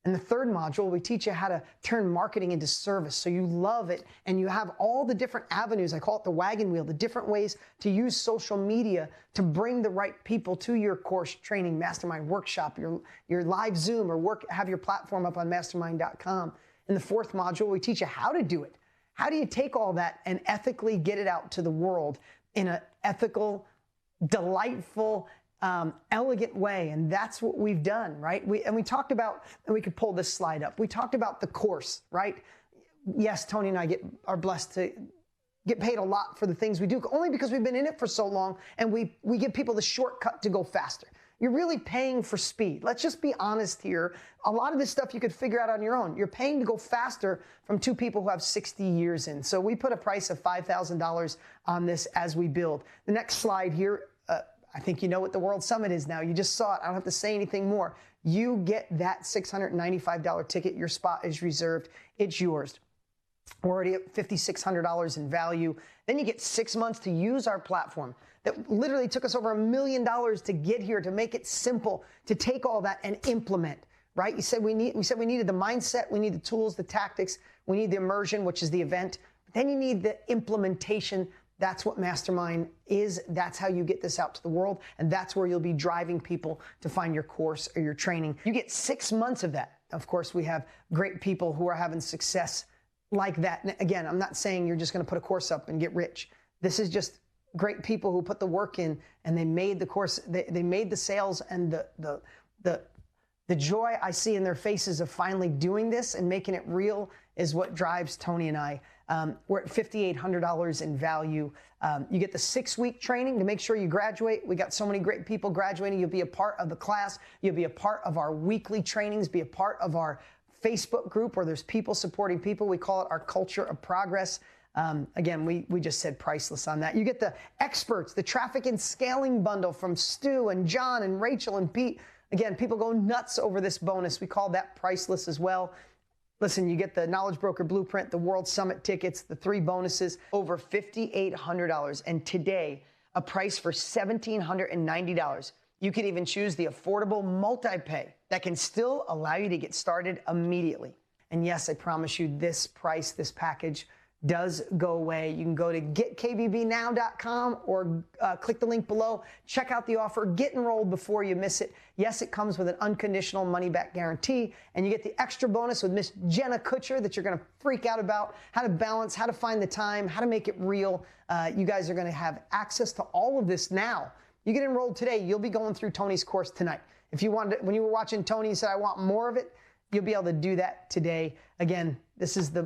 And the third module, we teach you how to turn marketing into service so you love it and you have all the different avenues. I call it the wagon wheel, the different ways to use social media to bring the right people to your course, training, mastermind, workshop, your live Zoom, or have your platform up on mastermind.com. In the fourth module, we teach you how to do it. How do you take all that and ethically get it out to the world in an ethical, delightful, elegant way? And that's what we've done, right? We talked about, and we could pull this slide up. We talked about the course, right? Yes, Tony and I are blessed to get paid a lot for the things we do, only because we've been in it for so long, and we give people the shortcut to go faster. You're really paying for speed. Let's just be honest here. A lot of this stuff you could figure out on your own. You're paying to go faster from 2 people who have 60 years in. So we put a price of $5,000 on this as we build. The next slide here, I think you know what the World Summit is now. You just saw it. I don't have to say anything more. You get that $695 ticket. Your spot is reserved. It's yours. We're already at $5,600 in value. Then you get 6 months to use our platform that literally took us over $1 million to get here, to make it simple, to take all that and implement, right? We said we needed the mindset, we need the tools, the tactics, we need the immersion, which is the event. But then you need the implementation. That's what Mastermind is. That's how you get this out to the world. And that's where you'll be driving people to find your course or your training. You get 6 months of that. Of course, we have great people who are having success like that. And again, I'm not saying you're just going to put a course up and get rich. This is just great people who put the work in, and they made the course, they made the sales, and the joy I see in their faces of finally doing this and making it real is what drives Tony and I. We're at $5,800 in value. You get the 6-week training to make sure you graduate. We got so many great people graduating. You'll be a part of the class. You'll be a part of our weekly trainings, be a part of our Facebook group where there's people supporting people. We call it our culture of progress. Again, we just said priceless on that. You get the experts, the traffic and scaling bundle from Stu and John and Rachel and Pete. Again, people go nuts over this bonus. We call that priceless as well. Listen, you get the Knowledge Broker Blueprint, the World Summit tickets, the 3 bonuses, over $5,800. And today, a price for $1,790. You can even choose the affordable multi-pay that can still allow you to get started immediately. And yes, I promise you this price, this package does go away. You can go to getkbbnow.com or click the link below. Check out the offer. Get enrolled before you miss it. Yes, it comes with an unconditional money-back guarantee, and you get the extra bonus with Miss Jenna Kutcher that you're going to freak out about, how to balance, how to find the time, how to make it real. You guys are going to have access to all of this now. You get enrolled today, you'll be going through Tony's course tonight. If you wanted, when you were watching Tony, you said, I want more of it, you'll be able to do that today. Again, this is the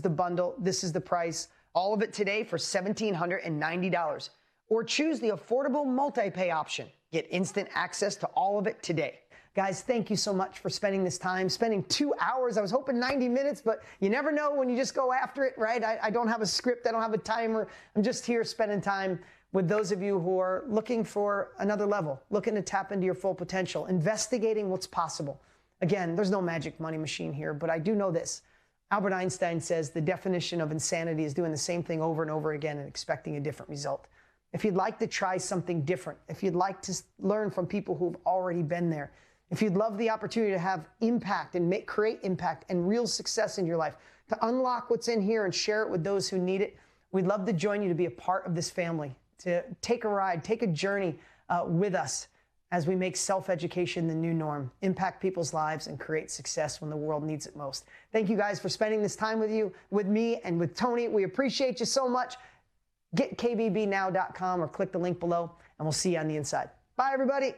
bundle. This is the price. All of it today for $1,790. Or choose the affordable multi-pay option. Get instant access to all of it today. Guys, thank you so much for spending this time, spending 2 hours. I was hoping 90 minutes, but you never know when you just go after it, right? I don't have a script. I don't have a timer. I'm just here spending time with those of you who are looking for another level, looking to tap into your full potential, investigating what's possible. Again, there's no magic money machine here, but I do know this. Albert Einstein says the definition of insanity is doing the same thing over and over again and expecting a different result. If you'd like to try something different, if you'd like to learn from people who've already been there, if you'd love the opportunity to have impact and create impact and real success in your life, to unlock what's in here and share it with those who need it, we'd love to join you to be a part of this family, to take a ride, take a journey with us as we make self-education the new norm, impact people's lives, and create success when the world needs it most. Thank you guys for spending this time with me, and with Tony. We appreciate you so much. Get kbbnow.com or click the link below, and we'll see you on the inside. Bye, everybody.